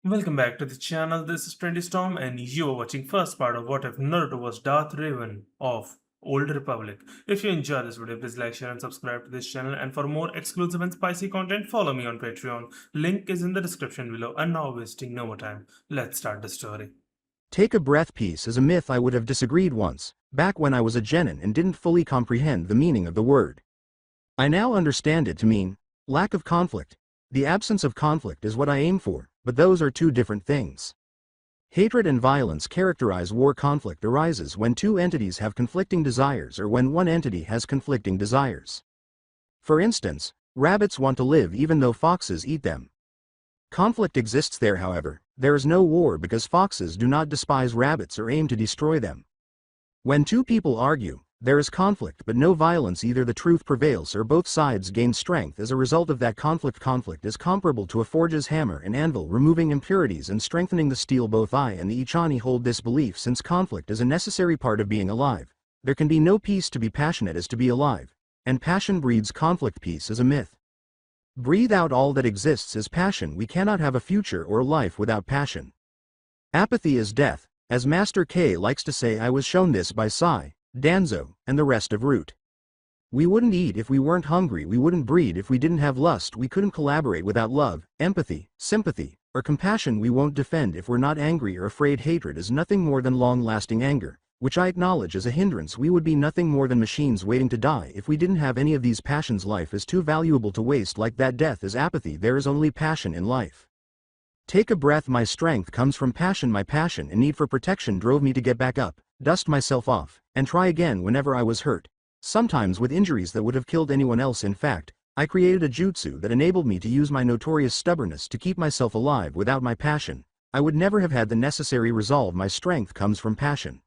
Welcome back to the channel. This is Trendy Storm, and you are watching first part of What If Naruto Was Darth Revan of Old Republic. If you enjoy this video, please like, share, and subscribe to this channel. And for more exclusive and spicy content, follow me on Patreon. Link is in the description below. And now, wasting no more time, let's start the story. Take a breath piece is a myth I would have disagreed once, back when I was a genin and didn't fully comprehend the meaning of the word. I now understand it to mean lack of conflict. The absence of conflict is what I aim for, but those are two different things. Hatred and violence characterize war. Conflict arises when two entities have conflicting desires or when one entity has conflicting desires. For instance, rabbits want to live even though foxes eat them. Conflict exists there, however. There is no war because foxes do not despise rabbits or aim to destroy them. When two people argue, there is conflict but no violence. Either the truth prevails or both sides gain strength as a result of that conflict. Conflict is comparable to a forge's hammer and anvil, removing impurities and strengthening the steel. Both I and the Ichani hold this belief. Since conflict is a necessary part of being alive, there can be no peace. To be passionate is to be alive, and passion breeds conflict. Peace is a myth. Breathe out. All that exists is passion. We cannot have a future or a life without passion. Apathy is death, as Master K likes to say. I was shown this by Sai, Danzo, and the rest of Root. We wouldn't eat if we weren't hungry. We wouldn't breed if we didn't have lust. We couldn't collaborate without love, empathy, sympathy, or compassion. We won't defend if we're not angry or afraid. Hatred is nothing more than long-lasting anger, which I acknowledge as a hindrance. We would be nothing more than machines waiting to die if we didn't have any of these passions. Life is too valuable to waste like that. Death is apathy. There is only passion in life. Take a breath. My strength comes from passion. My passion and need for protection drove me to get back up, dust myself off, and try again whenever I was hurt, sometimes with injuries that would have killed anyone else. In fact, I created a jutsu that enabled me to use my notorious stubbornness to keep myself alive. Without my passion, I would never have had the necessary resolve. My strength comes from passion.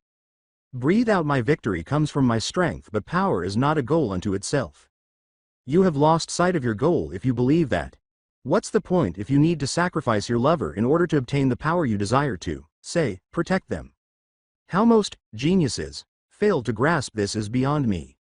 Breathe out. My victory comes from my strength, but power is not a goal unto itself. You have lost sight of your goal if you believe that. What's the point if you need to sacrifice your lover in order to obtain the power you desire to, say, protect them? How most geniuses fail to grasp this is beyond me.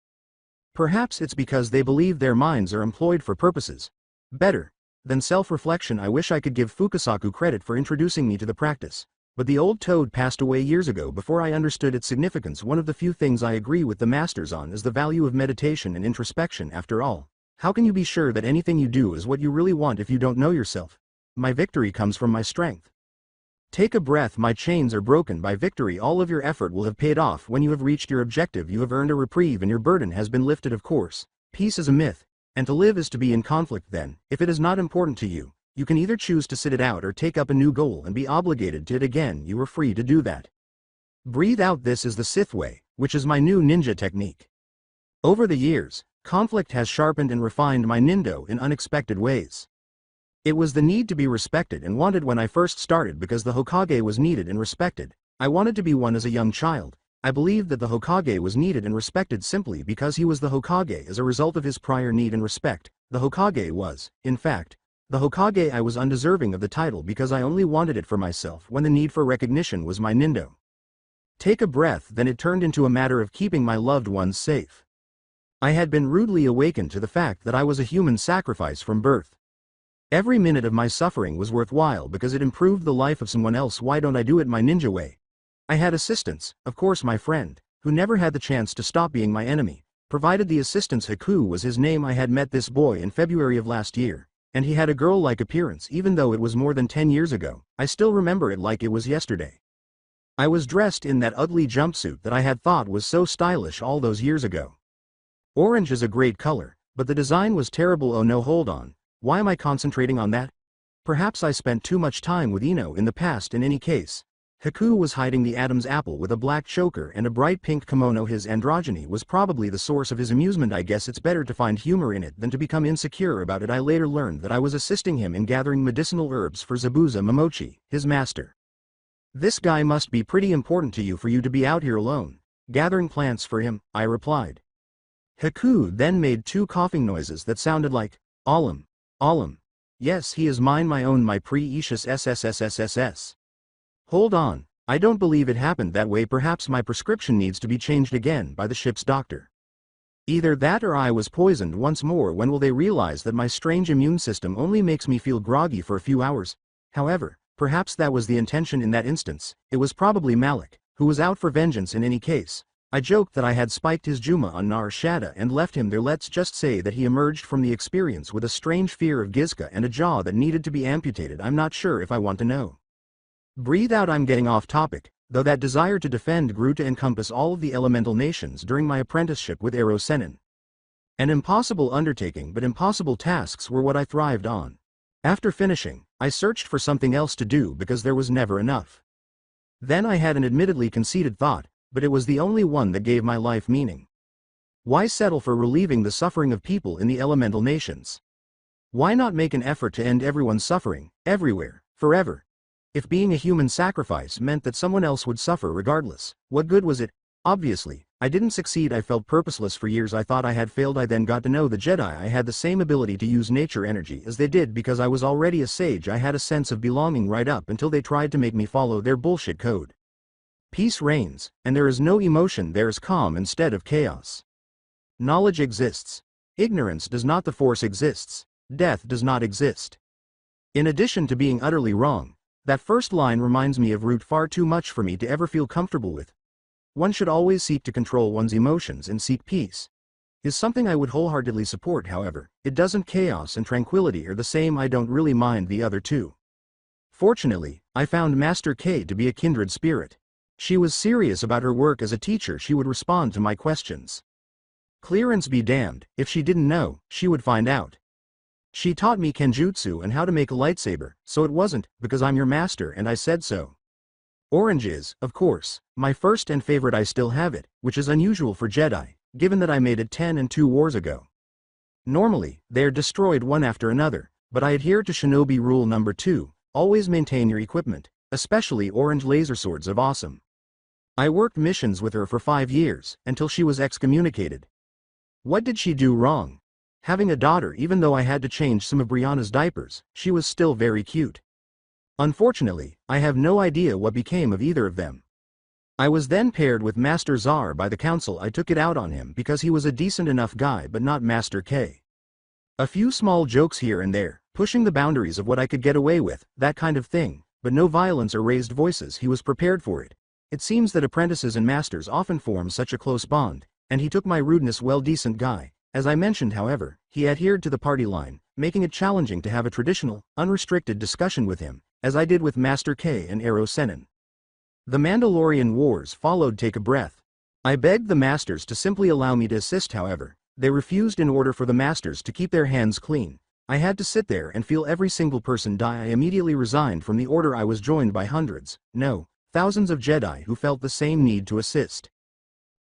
Perhaps it's because they believe their minds are employed for purposes better than self-reflection. I wish I could give Fukasaku credit for introducing me to the practice, but the old toad passed away years ago before I understood its significance. One of the few things I agree with the masters on is the value of meditation and introspection. After all, how can you be sure that anything you do is what you really want if you don't know yourself? My victory comes from my strength. Take a breath. My chains are broken by victory. All of your effort will have paid off when you have reached your objective. You have earned a reprieve and your burden has been lifted. Of course, peace is a myth, and to live is to be in conflict. Then, if it is not important to you, you can either choose to sit it out or take up a new goal and be obligated to it again. You are free to do that. Breathe out. This is the Sith way, which is my new ninja technique. Over the years, conflict has sharpened and refined my nindo in unexpected ways. It was the need to be respected and wanted when I first started because the Hokage was needed and respected. I wanted to be one as a young child. I believed that the Hokage was needed and respected simply because he was the Hokage. As a result of his prior need and respect, the Hokage was, in fact, the Hokage. I was undeserving of the title because I only wanted it for myself when the need for recognition was my nindo. Take a breath. Then it turned into a matter of keeping my loved ones safe. I had been rudely awakened to the fact that I was a human sacrifice from birth. Every minute of my suffering was worthwhile because it improved the life of someone else. Why don't I do it my ninja way? I had assistance, of course. My friend, who never had the chance to stop being my enemy, provided the assistance. Haku was his name. I had met this boy in February of last year, and he had a girl-like appearance. Even though it was more than 10 years ago, I still remember it like it was yesterday. I was dressed in that ugly jumpsuit that I had thought was so stylish all those years ago. Orange is a great color, but the design was terrible. Oh no, hold on. Why am I concentrating on that? Perhaps I spent too much time with Ino in the past. In any case, Haku was hiding the Adam's apple with a black choker and a bright pink kimono. His androgyny was probably the source of his amusement. I guess it's better to find humor in it than to become insecure about it. I later learned that I was assisting him in gathering medicinal herbs for Zabuza Momochi, his master. This guy must be pretty important to you for you to be out here alone, gathering plants for him, I replied. Haku then made two coughing noises that sounded like, Alam. Alam. Yes, he is mine, my own, my precious SSSSSS. Hold on, I don't believe it happened that way. Perhaps my prescription needs to be changed again by the ship's doctor. Either that or I was poisoned once more. When will they realize that my strange immune system only makes me feel groggy for a few hours? However, Perhaps that was the intention in that instance. It was probably Malik, who was out for vengeance in any case. I joked that I had spiked his Juma on Nar Shaddaa and left him there. Let's just say that he emerged from the experience with a strange fear of Gizka and a jaw that needed to be amputated. I'm not sure if I want to know. Breathe out. I'm getting off topic, though that desire to defend grew to encompass all of the elemental nations during my apprenticeship with Ero Senin. An impossible undertaking, but impossible tasks were what I thrived on. After finishing, I searched for something else to do because there was never enough. Then I had an admittedly conceited thought, but it was the only one that gave my life meaning. Why settle for relieving the suffering of people in the elemental nations? Why not make an effort to end everyone's suffering, everywhere, forever? If being a human sacrifice meant that someone else would suffer regardless, what good was it? Obviously, I didn't succeed. I felt purposeless for years. I thought I had failed. I then got to know the Jedi. I had the same ability to use nature energy as they did because I was already a sage. I had a sense of belonging right up until they tried to make me follow their bullshit code. Peace reigns, and there is no emotion. There is calm instead of chaos. Knowledge exists. Ignorance does not. The Force exists. Death does not exist. In addition to being utterly wrong, that first line reminds me of Root far too much for me to ever feel comfortable with. One should always seek to control one's emotions and seek peace. Is something I would wholeheartedly support. However, it doesn't. Chaos and tranquility are the same. I don't really mind the other two. Fortunately, I found Master K to be a kindred spirit. She was serious about her work as a teacher. She would respond to my questions. Clearance be damned, if she didn't know, she would find out. She taught me Kenjutsu and how to make a lightsaber, so it wasn't, because I'm your master and I said so. Orange is, of course, my first and favorite. I still have it, which is unusual for Jedi, given that I made it 10 and 2 wars ago. Normally, they are destroyed one after another, but I adhere to Shinobi rule number 2, always maintain your equipment, especially orange laser swords of awesome. I worked missions with her for 5 years, until she was excommunicated. What did she do wrong? Having a daughter. Even though I had to change some of Brianna's diapers, she was still very cute. Unfortunately, I have no idea what became of either of them. I was then paired with Master Zar by the council. I took it out on him because he was a decent enough guy, but not Master K. A few small jokes here and there, pushing the boundaries of what I could get away with, that kind of thing, but no violence or raised voices. He was prepared for it. It seems that apprentices and masters often form such a close bond, and he took my rudeness well. Decent guy. As I mentioned, however, he adhered to the party line, making it challenging to have a traditional, unrestricted discussion with him, as I did with Master K and Ero Senin. The Mandalorian Wars followed. Take a breath. I begged the masters to simply allow me to assist. However, they refused. In order for the masters to keep their hands clean, I had to sit there and feel every single person die. I immediately resigned from the order. I was joined by hundreds, no, thousands of Jedi who felt the same need to assist.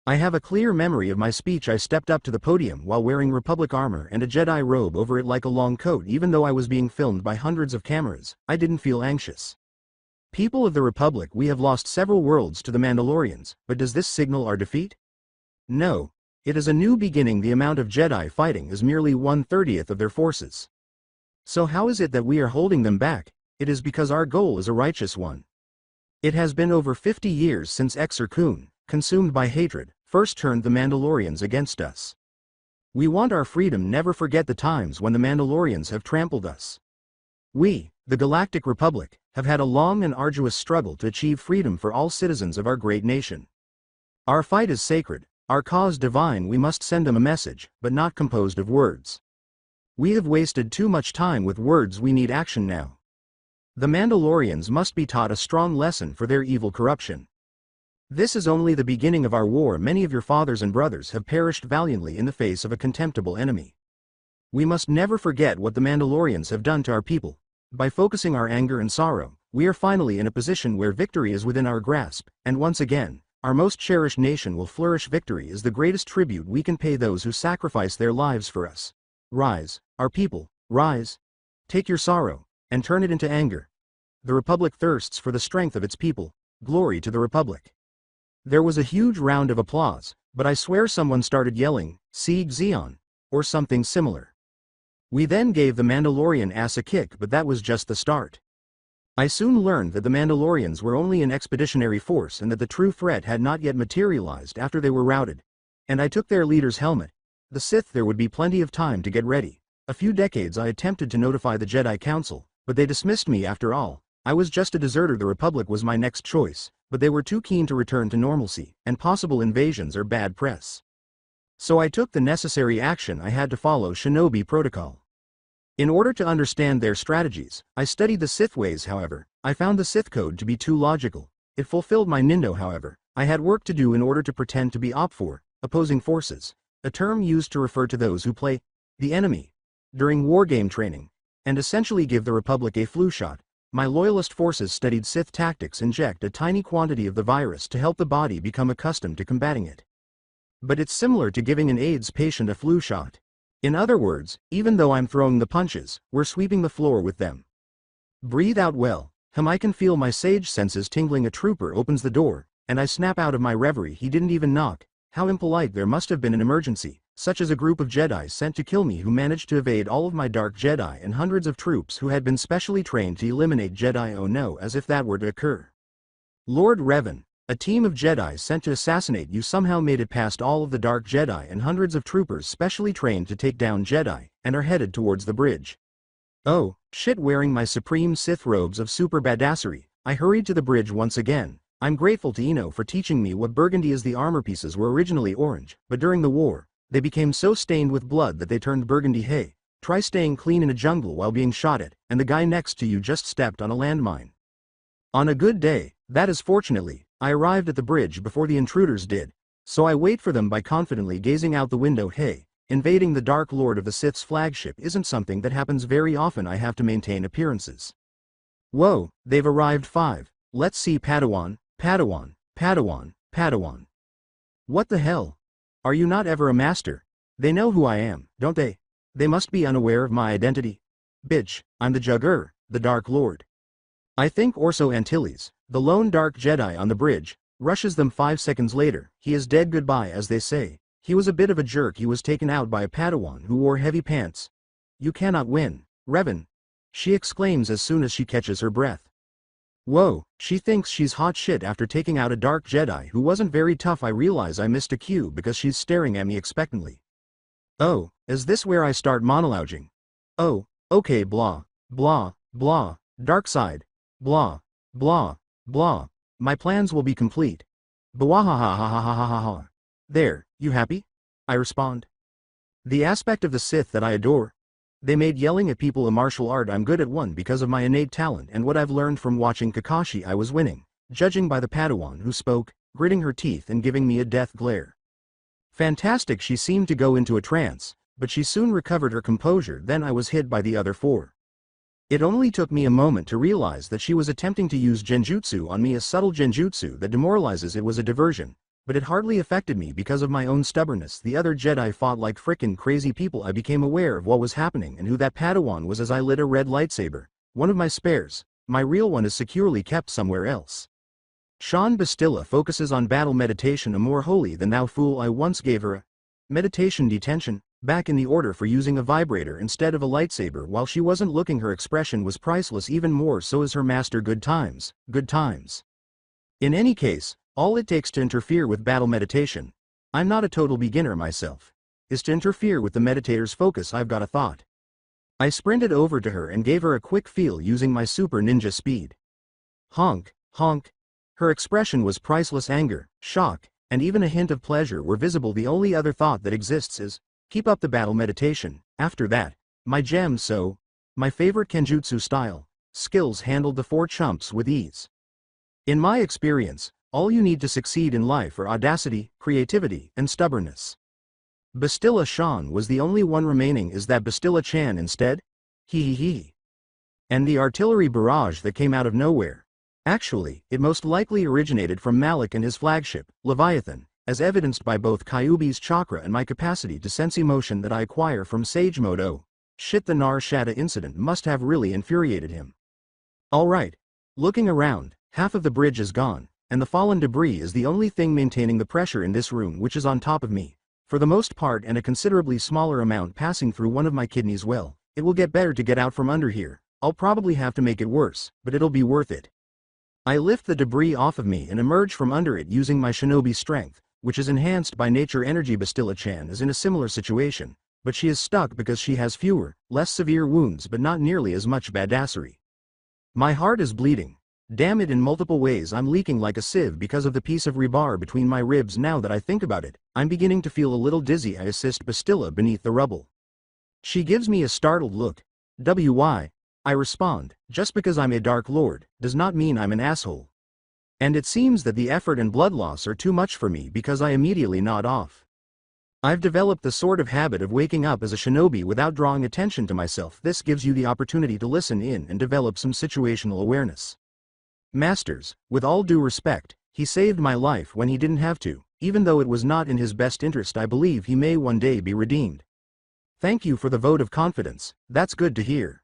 I have a clear memory of my speech. I stepped up to the podium while wearing Republic armor and a Jedi robe over it like a long coat. Even though I was being filmed by hundreds of cameras, I didn't feel anxious. People of the Republic, we have lost several worlds to the Mandalorians, but does this signal our defeat? No. It is a new beginning. The amount of Jedi fighting is merely 1/30th of their forces. So how is it that we are holding them back? It is because our goal is a righteous one. It has been over 50 years since Exar Kun, consumed by hatred, first turned the Mandalorians against us. We want our freedom. Never forget the times when the Mandalorians have trampled us. We, the Galactic Republic, have had a long and arduous struggle to achieve freedom for all citizens of our great nation. Our fight is sacred, our cause divine. We must send them a message, but not composed of words. We have wasted too much time with words. We need action now. The Mandalorians must be taught a strong lesson for their evil corruption. This is only the beginning of our war. Many of your fathers and brothers have perished valiantly in the face of a contemptible enemy. We must never forget what the Mandalorians have done to our people. By focusing our anger and sorrow, we are finally in a position where victory is within our grasp, and once again, our most cherished nation will flourish. Victory is the greatest tribute we can pay those who sacrifice their lives for us. Rise, our people, rise. Take your sorrow, and turn it into anger. The Republic thirsts for the strength of its people. Glory to the Republic. There was a huge round of applause, but I swear someone started yelling, "Sieg Zeon," or something similar. We then gave the Mandalorian ass a kick, but that was just the start. I soon learned that the Mandalorians were only an expeditionary force and that the true threat had not yet materialized after they were routed. And I took their leader's helmet. The Sith. There would be plenty of time to get ready. A few decades I attempted to notify the Jedi Council, but they dismissed me after all. I was just a deserter. The Republic was my next choice, but they were too keen to return to normalcy, and possible invasions are bad press. So I took the necessary action. I had to follow Shinobi protocol. In order to understand their strategies, I studied the Sith ways. However, I found the Sith code to be too logical. It fulfilled my Nindo. However, I had work to do in order to pretend to be OP4, opposing forces, a term used to refer to those who play the enemy during wargame training, and essentially give the Republic a flu shot. My loyalist forces studied Sith tactics. Inject a tiny quantity of the virus to help the body become accustomed to combating it. But it's similar to giving an AIDS patient a flu shot. In other words, even though I'm throwing the punches, we're sweeping the floor with them. Breathe out well. I can feel my sage senses tingling. A trooper opens the door, and I snap out of my reverie. He didn't even knock. How impolite. There must have been an emergency, such as a group of Jedi sent to kill me who managed to evade all of my dark Jedi and hundreds of troops who had been specially trained to eliminate Jedi. Oh no, as if that were to occur. Lord Revan, a team of Jedi sent to assassinate you somehow made it past all of the dark Jedi and hundreds of troopers specially trained to take down Jedi, and are headed towards the bridge. Oh, shit. Wearing my supreme Sith robes of super badassery, I hurried to the bridge once again. I'm grateful to Eno for teaching me what burgundy is. The armor pieces were originally orange, but during the war, they became so stained with blood that they turned burgundy. Hey, try staying clean in a jungle while being shot at, and the guy next to you just stepped on a landmine. On a good day, that is. Fortunately, I arrived at the bridge before the intruders did, so I wait for them by confidently gazing out the window. Hey, invading the Dark Lord of the Sith's flagship isn't something that happens very often. I have to maintain appearances. Whoa, they've arrived. 5. Let's see. Padawan, Padawan, Padawan, Padawan. What the hell? Are you not ever a master? They know who I am, don't they? They must be unaware of my identity. Bitch, I'm the Jugger, the Dark Lord. I think Orso Antilles, the lone dark Jedi on the bridge, rushes them. 5 seconds later, he is dead. Goodbye, as they say. He was a bit of a jerk. He was taken out by a Padawan who wore heavy pants. You cannot win, Revan, she exclaims as soon as she catches her breath. Whoa, she thinks she's hot shit after taking out a dark Jedi who wasn't very tough. I realize I missed a cue because she's staring at me expectantly. Oh, is this where I start monologuing? Oh, okay. Blah, blah, blah, dark side, blah, blah, blah. My plans will be complete. Bwahahahahahaha. There, you happy? I respond. The aspect of the Sith that I adore. They made yelling at people a martial art. I'm good at one because of my innate talent and what I've learned from watching Kakashi. I was winning, judging by the Padawan who spoke, gritting her teeth and giving me a death glare. Fantastic. She seemed to go into a trance, but she soon recovered her composure. Then I was hit by the other 4. It only took me a moment to realize that she was attempting to use genjutsu on me, a subtle genjutsu that demoralizes. It was a diversion, but it hardly affected me because of my own stubbornness. The other Jedi fought like frickin' crazy people. I became aware of what was happening and who that Padawan was as I lit a red lightsaber, one of my spares. My real one is securely kept somewhere else. Sean Bastilla focuses on battle meditation. A more holy than thou fool. I once gave her a meditation detention, back in the order for using a vibrator instead of a lightsaber while she wasn't looking. Her expression was priceless, even more so as her master. Good times, good times. In any case, all it takes to interfere with battle meditation, I'm not a total beginner myself, is to interfere with the meditator's focus. I've got a thought. I sprinted over to her and gave her a quick feel using my super ninja speed. Honk, honk. Her expression was priceless. Anger, shock, and even a hint of pleasure were visible. The only other thought that exists is, keep up the battle meditation. After that, my gems. So, my favorite Kenjutsu style, skills handled the 4 chumps with ease. In my experience, all you need to succeed in life are audacity, creativity, and stubbornness. Bastilla Shan was the only one remaining. Is that Bastilla Chan instead? Hee hee hee. And the artillery barrage that came out of nowhere. Actually, it most likely originated from Malik and his flagship, Leviathan, as evidenced by both Kyuubi's chakra and my capacity to sense emotion that I acquire from Sage Mode. Oh, shit, the Nar Shaddaa incident must have really infuriated him. Alright. Looking around, half of the bridge is gone, and the fallen debris is the only thing maintaining the pressure in this room, which is on top of me, for the most part, and a considerably smaller amount passing through one of my kidneys. Well, it will get better to get out from under here. I'll probably have to make it worse, but it'll be worth it. I lift the debris off of me and emerge from under it using my shinobi strength, which is enhanced by nature energy. Bastilla-chan is in a similar situation, but she is stuck because she has fewer, less severe wounds but not nearly as much badassery. My heart is bleeding. Damn it, in multiple ways I'm leaking like a sieve because of the piece of rebar between my ribs. Now that I think about it, I'm beginning to feel a little dizzy. I assist Bastilla beneath the rubble. She gives me a startled look. Why? I respond, just because I'm a Dark Lord, does not mean I'm an asshole. And it seems that the effort and blood loss are too much for me because I immediately nod off. I've developed the sort of habit of waking up as a shinobi without drawing attention to myself. This gives you the opportunity to listen in and develop some situational awareness. Masters, with all due respect, he saved my life when he didn't have to. Even though it was not in his best interest, I believe he may one day be redeemed. Thank you for the vote of confidence, that's good to hear.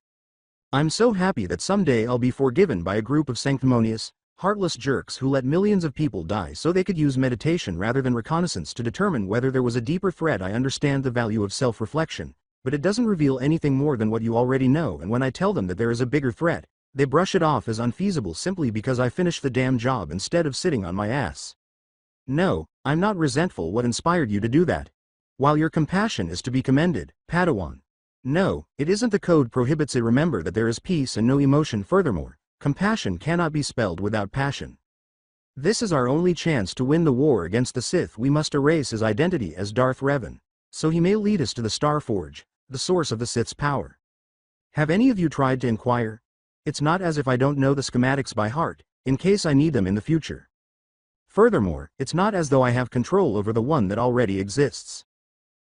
I'm so happy that someday I'll be forgiven by a group of sanctimonious, heartless jerks who let millions of people die so they could use meditation rather than reconnaissance to determine whether there was a deeper threat. I understand the value of self-reflection, but it doesn't reveal anything more than what you already know, and when I tell them that there is a bigger threat, they brush it off as unfeasible simply because I finished the damn job instead of sitting on my ass. No, I'm not resentful. What inspired you to do that? While your compassion is to be commended, Padawan. No, it isn't. The code prohibits it. Remember that there is peace and no emotion. Furthermore, compassion cannot be spelled without passion. This is our only chance to win the war against the Sith. We must erase his identity as Darth Revan, so he may lead us to the Star Forge, the source of the Sith's power. Have any of you tried to inquire? It's not as if I don't know the schematics by heart, in case I need them in the future. Furthermore, it's not as though I have control over the one that already exists.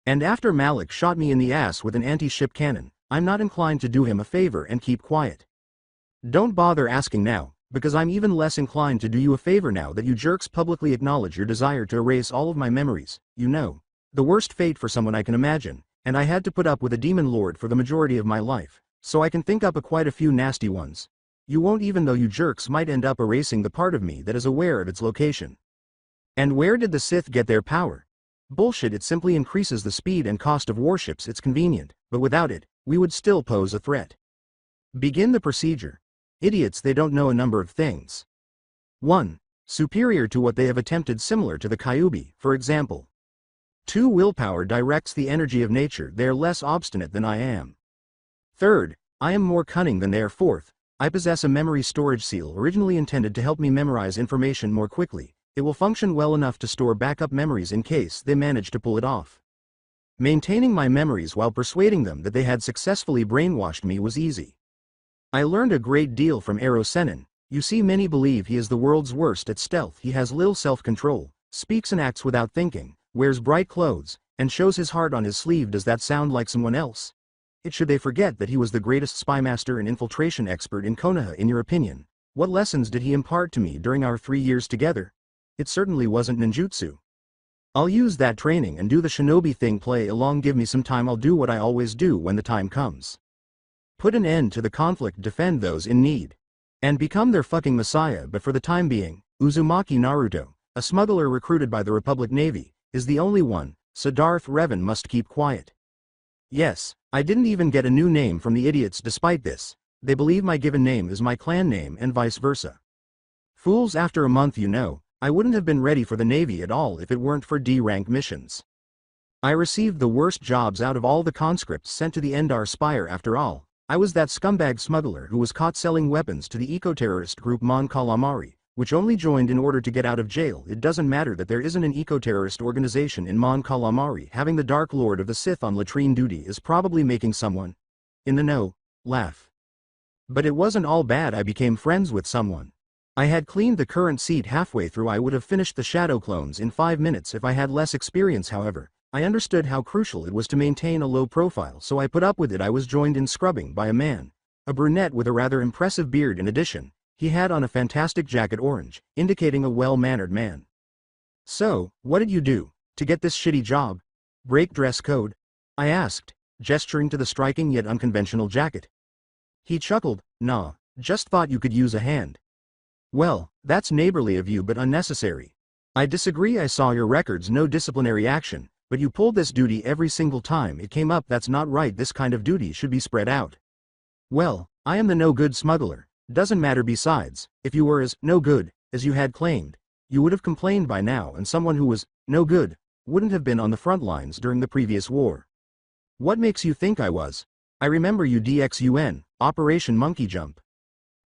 And after Malik shot me in the ass with an anti-ship cannon, I'm not inclined to do him a favor and keep quiet. Don't bother asking now, because I'm even less inclined to do you a favor now that you jerks publicly acknowledge your desire to erase all of my memories. You know, the worst fate for someone I can imagine, and I had to put up with a demon lord for the majority of my life, so I can think up quite a few nasty ones. You won't, even though you jerks might end up erasing the part of me that is aware of its location. And where did the Sith get their power? Bullshit. It simply increases the speed and cost of warships. It's convenient, but without it, we would still pose a threat. Begin the procedure. Idiots, they don't know a number of things. 1. Superior to what they have attempted, similar to the Kyuubi, for example. 2. Willpower directs the energy of nature. They are less obstinate than I am. 3rd, I am more cunning than they are. 4th, I possess a memory storage seal originally intended to help me memorize information more quickly. It will function well enough to store backup memories in case they manage to pull it off. Maintaining my memories while persuading them that they had successfully brainwashed me was easy. I learned a great deal from Ero Sennin. You see, many believe he is the world's worst at stealth. He has little self-control, speaks and acts without thinking, wears bright clothes, and shows his heart on his sleeve. Does that sound like someone else? It should. They forget that he was the greatest spymaster and infiltration expert in Konoha. In your opinion, what lessons did he impart to me during our 3 years together? It certainly wasn't ninjutsu. I'll use that training and do the shinobi thing. Play along. Give me some time. I'll do what I always do when the time comes. Put an end to the conflict, defend those in need, and become their fucking messiah. But for the time being, Uzumaki Naruto, a smuggler recruited by the Republic Navy, is the only one, so Darth Revan must keep quiet. Yes, I didn't even get a new name from the idiots. Despite this, they believe my given name is my clan name and vice versa. Fools. After a month, you know, I wouldn't have been ready for the Navy at all if it weren't for D-rank missions. I received the worst jobs out of all the conscripts sent to the Endar Spire. After all, I was that scumbag smuggler who was caught selling weapons to the eco-terrorist group Mon Calamari, which only joined in order to get out of jail. It doesn't matter that there isn't an eco-terrorist organization in Mon Calamari. Having the Dark Lord of the Sith on latrine duty is probably making someone in the know laugh. But it wasn't all bad. I became friends with someone. I had cleaned the current seat halfway through. I would have finished the shadow clones in 5 minutes if I had less experience. However, I understood how crucial it was to maintain a low profile, so I put up with it. I was joined in scrubbing by a man, a brunette with a rather impressive beard. In addition, he had on a fantastic jacket, orange, indicating a well-mannered man. So, what did you do to get this shitty job? Break dress code? I asked, gesturing to the striking yet unconventional jacket. He chuckled. Nah, just thought you could use a hand. Well, that's neighborly of you but unnecessary. I disagree. I saw your records. No disciplinary action, but you pulled this duty every single time it came up. That's not right. This kind of duty should be spread out. Well, I am the no-good smuggler. Doesn't matter. Besides, if you were as no good as you had claimed, you would have complained by now, and someone who was no good wouldn't have been on the front lines during the previous war. What makes you think I was? I remember you DXUN, Operation Monkey Jump.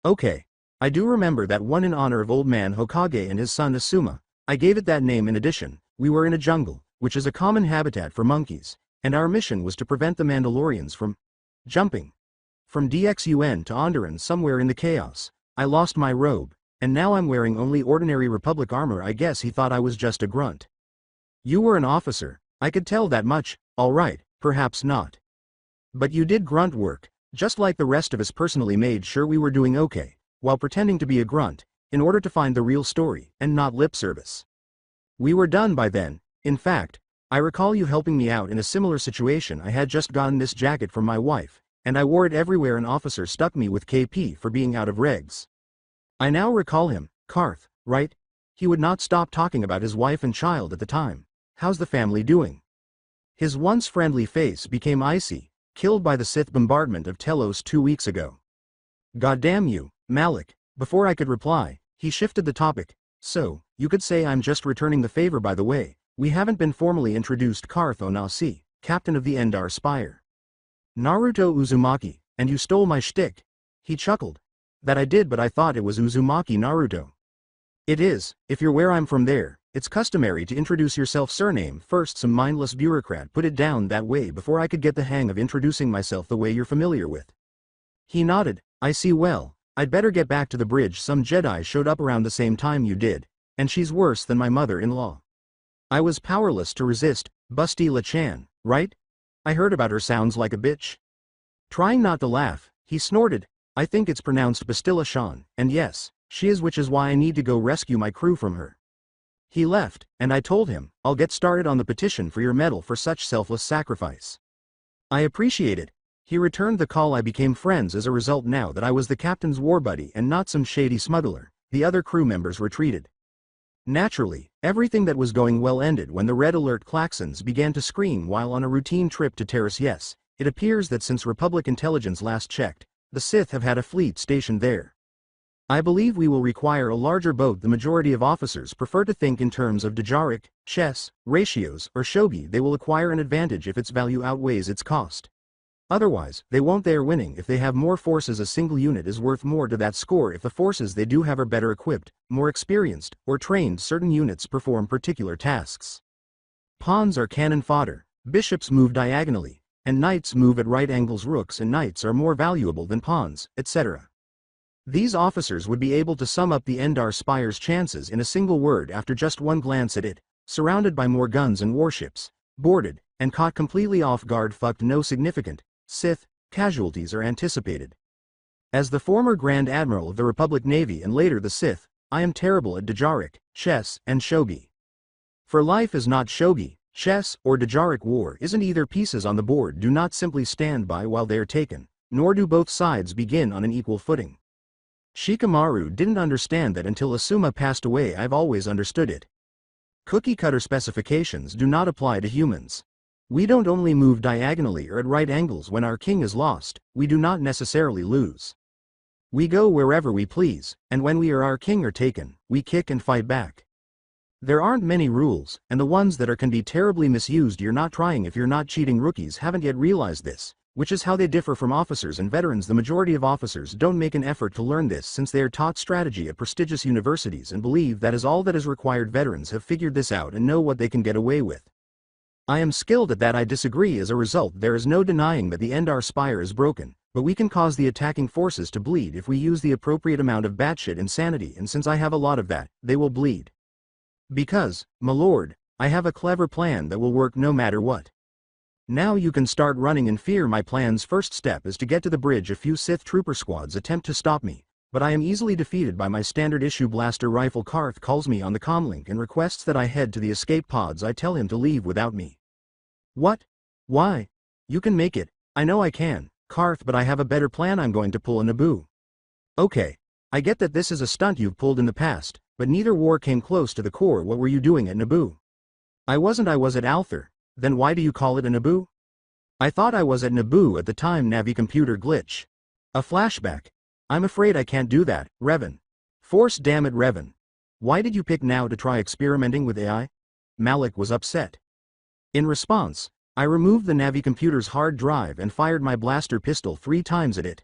Okay. I do remember that one in honor of old man Hokage and his son Asuma. I gave it that name in addition. We were in a jungle, which is a common habitat for monkeys, and our mission was to prevent the Mandalorians from jumping from DXUN to Onderon somewhere in the chaos. I lost my robe, and now I'm wearing only ordinary Republic armor. I guess he thought I was just a grunt. You were an officer, I could tell that much. Alright, perhaps not. But you did grunt work, just like the rest of us personally made sure we were doing okay, while pretending to be a grunt, in order to find the real story, and not lip service. We were done by then. In fact, I recall you helping me out in a similar situation. I had just gotten this jacket from my wife, and I wore it everywhere. An officer stuck me with KP for being out of regs. I now recall him, Karth, right? He would not stop talking about his wife and child at the time. How's the family doing? His once friendly face became icy, killed by the Sith bombardment of Telos 2 weeks ago. Goddamn you, Malik. Before I could reply, he shifted the topic. So, you could say I'm just returning the favor. By the way, we haven't been formally introduced. Karth Onasi, captain of the Endar Spire. Naruto Uzumaki, and you stole my shtick. He chuckled. That I did, but I thought it was Uzumaki Naruto. It is, if you're where I'm from there, it's customary to introduce yourself surname first. Some mindless bureaucrat put it down that way before I could get the hang of introducing myself the way you're familiar with. He nodded. I see. Well, I'd better get back to the bridge. Some Jedi showed up around the same time you did, and she's worse than my mother-in-law. I was powerless to resist. Bastila Chan, right? I heard about her. Sounds like a bitch. Trying not to laugh, he snorted. I think it's pronounced Bastila Shan, and yes, she is, which is why I need to go rescue my crew from her. He left, and I told him, I'll get started on the petition for your medal for such selfless sacrifice. I appreciate it. He returned the call. I became friends as a result now that I was the captain's war buddy and not some shady smuggler. The other crew members retreated. Naturally, everything that was going well ended when the red alert klaxons began to scream while on a routine trip to Terrace. Yes, it appears that since Republic intelligence last checked, the Sith have had a fleet stationed there. I believe we will require a larger boat. The majority of officers prefer to think in terms of Dajaric, chess, ratios, or shogi. They will acquire an advantage if its value outweighs its cost. Otherwise, they won't. They are winning if they have more forces. A single unit is worth more to that score if the forces they do have are better equipped, more experienced, or trained. Certain units perform particular tasks. Pawns are cannon fodder, bishops move diagonally, and knights move at right angles. Rooks and knights are more valuable than pawns, etc. These officers would be able to sum up the Endar Spire's chances in a single word after just one glance at it: surrounded by more guns and warships, boarded, and caught completely off guard. Fucked. No significant Sith casualties are anticipated. As the former Grand Admiral of the Republic Navy and later the Sith, I am terrible at Dajaric, chess, and shogi. For life is not shogi, chess, or Dajaric. War isn't either. Pieces on the board do not simply stand by while they are taken, nor do both sides begin on an equal footing. Shikamaru didn't understand that until Asuma passed away. I've always understood it. Cookie-cutter specifications do not apply to humans. We don't only move diagonally or at right angles. When our king is lost, we do not necessarily lose. We go wherever we please, and when we or our king are taken, we kick and fight back. There aren't many rules, and the ones that are can be terribly misused. You're not trying if you're not cheating. Rookies haven't yet realized this, which is how they differ from officers and veterans. The majority of officers don't make an effort to learn this since they are taught strategy at prestigious universities and believe that is all that is required. Veterans have figured this out and know what they can get away with. I am skilled at that. I disagree. As a result, there is no denying that the Endar Spire is broken, but we can cause the attacking forces to bleed if we use the appropriate amount of batshit insanity, and since I have a lot of that, they will bleed. Because, my lord, I have a clever plan that will work no matter what. Now you can start running in fear. My plan's first step is to get to the bridge. A few Sith trooper squads attempt to stop me, but I am easily defeated by my standard issue blaster rifle. Karth calls me on the comlink and requests that I head to the escape pods. I tell him to leave without me. What? Why? You can make it. I know I can, Karth, but I have a better plan. I'm going to pull a Naboo. Okay. I get that this is a stunt you've pulled in the past, but neither war came close to the core. What were you doing at Naboo? I wasn't. I was at Alther. Then why do you call it a Naboo? I thought I was at Naboo at the time. Navi computer glitch. A flashback. I'm afraid I can't do that, Revan. Force. Damn it, Revan. Why did you pick now to try experimenting with AI? Malik was upset. In response, I removed the Navi computer's hard drive and fired my blaster pistol 3 times at it.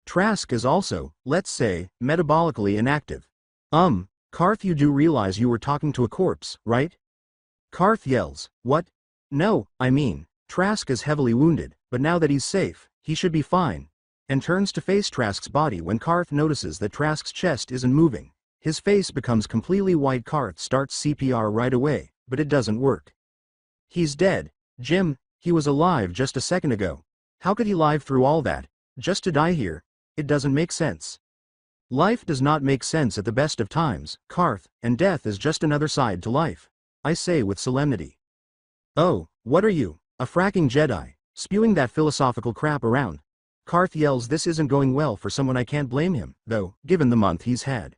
Trask is also, let's say, metabolically inactive. Karth, you do realize you were talking to a corpse, right? Karth yells, what? No, I mean, Trask is heavily wounded, but now that he's safe, he should be fine. And turns to face Trask's body when Karth notices that Trask's chest isn't moving. His face becomes completely white. Karth starts CPR right away, but it doesn't work. He's dead. Jim, he was alive just a second ago. How could he live through all that, just to die here? It doesn't make sense. Life does not make sense at the best of times, Karth, and death is just another side to life. I say with solemnity. Oh, what are you, a fracking Jedi, spewing that philosophical crap around? Karth yells. This isn't going well for someone. I can't blame him, though, given the month he's had.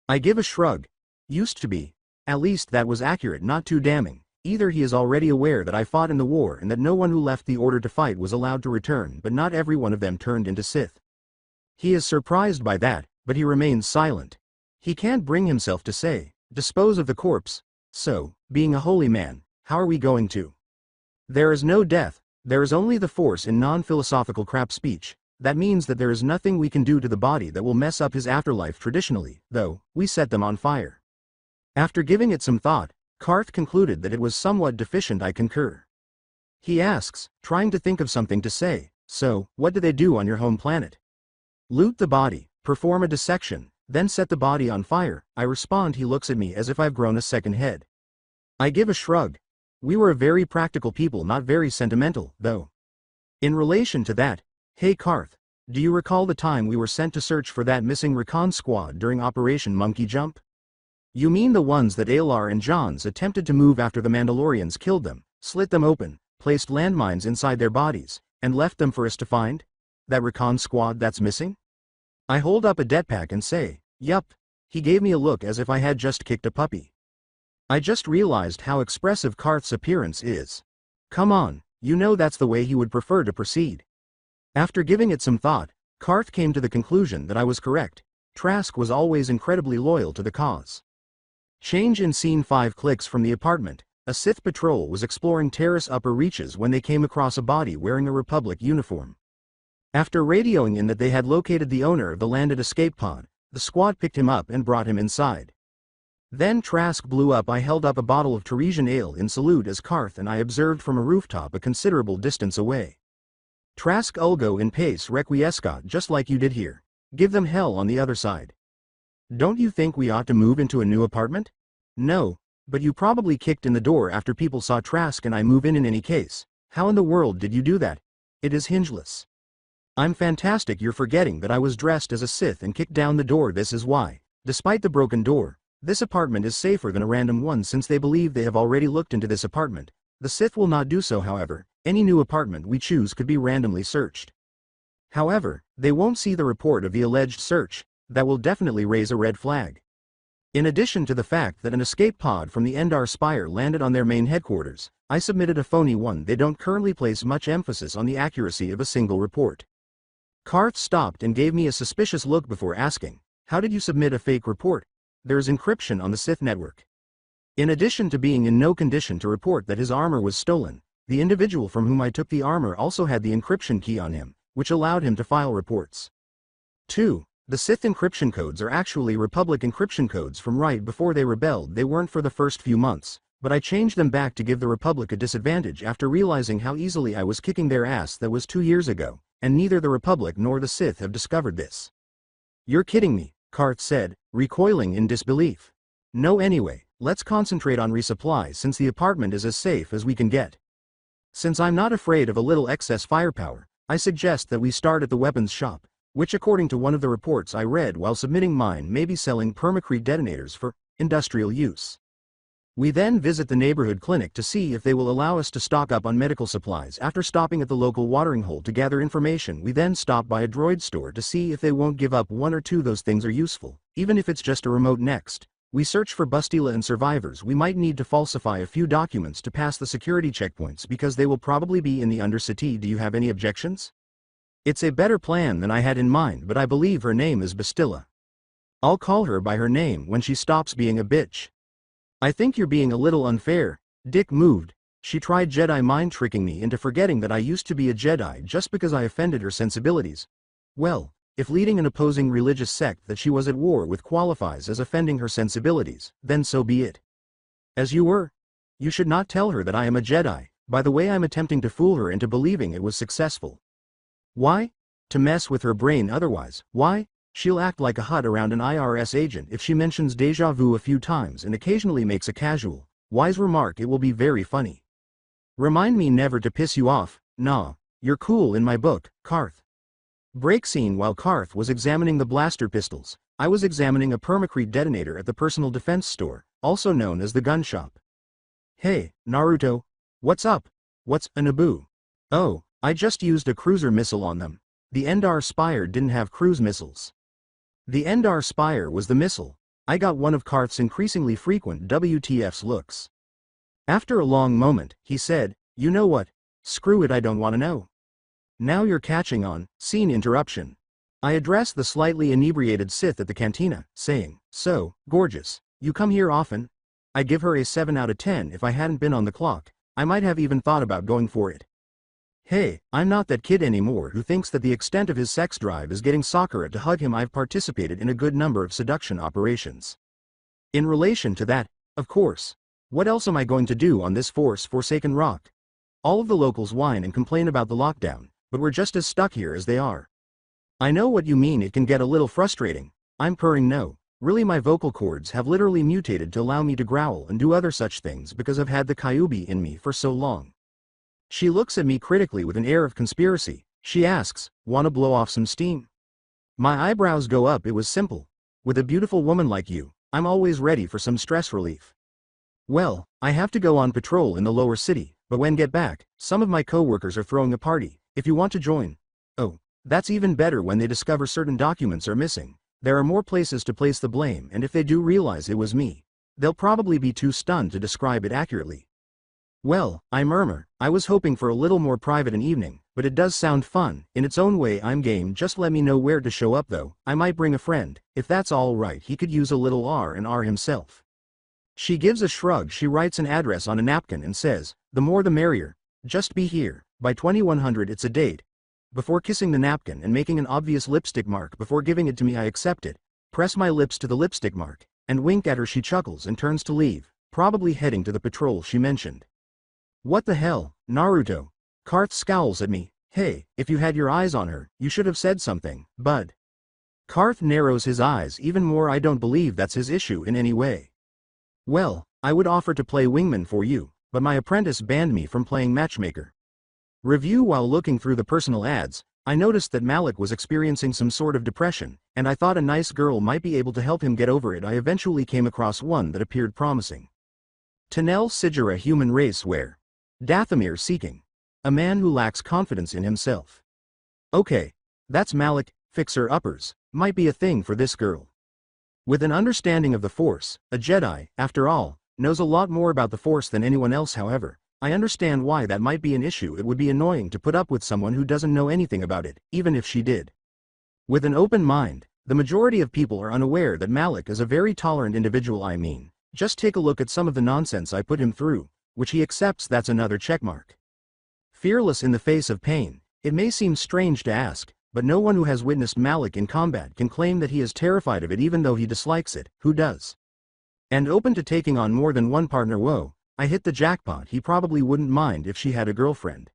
I give a shrug. Used to be. At least that was accurate, not too damning. Either he is already aware that I fought in the war and that no one who left the order to fight was allowed to return, but not every one of them turned into Sith. He is surprised by that, but he remains silent. He can't bring himself to say, dispose of the corpse. So, being a holy man, how are we going to? There is no death, there is only the Force in non-philosophical crap speech. That means that there is nothing we can do to the body that will mess up his afterlife. Traditionally, though, we set them on fire. After giving it some thought, Karth concluded that it was somewhat deficient. I concur. He asks, trying to think of something to say, so, what do they do on your home planet? Loot the body, perform a dissection, then set the body on fire. I respond. He looks at me as if I've grown a second head. I give a shrug. We were a very practical people, not very sentimental, though. In relation to that, hey Karth, do you recall the time we were sent to search for that missing recon squad during Operation Monkey Jump? You mean the ones that Alar and Johns attempted to move after the Mandalorians killed them, slit them open, placed landmines inside their bodies, and left them for us to find? That recon squad that's missing? I hold up a jetpack and say, yup. He gave me a look as if I had just kicked a puppy. I just realized how expressive Karth's appearance is. Come on, you know that's the way he would prefer to proceed. After giving it some thought, Karth came to the conclusion that I was correct. Trask was always incredibly loyal to the cause. Change in scene. 5 clicks from the apartment. A Sith patrol was exploring terrace upper reaches when they came across a body wearing a Republic uniform. After radioing in that they had located the owner of the landed escape pod, the squad picked him up and brought him inside. Then Trask blew up. I held up a bottle of Teresian ale in salute as Karth and I observed from a rooftop a considerable distance away. Trask Ulgo in pace requiescat, just like you did here. Give them hell on the other side. Don't you think we ought to move into a new apartment? No, but you probably kicked in the door after people saw Trask and I move in any case. How in the world did you do that? It is hingeless. I'm fantastic. You're forgetting that I was dressed as a Sith and kicked down the door. This is why, despite the broken door, this apartment is safer than a random one since they believe they have already looked into this apartment. The Sith will not do so, however. Any new apartment we choose could be randomly searched. However, they won't see the report of the alleged search. That will definitely raise a red flag. In addition to the fact that an escape pod from the Endar Spire landed on their main headquarters, I submitted a phony one. They don't currently place much emphasis on the accuracy of a single report. Karth stopped and gave me a suspicious look before asking, how did you submit a fake report? There is encryption on the Sith network. In addition to being in no condition to report that his armor was stolen, the individual from whom I took the armor also had the encryption key on him, which allowed him to file reports. 2. The Sith encryption codes are actually Republic encryption codes from right before they rebelled. They weren't for the first few months, but I changed them back to give the Republic a disadvantage after realizing how easily I was kicking their ass. That was 2 years ago, and neither the Republic nor the Sith have discovered this. You're kidding me, Karth said, recoiling in disbelief. No, anyway, let's concentrate on resupply since the apartment is as safe as we can get. Since I'm not afraid of a little excess firepower, I suggest that we start at the weapons shop, which according to one of the reports I read while submitting mine may be selling permacrete detonators for industrial use. We then visit the neighborhood clinic to see if they will allow us to stock up on medical supplies. After stopping at the local watering hole to gather information, we then stop by a droid store to see if they won't give up 1 or 2. Those things are useful, even if it's just a remote. Next, we search for Bastila and survivors. We might need to falsify a few documents to pass the security checkpoints because they will probably be in the Undercity. Do you have any objections? It's a better plan than I had in mind, but I believe her name is Bastila. I'll call her by her name when she stops being a bitch. I think you're being a little unfair. Dick moved. She tried Jedi mind tricking me into forgetting that I used to be a Jedi just because I offended her sensibilities. Well, If leading an opposing religious sect that she was at war with qualifies as offending her sensibilities, then so be it. As you were. You should not tell her that I am a Jedi. By the way, I'm attempting to fool her into believing it was successful. Why? To mess with her brain otherwise. Why? She'll act like a hut around an IRS agent if she mentions déjà vu a few times and occasionally makes a casual, wise remark. It will be very funny. Remind me never to piss you off. Nah, you're cool in my book, Karth. Break scene. While Karth was examining the blaster pistols, I was examining a permacrete detonator at the personal defense store, also known as the gun shop. Hey, Naruto. What's up? What's a Naboo? Oh, I just used a cruiser missile on them. The Endar Spire didn't have cruise missiles. The Endar Spire was the missile. I got one of Karth's increasingly frequent WTF's looks. After a long moment, he said, you know what? Screw it, I don't want to know. Now you're catching on. Scene interruption. I addressed the slightly inebriated Sith at the cantina, saying, so, gorgeous, you come here often? I give her a 7 out of 10. If I hadn't been on the clock, I might have even thought about going for it. Hey, I'm not that kid anymore who thinks that the extent of his sex drive is getting Sakura to hug him. I've participated in a good number of seduction operations. In relation to that, of course. What else am I going to do on this forsaken rock? All of the locals whine and complain about the lockdown, but we're just as stuck here as they are. I know what you mean, it can get a little frustrating. I'm purring no. Really, my vocal cords have literally mutated to allow me to growl and do other such things because I've had the Kyuubi in me for so long. She looks at me critically with an air of conspiracy. She asks, wanna blow off some steam? My eyebrows go up. It was simple. With a beautiful woman like you, I'm always ready for some stress relief. Well, I have to go on patrol in the lower city, but when get back, some of my co-workers are throwing a party, if you want to join. Oh, that's even better. When they discover certain documents are missing, there are more places to place the blame, and if they do realize it was me, they'll probably be too stunned to describe it accurately. Well, I murmur, I was hoping for a little more private an evening, but it does sound fun. In its own way, I'm game. Just let me know where to show up though. I might bring a friend, if that's all right. He could use a little R&R himself. She gives a shrug. She writes an address on a napkin and says, the more the merrier. Just be here. By 2100 it's a date. Before kissing the napkin and making an obvious lipstick mark before giving it to me, I accept it, press my lips to the lipstick mark, and wink at her. She chuckles and turns to leave, probably heading to the patrol she mentioned. What the hell, Naruto? Karth scowls at me. Hey, if you had your eyes on her, you should have said something, bud. Karth narrows his eyes even more. I don't believe that's his issue in any way. Well, I would offer to play wingman for you, but my apprentice banned me from playing matchmaker. Review. While looking through the personal ads, I noticed that Malik was experiencing some sort of depression, and I thought a nice girl might be able to help him get over it. I eventually came across one that appeared promising. Tanel Sigera, human race wear. Dathomir seeking. A man who lacks confidence in himself. Okay, that's Malik. Fixer uppers might be a thing for this girl. With an understanding of the Force, a Jedi, after all, knows a lot more about the Force than anyone else. However, I understand why that might be an issue. It would be annoying to put up with someone who doesn't know anything about it, even if she did. With an open mind, the majority of people are unaware that Malik is a very tolerant individual. I mean, just take a look at some of the nonsense I put him through, which he accepts. That's another checkmark. Fearless in the face of pain. It may seem strange to ask, but no one who has witnessed Malik in combat can claim that he is terrified of it even though he dislikes it. Who does? And open to taking on more than one partner. Whoa, I hit the jackpot. He probably wouldn't mind if she had a girlfriend.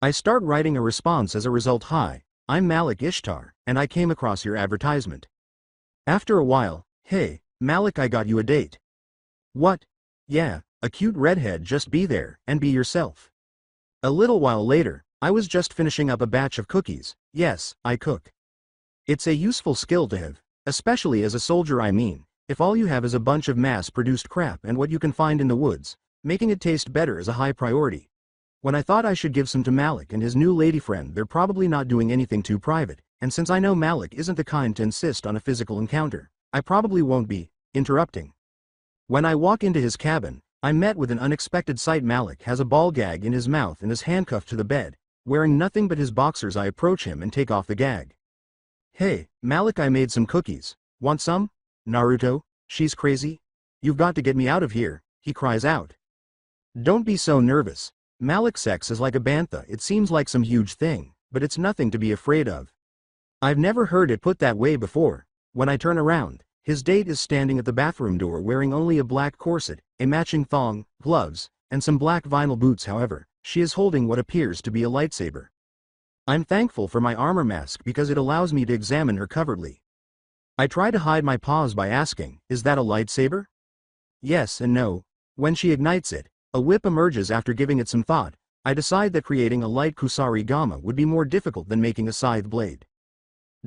I start writing a response as a result. Hi, I'm Malik Ishtar, and I came across your advertisement. After a while, hey, Malik, I got you a date. What? Yeah, a cute redhead. Just be there, and be yourself. A little while later, I was just finishing up a batch of cookies. Yes, I cook. It's a useful skill to have, especially as a soldier. I mean, if all you have is a bunch of mass-produced crap and what you can find in the woods, making it taste better is a high priority. When I thought I should give some to Malik and his new lady friend, they're probably not doing anything too private, and since I know Malik isn't the kind to insist on a physical encounter, I probably won't be interrupting. When I walk into his cabin, I'm met with an unexpected sight. Malik has a ball gag in his mouth and is handcuffed to the bed, wearing nothing but his boxers. I approach him and take off the gag. Hey, Malik, I made some cookies. Want some? Naruto, she's crazy? You've got to get me out of here, he cries out. Don't be so nervous. Malik's sex is like a bantha. It seems like some huge thing, but it's nothing to be afraid of. I've never heard it put that way before. When I turn around, his date is standing at the bathroom door wearing only a black corset, a matching thong, gloves, and some black vinyl boots. However, she is holding what appears to be a lightsaber. I'm thankful for my armor mask because it allows me to examine her covertly. I try to hide my pause by asking, "Is that a lightsaber?" Yes and no. When she ignites it, a whip emerges. After giving it some thought, I decide that creating a light kusarigama would be more difficult than making a scythe blade.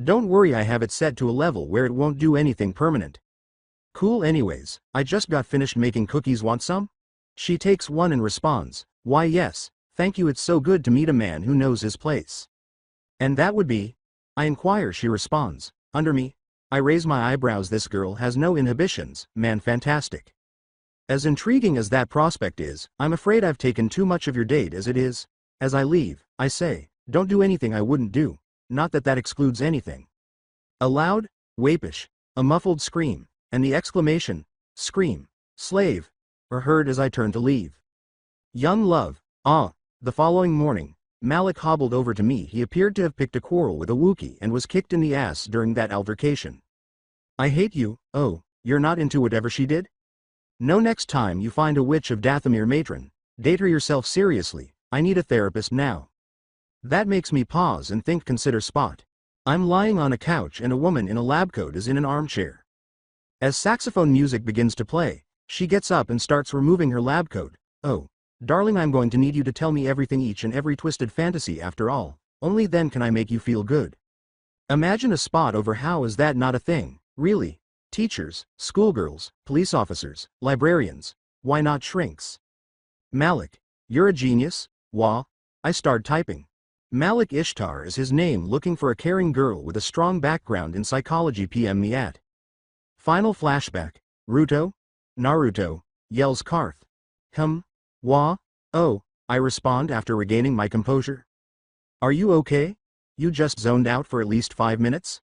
Don't worry, I have it set to a level where it won't do anything permanent. Cool. Anyways, I just got finished making cookies. Want some? She takes one and responds, "Why yes, thank you, it's so good to meet a man who knows his place." "And that would be?" I inquire. She responds, "Under me." I raise my eyebrows. This girl has no inhibitions, man, fantastic. As intriguing as that prospect is, I'm afraid I've taken too much of your date as it is. As I leave, I say, "Don't do anything I wouldn't do." Not that that excludes anything. A loud, wapish, a muffled scream, and the exclamation, "Scream, slave," are heard as I turn to leave. Young love, ah. The following morning, Malik hobbled over to me. He appeared to have picked a quarrel with a Wookiee and was kicked in the ass during that altercation. "I hate you." "Oh, you're not into whatever she did?" "No, next time you find a witch of Dathomir matron, date her yourself. Seriously, I need a therapist now." That makes me pause and think. Consider spot. I'm lying on a couch and a woman in a lab coat is in an armchair. As saxophone music begins to play, she gets up and starts removing her lab coat. "Oh, darling, I'm going to need you to tell me everything, each and every twisted fantasy. After all, only then can I make you feel good." Imagine a spot over. How is that not a thing? Really? Teachers, schoolgirls, police officers, librarians, why not shrinks? "Malik, you're a genius." Wah. I start typing. Malik Ishtar is his name. Looking for a caring girl with a strong background in psychology. PM me at. Final flashback. "Ruto? Naruto," yells Karth. Wah? Oh," I respond after regaining my composure. "Are you okay? You just zoned out for at least 5 minutes?"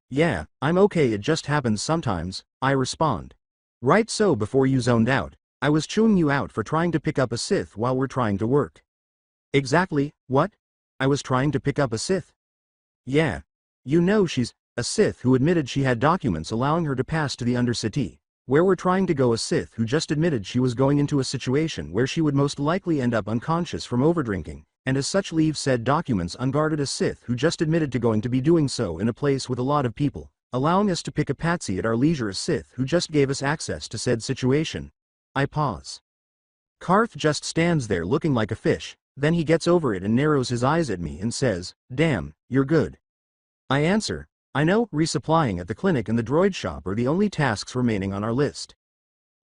"Yeah, I'm okay, it just happens sometimes," I respond. "Right, so before you zoned out, I was chewing you out for trying to pick up a Sith while we're trying to work." "Exactly, what? I was trying to pick up a Sith?" "Yeah. You know, she's a Sith who admitted she had documents allowing her to pass to the Undercity, where we're trying to go. A Sith who just admitted she was going into a situation where she would most likely end up unconscious from overdrinking, and as such leave said documents unguarded. A Sith who just admitted to going to be doing so in a place with a lot of people, allowing us to pick a patsy at our leisure. A Sith who just gave us access to said situation." I pause. Karth just stands there looking like a fish. Then he gets over it and narrows his eyes at me and says, "Damn, you're good." I answer, "I know, resupplying at the clinic and the droid shop are the only tasks remaining on our list."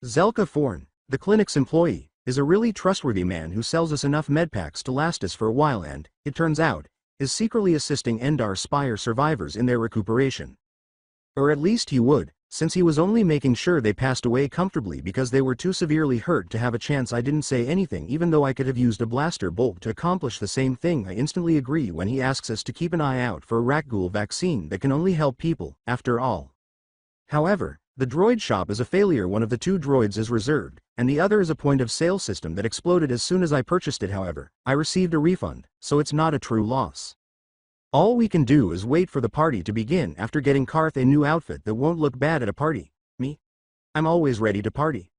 Zelka Forn, the clinic's employee, is a really trustworthy man who sells us enough medpacks to last us for a while and, it turns out, is secretly assisting Endar Spire survivors in their recuperation. Or at least he would, since he was only making sure they passed away comfortably because they were too severely hurt to have a chance. I didn't say anything even though I could have used a blaster bolt to accomplish the same thing. I instantly agree when he asks us to keep an eye out for a Rakghoul vaccine that can only help people, after all. However, the droid shop is a failure. One of the 2 droids is reserved, and the other is a point-of-sale system that exploded as soon as I purchased it. However, I received a refund, so it's not a true loss. All we can do is wait for the party to begin. After getting Karth a new outfit that won't look bad at a party. Me? I'm always ready to party.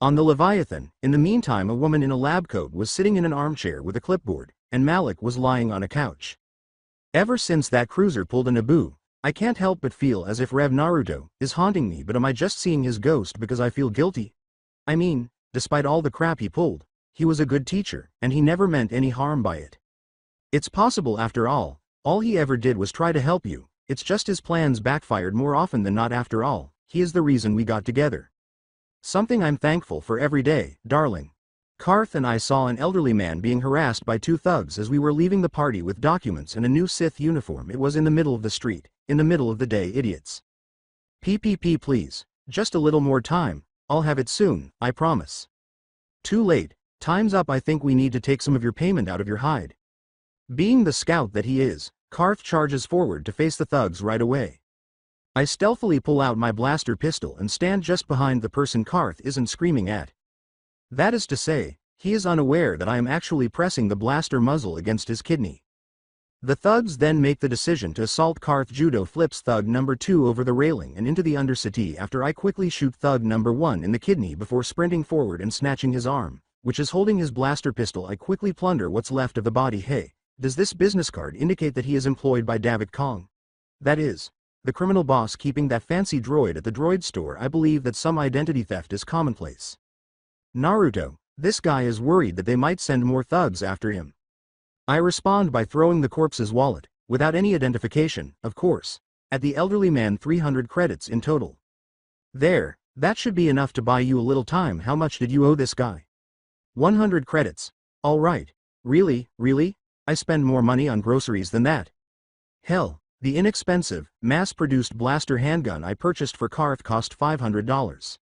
On the Leviathan, in the meantime, a woman in a lab coat was sitting in an armchair with a clipboard, and Malik was lying on a couch. Ever since that cruiser pulled a Naboo, I can't help but feel as if Rev Naruto is haunting me. But am I just seeing his ghost because I feel guilty? I mean, despite all the crap he pulled, he was a good teacher, and he never meant any harm by it. It's possible after all. All he ever did was try to help you. It's just his plans backfired more often than not. After all, he is the reason we got together. Something I'm thankful for every day, darling. Karth and I saw an elderly man being harassed by 2 thugs as we were leaving the party with documents and a new Sith uniform. It was in the middle of the street, in the middle of the day, idiots. PPP please, just a little more time, I'll have it soon, I promise. Too late, time's up. I think we need to take some of your payment out of your hide. Being the scout that he is, Karth charges forward to face the thugs right away. I stealthily pull out my blaster pistol and stand just behind the person Karth isn't screaming at. That is to say, he is unaware that I am actually pressing the blaster muzzle against his kidney. The thugs then make the decision to assault Karth. Judo flips thug number 2 over the railing and into the undercity after I quickly shoot thug number 1 in the kidney before sprinting forward and snatching his arm, which is holding his blaster pistol. I quickly plunder what's left of the body. Hey, does this business card indicate that he is employed by David Kong? That is, the criminal boss keeping that fancy droid at the droid store. I believe that some identity theft is commonplace. Naruto, this guy is worried that they might send more thugs after him. I respond by throwing the corpse's wallet, without any identification, of course, at the elderly man. 300 credits in total. There, that should be enough to buy you a little time. How much did you owe this guy? 100 credits. All right. Really? I spend more money on groceries than that. Hell, the inexpensive, mass-produced blaster handgun I purchased for Karth cost $500.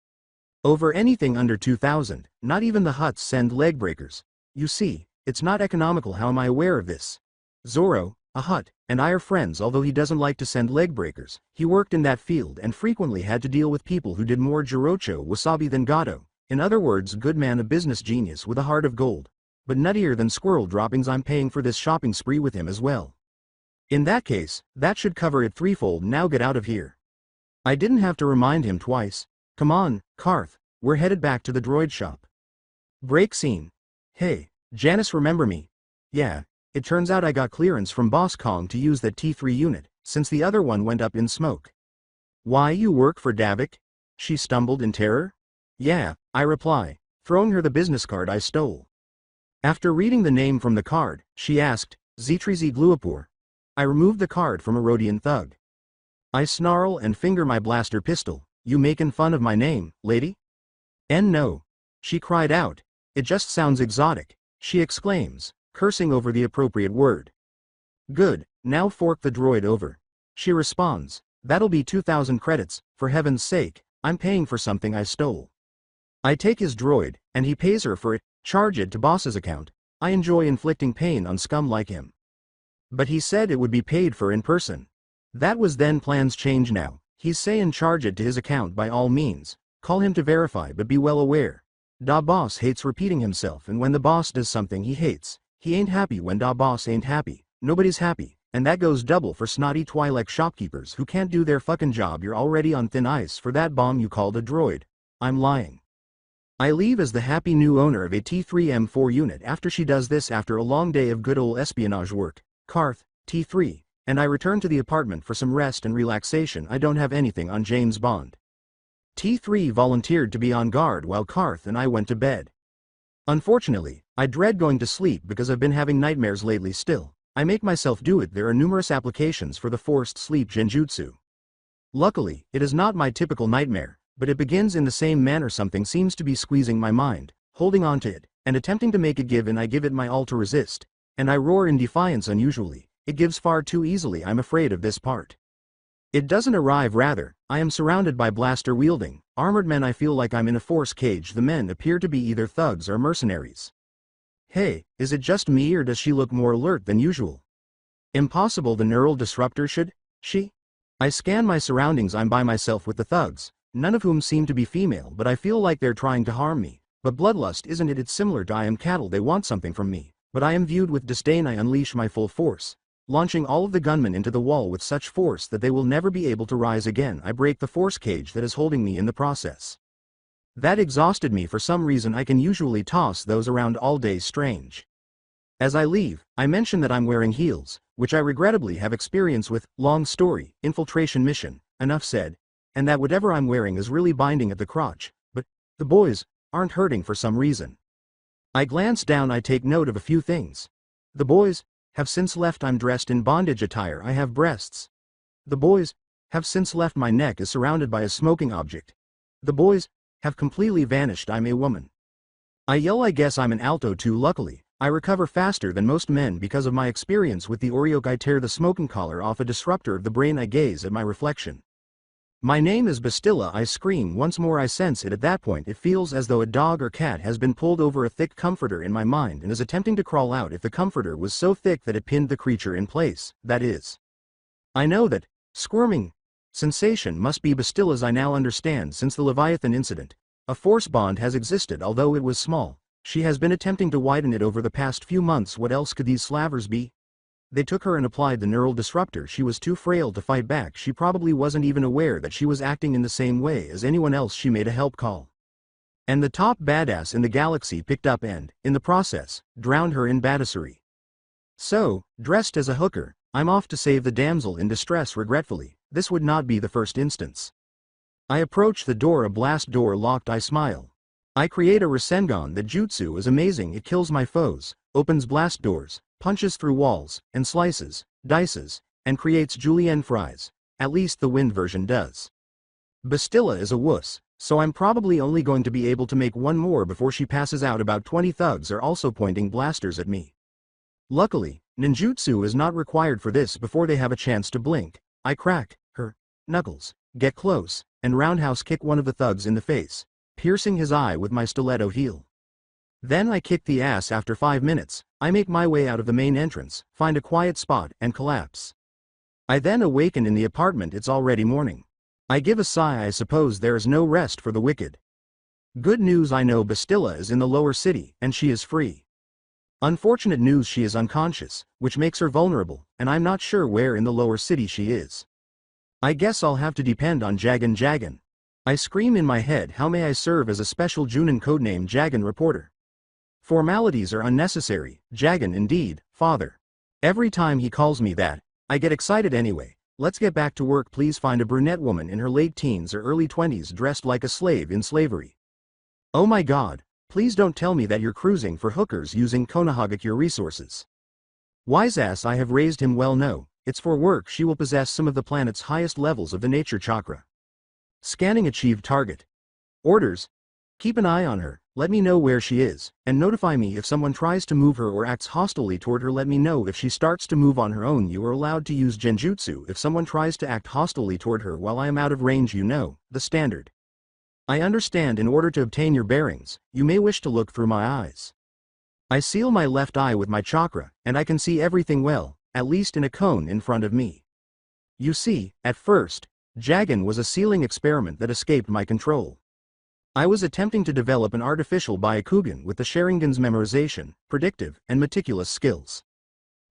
Over anything under 2,000, not even the huts send leg breakers. You see, it's not economical. How am I aware of this? Zoro, a hut, and I are friends. Although he doesn't like to send leg breakers, he worked in that field and frequently had to deal with people who did more Jirocho wasabi than Gato. In other words, good man, a business genius with a heart of gold. But nuttier than squirrel droppings. I'm paying for this shopping spree with him as well. In that case, that should cover it threefold. Now get out of here. I didn't have to remind him twice. Come on, Karth, we're headed back to the droid shop. Break scene. Hey, Janice, remember me? Yeah, it turns out I got clearance from Boss Kong to use that T3 unit, since the other one went up in smoke. Why, you work for Davik? She stumbled in terror. Yeah, I reply, throwing her the business card I stole. After reading the name from the card, she asked, Zitrizi Gluapur. I removed the card from a Rhodian thug. I snarl and finger my blaster pistol. You making fun of my name, lady? No. She cried out. It just sounds exotic, she exclaims, cursing over the appropriate word. Good, now fork the droid over. She responds, that'll be 2,000 credits, for heaven's sake, I'm paying for something I stole. I take his droid, and he pays her for it, charge it to boss's account. I enjoy inflicting pain on scum like him. But he said it would be paid for in person. That was then. Plans change now. He's saying charge it to his account by all means. Call him to verify, but be well aware. Da boss hates repeating himself, and when the boss does something he hates, he ain't happy. When da boss ain't happy, nobody's happy, and that goes double for snotty Twi'lek shopkeepers who can't do their fucking job. You're already on thin ice for that bomb you called a droid. I'm lying. I leave as the happy new owner of a T3M4 unit after she does this after a long day of good old espionage work. Karth, T3, and I return to the apartment for some rest and relaxation. I don't have anything on James Bond. T3 volunteered to be on guard while Karth and I went to bed. Unfortunately, I dread going to sleep because I've been having nightmares lately. Still, I make myself do it. There are numerous applications for the forced sleep genjutsu. Luckily, it is not my typical nightmare, but it begins in the same manner. Something seems to be squeezing my mind, holding on to it, and attempting to make it give, and I give it my all to resist, and I roar in defiance. Unusually, it gives far too easily. I'm afraid of this part. It doesn't arrive. Rather, I am surrounded by blaster-wielding, armored men. I feel like I'm in a force cage. The men appear to be either thugs or mercenaries. Hey, is it just me, or does she look more alert than usual? Impossible. The neural disruptor should, she? I scan my surroundings. I'm by myself with the thugs, none of whom seem to be female, but I feel like they're trying to harm me. But bloodlust, isn't it? It's similar to I am cattle. They want something from me, but I am viewed with disdain. I unleash my full force, launching all of the gunmen into the wall with such force that they will never be able to rise again. I break the force cage that is holding me in the process. That exhausted me for some reason. I can usually toss those around all day. Strange. As I leave, I mention that I'm wearing heels, which I regrettably have experience with. Long story, infiltration mission, enough said, and that whatever I'm wearing is really binding at the crotch, but the boys aren't hurting for some reason. I glance down. I take note of a few things. The boys have since left. I'm dressed in bondage attire. I have breasts. The boys have since left. My neck is surrounded by a smoking object. The boys have completely vanished. I'm a woman. I yell. I guess I'm an alto too. Luckily, I recover faster than most men because of my experience with the Orioke. I tear the smoking collar off a disruptor of the brain. I gaze at my reflection. My name is Bastilla. I scream once more. I sense it. At that point it feels as though a dog or cat has been pulled over a thick comforter in my mind and is attempting to crawl out. If the comforter was so thick that it pinned the creature in place, that is. I know that squirming sensation must be Bastilla's. I now understand. Since the Leviathan incident, a force bond has existed, although it was small. She has been attempting to widen it over the past few months. What else could these slavers be? They took her and applied the neural disruptor. She was too frail to fight back. She probably wasn't even aware that she was acting in the same way as anyone else. She made a help call. And the top badass in the galaxy picked up and, in the process, drowned her in badassery. So, dressed as a hooker, I'm off to save the damsel in distress. Regretfully, this would not be the first instance. I approach the door, a blast door locked. I smile. I create a Rasengan. The jutsu is amazing. It kills my foes, opens blast doors, punches through walls, and slices, dices, and creates julienne fries. At least the wind version does. Bastilla is a wuss, so I'm probably only going to be able to make one more before she passes out. About 20 thugs are also pointing blasters at me. Luckily, ninjutsu is not required for this. Before they have a chance to blink, I crack her knuckles, get close, and roundhouse kick one of the thugs in the face, piercing his eye with my stiletto heel. Then I kick the ass. After 5 minutes, I make my way out of the main entrance, find a quiet spot, and collapse. I then awaken in the apartment. It's already morning. I give a sigh. I suppose there is no rest for the wicked. Good news, I know Bastilla is in the lower city, and she is free. Unfortunate news, she is unconscious, which makes her vulnerable, and I'm not sure where in the lower city she is. I guess I'll have to depend on Jagan. Jagan. I scream in my head, how may I serve as a special Junin codename Jagan reporter? Formalities are unnecessary. Jagan indeed, father. Every time he calls me that, I get excited anyway. Let's get back to work. Please find a brunette woman in her late teens or early 20s dressed like a slave in slavery. Oh my god, please don't tell me that you're cruising for hookers using Konohagakure resources. Wise ass, I have raised him well. No, it's for work. She will possess some of the planet's highest levels of the nature chakra. Scanning achieved target. Orders. Keep an eye on her, let me know where she is, and notify me if someone tries to move her or acts hostilely toward her. Let me know if she starts to move on her own. You are allowed to use genjutsu if someone tries to act hostilely toward her while I am out of range. You know, the standard. I understand. In order to obtain your bearings, you may wish to look through my eyes. I seal my left eye with my chakra, and I can see everything well, at least in a cone in front of me. You see, at first, Jagan was a sealing experiment that escaped my control. I was attempting to develop an artificial Byakugan with the Sharingan's memorization, predictive, and meticulous skills.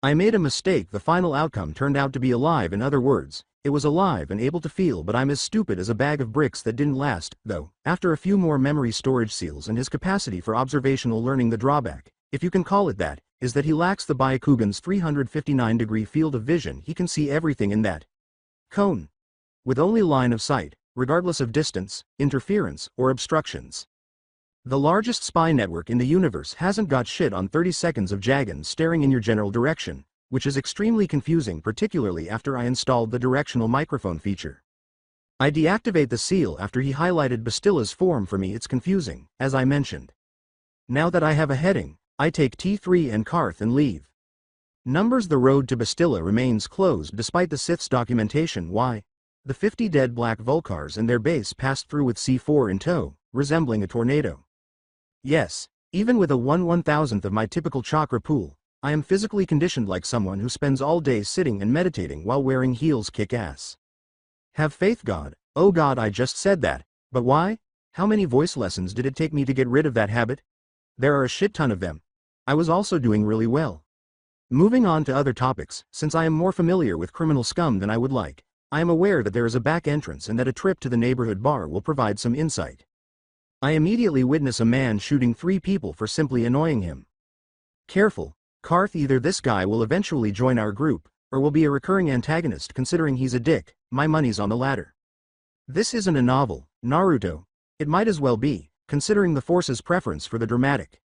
I made a mistake. The final outcome turned out to be alive. In other words, it was alive and able to feel, but I'm as stupid as a bag of bricks. That didn't last, though, after a few more memory storage seals and his capacity for observational learning. The drawback, if you can call it that, is that he lacks the Byakugan's 359-degree field of vision. He can see everything in that cone with only line of sight, regardless of distance, interference, or obstructions. The largest spy network in the universe hasn't got shit on 30 seconds of Jagan staring in your general direction, which is extremely confusing, particularly after I installed the directional microphone feature. I deactivate the seal after he highlighted Bastilla's form for me. It's confusing, as I mentioned. Now that I have a heading, I take T3 and Karth and leave. Numbers. The road to Bastilla remains closed despite the Sith's documentation. Why? The 50 dead black Vulcars and their base passed through with C4 in tow, resembling a tornado. Yes, even with a 1/1000th of my typical chakra pool, I am physically conditioned like someone who spends all day sitting and meditating while wearing heels. Kick ass. Have faith, God. Oh God, I just said that, but why? How many voice lessons did it take me to get rid of that habit? There are a shit ton of them. I was also doing really well. Moving on to other topics, since I am more familiar with criminal scum than I would like, I am aware that there is a back entrance and that a trip to the neighborhood bar will provide some insight. I immediately witness a man shooting 3 people for simply annoying him. Careful, Karth, either this guy will eventually join our group, or will be a recurring antagonist. Considering he's a dick, my money's on the latter. This isn't a novel, Naruto. It might as well be, considering the Force's preference for the dramatic.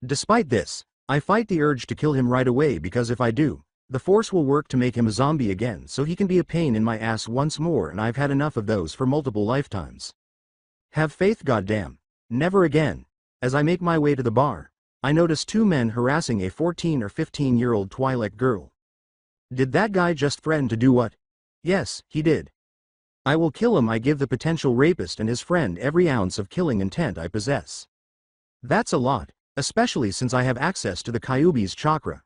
Despite this, I fight the urge to kill him right away, because if I do, the Force will work to make him a zombie again so he can be a pain in my ass once more, and I've had enough of those for multiple lifetimes. Have faith, goddamn. Never again. As I make my way to the bar, I notice 2 men harassing a 14 or 15-year-old Twi'lek girl. Did that guy just threaten to do what? Yes, he did. I will kill him. I give the potential rapist and his friend every ounce of killing intent I possess. That's a lot, especially since I have access to the Kyuubi's chakra.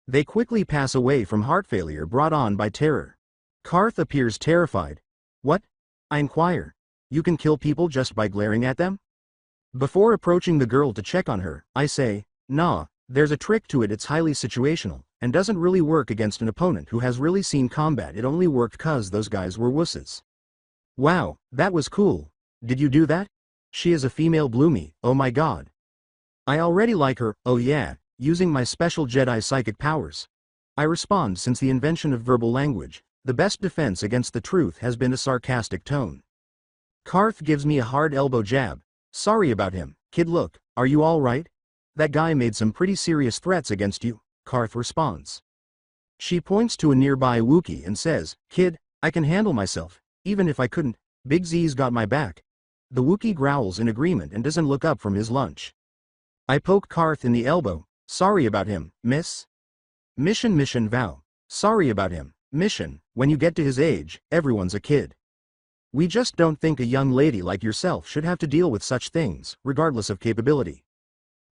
They quickly pass away from heart failure brought on by terror. Karth appears terrified. What? I inquire. You can kill people just by glaring at them? Before approaching the girl to check on her, I say, nah, there's a trick to it. It's highly situational, and doesn't really work against an opponent who has really seen combat. It only worked cause those guys were wusses. Wow, that was cool. Did you do that? She is a female Bloomy, oh my god. I already like her, oh yeah, using my special Jedi psychic powers. I respond since the invention of verbal language, the best defense against the truth has been a sarcastic tone. Karth gives me a hard elbow jab. Sorry about him, kid look, are you alright? That guy made some pretty serious threats against you, Karth responds. She points to a nearby Wookiee and says, kid, I can handle myself, even if I couldn't, Big Z's got my back. The Wookiee growls in agreement and doesn't look up from his lunch. I poke Karth in the elbow. Sorry about him, miss. Mission vow. Sorry about him, mission, when you get to his age, everyone's a kid. We just don't think a young lady like yourself should have to deal with such things, regardless of capability.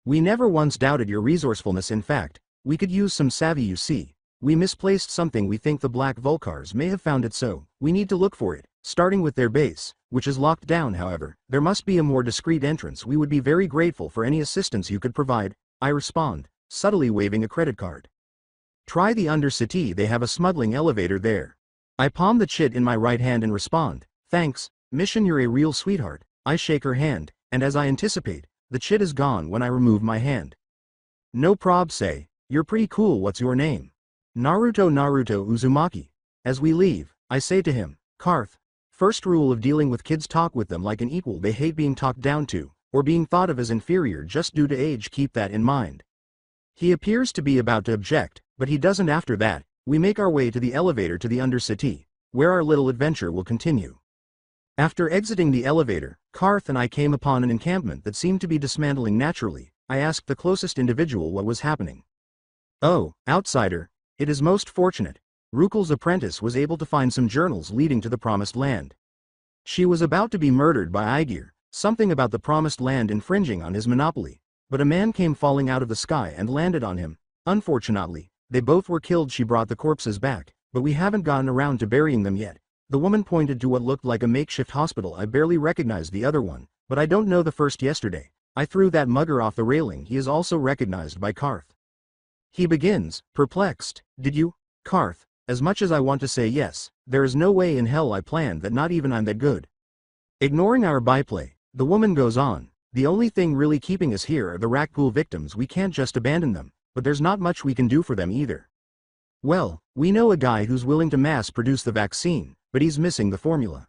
We never once doubted your resourcefulness. In fact, we could use some savvy. You see, we misplaced something. We think the Black Vulcars may have found it, so we need to look for it, starting with their base, which is locked down. However, there must be a more discreet entrance. We would be very grateful for any assistance you could provide, I respond, subtly waving a credit card. Try the Undercity, they have a smuggling elevator there. I palm the chit in my right hand and respond, thanks, mission, you're a real sweetheart. I shake her hand, and as I anticipate, the chit is gone when I remove my hand. No prob, say, you're pretty cool. What's your name? Naruto Uzumaki. As we leave, I say to him, Karth, first rule of dealing with kids, talk with them like an equal. They hate being talked down to, or being thought of as inferior just due to age. Keep that in mind. He appears to be about to object, but he doesn't. After that, we make our way to the elevator to the Undercity, where our little adventure will continue. After exiting the elevator, Karth and I came upon an encampment that seemed to be dismantling naturally. I asked the closest individual what was happening. Oh, outsider, it is most fortunate. Rukel's apprentice was able to find some journals leading to the Promised Land. She was about to be murdered by Aegir, something about the Promised Land infringing on his monopoly, but a man came falling out of the sky and landed on him. Unfortunately, they both were killed. She brought the corpses back, but we haven't gotten around to burying them yet. The woman pointed to what looked like a makeshift hospital. I barely recognized the other one, but I don't know the first. Yesterday, I threw that mugger off the railing. He is also recognized by Karth. He begins, perplexed. Did you, Karth? As much as I want to say yes, there is no way in hell I planned that. Not even I'm that good. Ignoring our byplay, the woman goes on. The only thing really keeping us here are the Rakghoul victims. We can't just abandon them, but there's not much we can do for them either. Well, we know a guy who's willing to mass produce the vaccine, but he's missing the formula.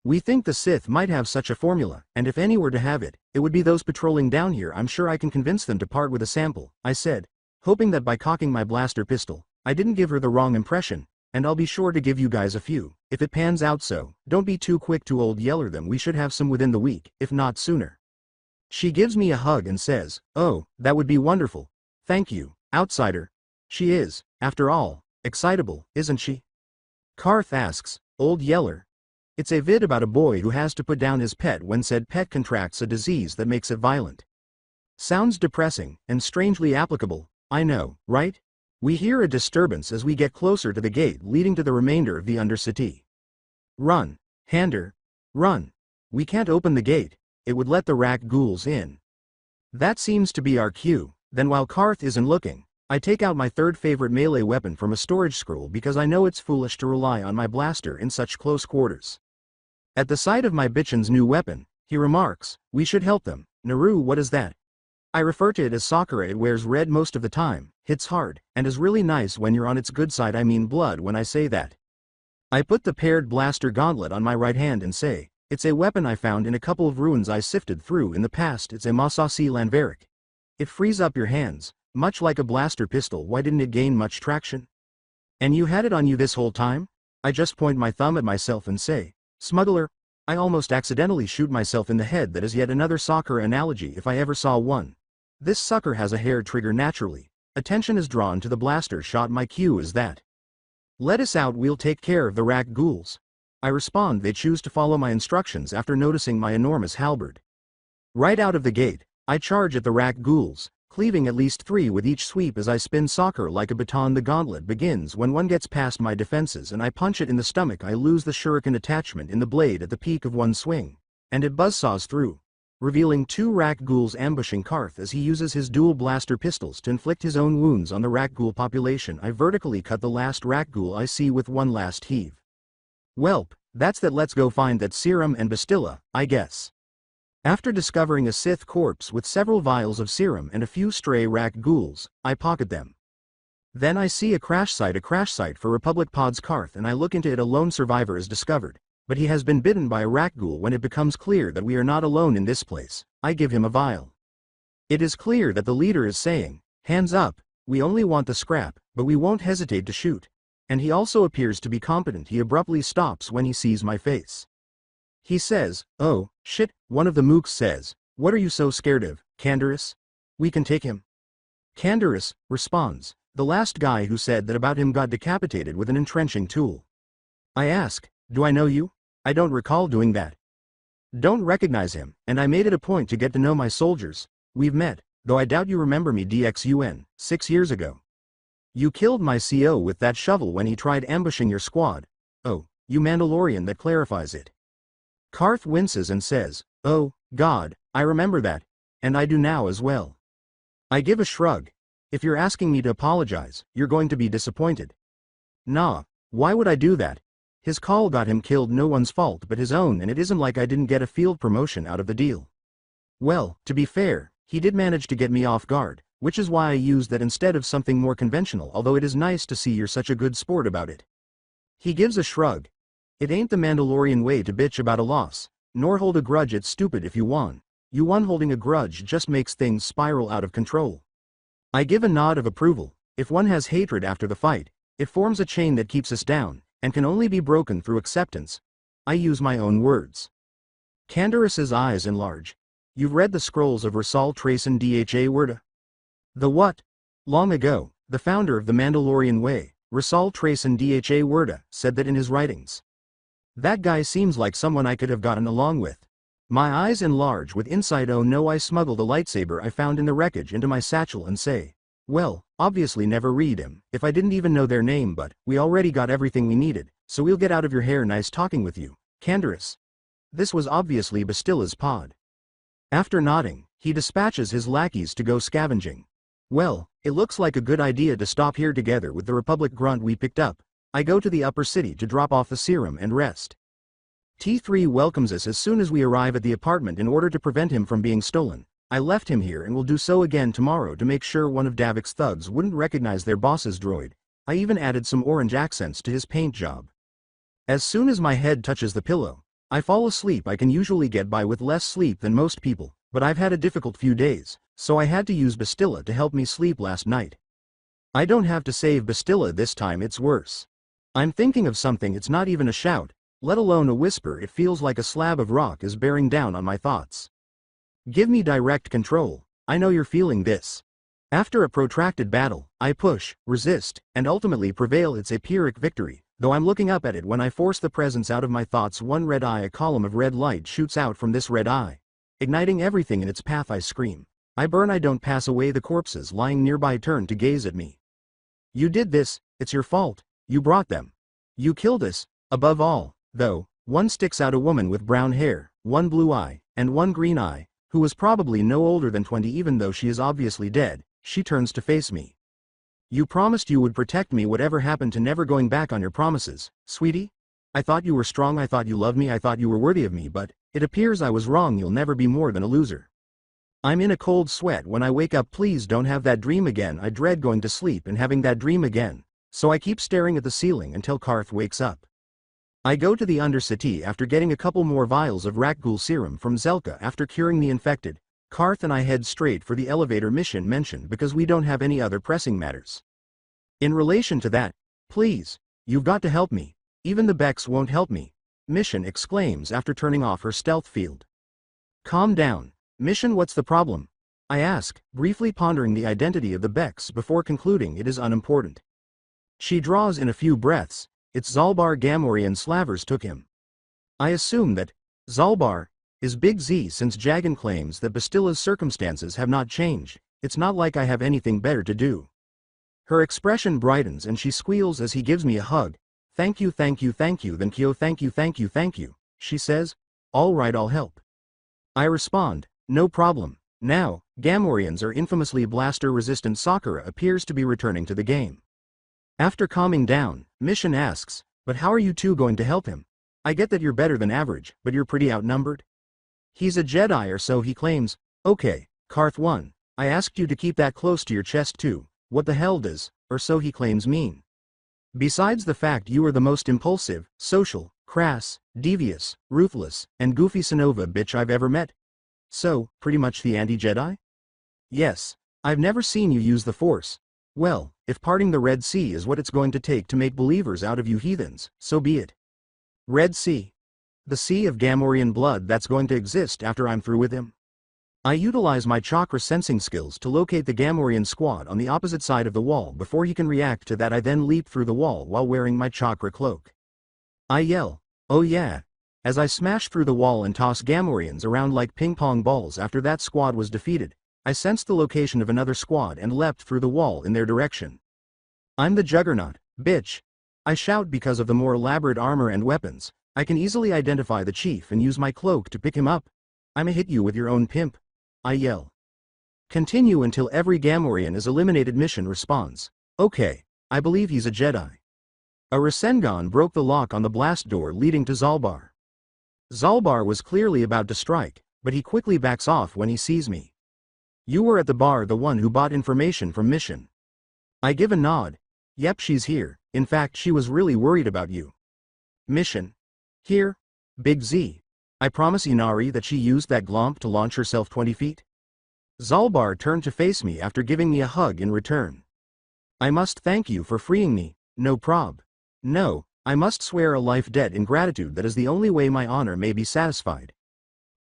We think the Sith might have such a formula, and if any were to have it, it would be those patrolling down here. I'm sure I can convince them to part with a sample, I said, hoping that by cocking my blaster pistol, I didn't give her the wrong impression, and I'll be sure to give you guys a few, if it pans out. So, don't be too quick to old yeller them. We should have some within the week, if not sooner. She gives me a hug and says, oh, that would be wonderful. Thank you, outsider. She is, after all, excitable, isn't she? Karth asks, old yeller. It's a vid about a boy who has to put down his pet when said pet contracts a disease that makes it violent. Sounds depressing, and strangely applicable, I know, right? We hear a disturbance as we get closer to the gate leading to the remainder of the Undercity. Run, Hander, run. We can't open the gate, it would let the Rakghouls in. That seems to be our cue. Then while Karth isn't looking, I take out my third favorite melee weapon from a storage scroll because I know it's foolish to rely on my blaster in such close quarters. At the sight of my bitchin's new weapon, he remarks, we should help them. Naru, what is that? I refer to it as Sakura. It wears red most of the time, hits hard, and is really nice when you're on its good side. I mean blood when I say that. I put the paired blaster gauntlet on my right hand and say, it's a weapon I found in a couple of ruins I sifted through in the past. It's a Masasi Lanveric. It frees up your hands, much like a blaster pistol. Why didn't it gain much traction? And you had it on you this whole time? I just point my thumb at myself and say, smuggler. I almost accidentally shoot myself in the head. That is yet another Sakura analogy if I ever saw one. This sucker has a hair trigger naturally. Attention is drawn to the blaster shot. My cue is that. Let us out, we'll take care of the Rakghouls. I respond. They choose to follow my instructions after noticing my enormous halberd. Right out of the gate, I charge at the Rakghouls, cleaving at least 3 with each sweep as I spin Sakura like a baton. The gauntlet begins when one gets past my defenses and I punch it in the stomach. I lose the shuriken attachment in the blade at the peak of one swing, and it buzzsaws through. revealing two rak ghouls ambushing Karth as he uses his dual blaster pistols to inflict his own wounds on the rak ghoul population. I vertically cut the last rak ghoul I see with one last heave. Welp, that's that. Let's go find that serum and Bastilla, I guess. After discovering a Sith corpse with several vials of serum and a few stray rak ghouls, I pocket them. Then I see a crash site for Republic Pods Karth, and I look into it. A lone survivor is discovered, but he has been bitten by a rak ghoul. When it becomes clear that we are not alone in this place, I give him a vial. It is clear that the leader is saying, "Hands up, we only want the scrap, but we won't hesitate to shoot." And he also appears to be competent. He abruptly stops when he sees my face. He says, "Oh, shit," one of the mooks says. "What are you so scared of, Canderous? We can take him." Canderous responds, "The last guy who said that about him got decapitated with an entrenching tool." I ask, "Do I know you? I don't recall doing that." "Don't recognize him, and I made it a point to get to know my soldiers. We've met, though I doubt you remember me. DXUN, 6 years ago. You killed my CO with that shovel when he tried ambushing your squad. Oh, you Mandalorian, that clarifies it." Karth winces and says, "Oh, God, I remember that, and I do now as well." I give a shrug. "If you're asking me to apologize, you're going to be disappointed." "Nah, why would I do that? His call got him killed, no one's fault but his own, and it isn't like I didn't get a field promotion out of the deal." "Well, to be fair, he did manage to get me off guard, which is why I used that instead of something more conventional, although it is nice to see you're such a good sport about it." He gives a shrug. "It ain't the Mandalorian way to bitch about a loss, nor hold a grudge. It's stupid if you won. You won. Holding a grudge just makes things spiral out of control." I give a nod of approval. If one has hatred after the fight, it forms a chain that keeps us down, and can only be broken through acceptance. I use my own words. Canderous's eyes enlarge. "You've read the scrolls of Rasal Tracen Dha Werda?" "The what?" "Long ago, the founder of the Mandalorian Way, Rasal Tracen Dha Werda, said that in his writings. That guy seems like someone I could have gotten along with." My eyes enlarge with insight. Oh no, I smuggle the lightsaber I found in the wreckage into my satchel and say, "Well, obviously never read him, if I didn't even know their name, but we already got everything we needed, so we'll get out of your hair. Nice talking with you, Canderous." This was obviously Bastilla's pod. After nodding, he dispatches his lackeys to go scavenging. "Well, it looks like a good idea to stop here together with the Republic grunt we picked up." I go to the upper city to drop off the serum and rest. T3 welcomes us as soon as we arrive at the apartment in order to prevent him from being stolen. I left him here and will do so again tomorrow to make sure one of Davik's thugs wouldn't recognize their boss's droid. I even added some orange accents to his paint job. As soon as my head touches the pillow, I fall asleep. I can usually get by with less sleep than most people, but I've had a difficult few days, so I had to use Bastilla to help me sleep last night. I don't have to save Bastilla this time. It's worse. I'm thinking of something. It's not even a shout, let alone a whisper. It feels like a slab of rock is bearing down on my thoughts. Give me direct control. I know you're feeling this. After a protracted battle, I push, resist, and ultimately prevail. It's a Pyrrhic victory, though I'm looking up at it when I force the presence out of my thoughts. One red eye, a column of red light shoots out from this red eye, igniting everything in its path. I scream. I burn. I don't pass away. The corpses lying nearby turn to gaze at me. "You did this, it's your fault. You brought them. You killed us." Above all, though, one sticks out, a woman with brown hair, one blue eye, and one green eye, who was probably no older than 20 even though she is obviously dead. She turns to face me. "You promised you would protect me. Whatever happened to never going back on your promises, sweetie? I thought you were strong. I thought you loved me. I thought you were worthy of me, but it appears I was wrong. You'll never be more than a loser." I'm in a cold sweat when I wake up. Please don't have that dream again. I dread going to sleep and having that dream again, so I keep staring at the ceiling until Karth wakes up. I go to the Undercity after getting a couple more vials of Rakghoul serum from Zelka after curing the infected. Karth and I head straight for the elevator mission mentioned because we don't have any other pressing matters. In relation to that, "Please, you've got to help me. Even the Becks won't help me," Mission exclaims after turning off her stealth field. "Calm down, Mission, what's the problem?" I ask, briefly pondering the identity of the Becks before concluding it is unimportant. She draws in a few breaths. "It's Zalbar Gamorrean. Slavers took him." I assume that Zalbar is Big Z since Jagan claims that Bastilla's circumstances have not changed. It's not like I have anything better to do. Her expression brightens and she squeals as he gives me a hug. "Thank you, thank you, thank you." "Then Kyo, thank you, thank you, thank you," she says. "All right, I'll help." I respond, no problem. Now, Gamorreans are infamously blaster-resistant. Sakura appears to be returning to the game. After calming down, Mission asks, but how are you two going to help him? I get that you're better than average, but you're pretty outnumbered. He's a Jedi or so he claims. Okay, Karth 1, I asked you to keep that close to your chest too. What the hell does, or so he claims mean? Besides the fact you are the most impulsive, social, crass, devious, ruthless, and goofy Sonova bitch I've ever met. So, pretty much the anti-Jedi? Yes. I've never seen you use the Force. Well, if parting the Red Sea is what it's going to take to make believers out of you heathens, so be it. Red Sea. The sea of Gamorrean blood that's going to exist after I'm through with him. I utilize my chakra sensing skills to locate the Gamorrean squad on the opposite side of the wall before he can react to that. I then leap through the wall while wearing my chakra cloak. I yell, oh yeah, as I smash through the wall and toss Gamorreans around like ping-pong balls. After that squad was defeated, I sensed the location of another squad and leapt through the wall in their direction. I'm the Juggernaut, bitch. I shout because of the more elaborate armor and weapons. I can easily identify the chief and use my cloak to pick him up. I'ma hit you with your own pimp. I yell. Continue until every Gamorrean is eliminated. Mission responds, okay, I believe he's a Jedi. A Rasengan broke the lock on the blast door leading to Zalbar. Zalbar was clearly about to strike, but he quickly backs off when he sees me. You were at the bar, the one who bought information from Mission. I give a nod. Yep, she's here. In fact, she was really worried about you. Mission. Here? Big Z. I promise Inari that she used that glomp to launch herself 20 feet. Zalbar turned to face me after giving me a hug in return. I must thank you for freeing me. No prob. No, I must swear a life debt in gratitude. That is the only way my honor may be satisfied.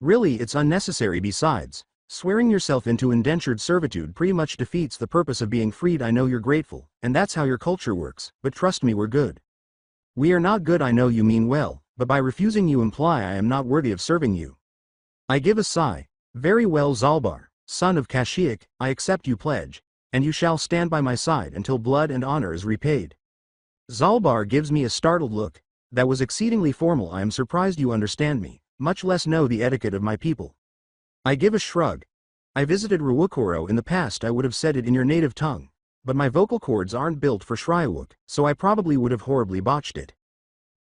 Really, it's unnecessary. Besides, swearing yourself into indentured servitude pretty much defeats the purpose of being freed. I know you're grateful, and that's how your culture works, but trust me, we're good. We are not good. I know you mean well, but by refusing you imply I am not worthy of serving you. I give a sigh. Very well, Zalbar, son of Kashyyyk, I accept your pledge, and you shall stand by my side until blood and honor is repaid. Zalbar gives me a startled look. That was exceedingly formal. I am surprised you understand me, much less know the etiquette of my people. I give a shrug. I visited Ruwukoro in the past. I would have said it in your native tongue, but my vocal cords aren't built for Shryawuk, so I probably would have horribly botched it.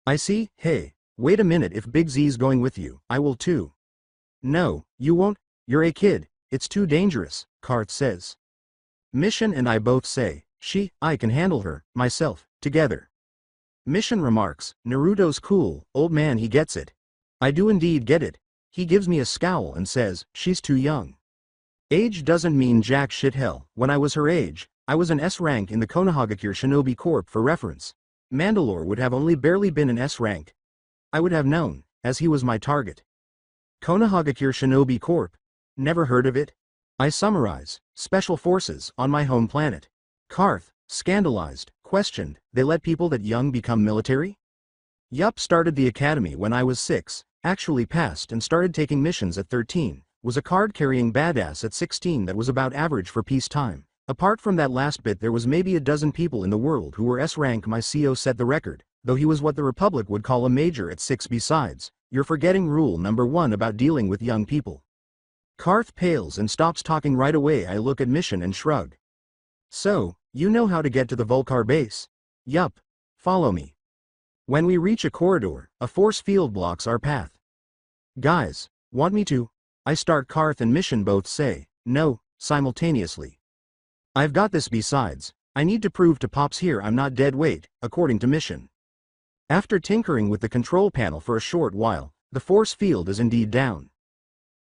I see. Hey, wait a minute, if Big Z's going with you, I will too. No, you won't. You're a kid. It's too dangerous, Karth says. Mission and I both say, I can handle her, myself, together. Mission remarks, Naruto's cool, old man, he gets it. I do indeed get it. He gives me a scowl and says, she's too young. Age doesn't mean jack shit. Hell, when I was her age, I was an S rank in the Konohagakure Shinobi Corp. For reference, Mandalore would have only barely been an S rank. I would have known, as he was my target. Konohagakure Shinobi Corp. Never heard of it? I summarize, Special Forces on my home planet. Karth, scandalized, questioned, they let people that young become military? Yup, started the academy when I was 6, actually passed and started taking missions at 13, was a card-carrying badass at 16 that was about average for peacetime. Apart from that last bit, there was maybe a dozen people in the world who were S rank. My CO set the record, though he was what the Republic would call a major at 6. Besides, you're forgetting rule number 1 about dealing with young people. Karth pales and stops talking right away. I look at Mission and shrug. So, you know how to get to the Vulcar base? Yup. Follow me. When we reach a corridor, a force field blocks our path. Guys, want me to? I start. Karth and Mission both say, no, simultaneously. I've got this. Besides, I need to prove to Pops here I'm not dead weight, according to Mission. After tinkering with the control panel for a short while, the force field is indeed down.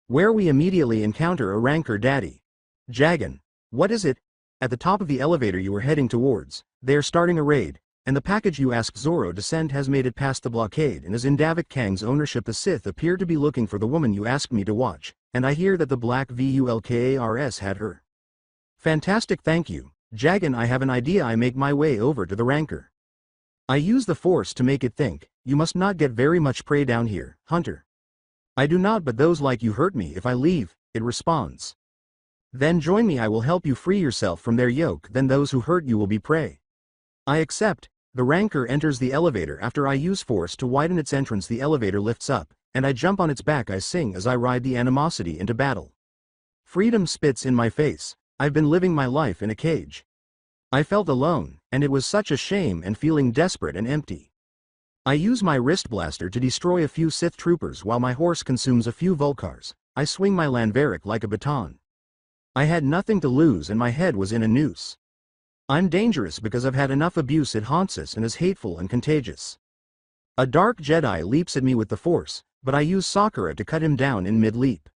Where we immediately encounter a Rancor Daddy. Jagan, what is it? At the top of the elevator you were heading towards, they're starting a raid, and the package you asked Zoro to send has made it past the blockade and is in Davik Kang's ownership. The Sith appear to be looking for the woman you asked me to watch, and I hear that the Black Vulkars had her. Fantastic, thank you, Jagan. I have an idea. I make my way over to the Rancor. I use the Force to make it think, you must not get very much prey down here, Hunter. I do not, but those like you hurt me if I leave, it responds. Then join me, I will help you free yourself from their yoke, then those who hurt you will be prey. I accept. The Rancor enters the elevator after I use Force to widen its entrance. The elevator lifts up, and I jump on its back. I sing as I ride the animosity into battle. Freedom spits in my face. I've been living my life in a cage. I felt alone, and it was such a shame and feeling desperate and empty. I use my wrist blaster to destroy a few Sith troopers while my horse consumes a few Vulcars. I swing my Landveric like a baton. I had nothing to lose and my head was in a noose. I'm dangerous because I've had enough abuse. It haunts us and is hateful and contagious. A dark Jedi leaps at me with the Force, but I use Sakura to cut him down in mid-leap.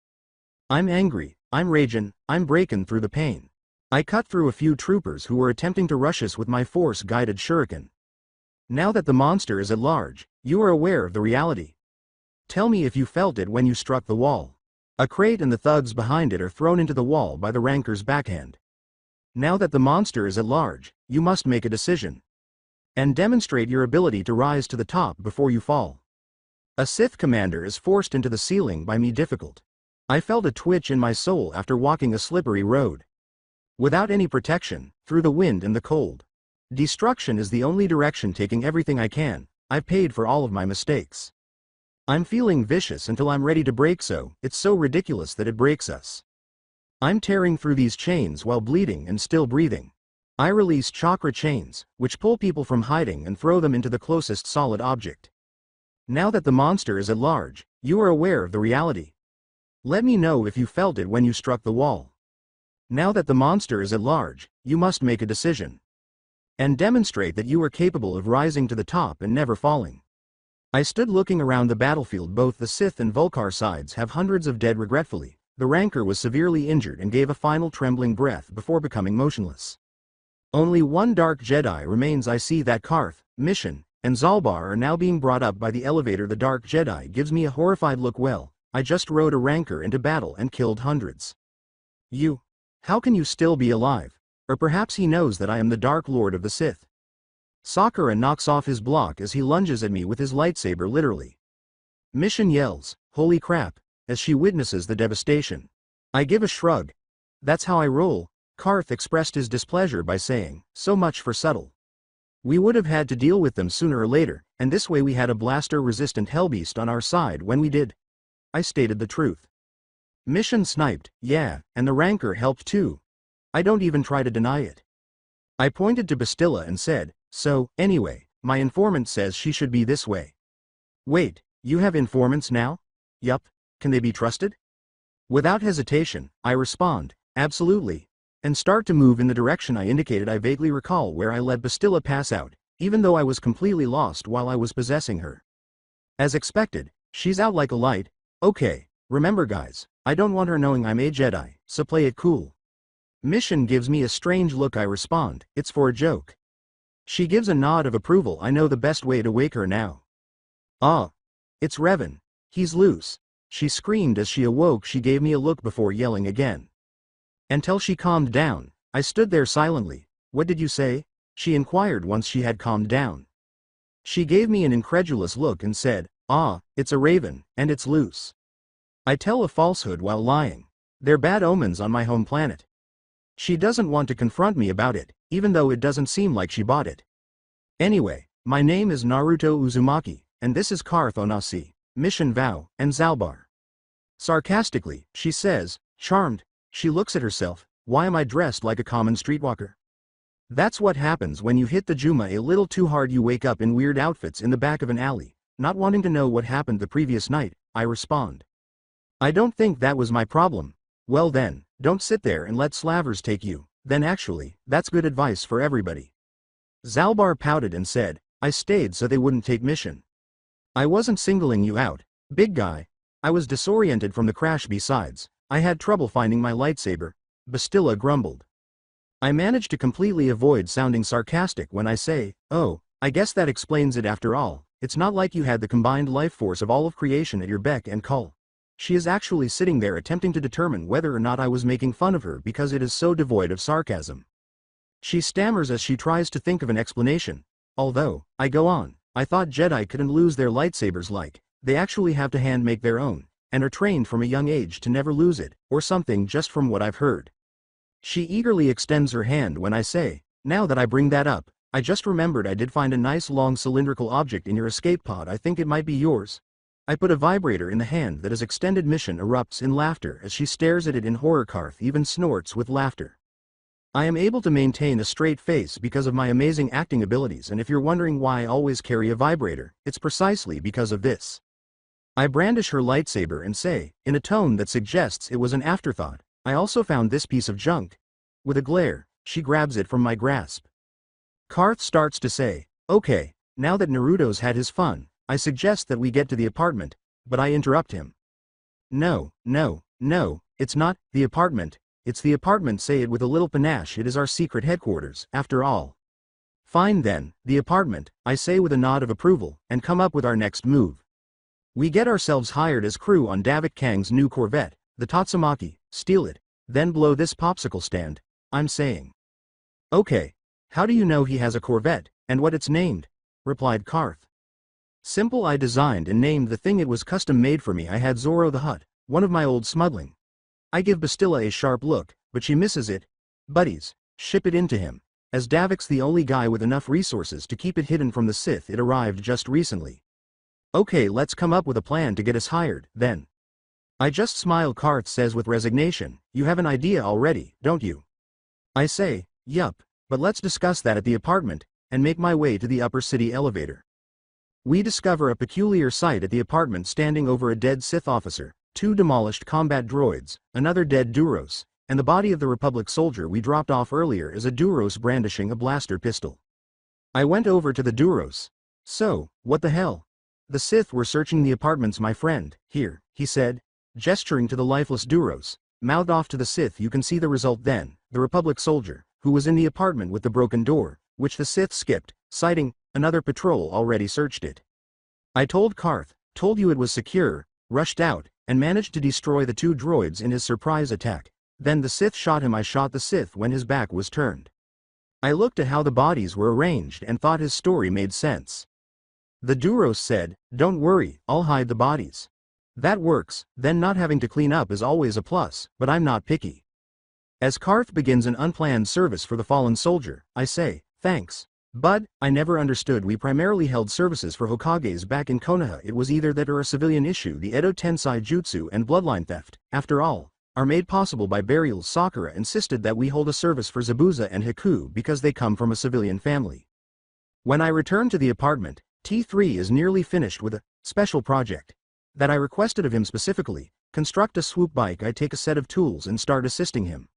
I'm angry, I'm raging, I'm breaking through the pain. I cut through a few troopers who were attempting to rush us with my Force-guided shuriken. Now that the monster is at large, you are aware of the reality. Tell me if you felt it when you struck the wall. A crate and the thugs behind it are thrown into the wall by the ranker's backhand. Now that the monster is at large, you must make a decision. And demonstrate your ability to rise to the top before you fall. A Sith commander is forced into the ceiling by me. Difficult. I felt a twitch in my soul after walking a slippery road. Without any protection, through the wind and the cold. Destruction is the only direction. Taking everything I can. I've paid for all of my mistakes. I'm feeling vicious until I'm ready to break. It's so ridiculous that it breaks us. I'm tearing through these chains while bleeding and still breathing. I release chakra chains, which pull people from hiding and throw them into the closest solid object. Now that the monster is at large, you are aware of the reality. Let me know if you felt it when you struck the wall. Now that the monster is at large, you must make a decision. And demonstrate that you are capable of rising to the top and never falling. I stood looking around the battlefield. Both the Sith and Vulcar sides have hundreds of dead. Regretfully, the Ranker was severely injured and gave a final trembling breath before becoming motionless. Only one Dark Jedi remains. I see that Karth, Mission, and Zalbar are now being brought up by the elevator. The Dark Jedi gives me a horrified look. Well, I just rode a Ranker into battle and killed hundreds. You? How can you still be alive? Or perhaps he knows that I am the Dark Lord of the Sith. Sakura knocks off his block as he lunges at me with his lightsaber. Literally. Mission yells, "Holy crap," as she witnesses the devastation. I give a shrug. That's how I roll. Karth expressed his displeasure by saying, "So much for subtle. We would have had to deal with them sooner or later, and this way we had a blaster-resistant hellbeast on our side when we did." I stated the truth. Mission sniped, yeah, and the Ranker helped too. I don't even try to deny it. I pointed to Bastilla and said, "So, anyway, my informant says she should be this way." Wait, you have informants now? Yup, can they be trusted? Without hesitation, I respond, "Absolutely," and start to move in the direction I indicated. I vaguely recall where I let Bastilla pass out, even though I was completely lost while I was possessing her. As expected, she's out like a light. Okay, remember guys, I don't want her knowing I'm a Jedi, so play it cool. Mission gives me a strange look. I respond, "It's for a joke." She gives a nod of approval. I know the best way to wake her now. "Ah, it's Revan. He's loose," she screamed as she awoke. She gave me a look before yelling again. Until she calmed down, I stood there silently. "What did you say?" she inquired once she had calmed down. She gave me an incredulous look and said, "Ah, it's a raven, and it's loose." I tell a falsehood while lying. They're bad omens on my home planet. She doesn't want to confront me about it, even though it doesn't seem like she bought it. Anyway, my name is Naruto Uzumaki, and this is Karth Onasi, Mission Vow, and Zalbar. Sarcastically, she says, "Charmed." She looks at herself. Why am I dressed like a common streetwalker? That's what happens when you hit the Juma a little too hard. You wake up in weird outfits in the back of an alley, not wanting to know what happened the previous night. I respond. I don't think that was my problem. Well then, don't sit there and let slavers take you. Then actually, that's good advice for everybody. Zalbar pouted and said, "I stayed so they wouldn't take Mission. I wasn't singling you out, big guy. I was disoriented from the crash. Besides, I had trouble finding my lightsaber," Bastilla grumbled. I managed to completely avoid sounding sarcastic when I say, "Oh, I guess that explains it after all. It's not like you had the combined life force of all of creation at your beck and call." She is actually sitting there attempting to determine whether or not I was making fun of her because it is so devoid of sarcasm. She stammers as she tries to think of an explanation. Although, I go on, "I thought Jedi couldn't lose their lightsabers. Like, they actually have to hand make their own, and are trained from a young age to never lose it, or something just from what I've heard." She eagerly extends her hand when I say, "Now that I bring that up, I just remembered I did find a nice long cylindrical object in your escape pod. I think it might be yours." I put a vibrator in the hand that his extended mission erupts in laughter as she stares at it in horror. Karth even snorts with laughter. I am able to maintain a straight face because of my amazing acting abilities, and if you're wondering why I always carry a vibrator, it's precisely because of this. I brandish her lightsaber and say, in a tone that suggests it was an afterthought, I also found this piece of junk. With a glare, she grabs it from my grasp. Karth starts to say, okay, now that Naruto's had his fun, I suggest that we get to the apartment, but I interrupt him. No, it's not the apartment, it's the apartment. Say it with a little panache. It is our secret headquarters, after all. Fine then, the apartment, I say with a nod of approval, and come up with our next move. We get ourselves hired as crew on Davik Kang's new Corvette, the Tatsumaki, steal it, then blow this popsicle stand, I'm saying. Okay, how do you know he has a Corvette, and what it's named? Replied Karth. Simple, I designed and named the thing. It was custom made for me. I had Zoro the Hutt, one of my old smuggling. I give Bastilla a sharp look, but she misses it. Buddies, ship it into him. As Davik's the only guy with enough resources to keep it hidden from the Sith. It arrived just recently. Okay, let's come up with a plan to get us hired, then. I just smile. Karth says with resignation, you have an idea already, don't you? I say, yup, but let's discuss that at the apartment, and make my way to the upper city elevator. We discover a peculiar sight at the apartment. Standing over a dead Sith officer, 2 demolished combat droids, another dead Duros, and the body of the Republic soldier we dropped off earlier is a Duros brandishing a blaster pistol. I went over to the Duros. So, what the hell? The Sith were searching the apartments, my friend. Here, he said, gesturing to the lifeless Duros, mouthed off to the Sith. You can see the result then. The Republic soldier, who was in the apartment with the broken door, which the Sith skipped, citing, another patrol already searched it. I told Karth, told you it was secure, rushed out, and managed to destroy the 2 droids in his surprise attack. Then the Sith shot him. I shot the Sith when his back was turned. I looked at how the bodies were arranged and thought his story made sense. The Duros said, don't worry, I'll hide the bodies. That works, then not having to clean up is always a plus, but I'm not picky. As Karth begins an unplanned service for the fallen soldier, I say, thanks. Bud, I never understood. We primarily held services for Hokages back in Konoha. It was either that or a civilian issue. The Edo Tensei Jutsu and bloodline theft, after all, are made possible by burials. Sakura insisted that we hold a service for Zabuza and Haku because they come from a civilian family. When I return to the apartment, T3 is nearly finished with a special project that I requested of him specifically, construct a swoop bike. I take a set of tools and start assisting him.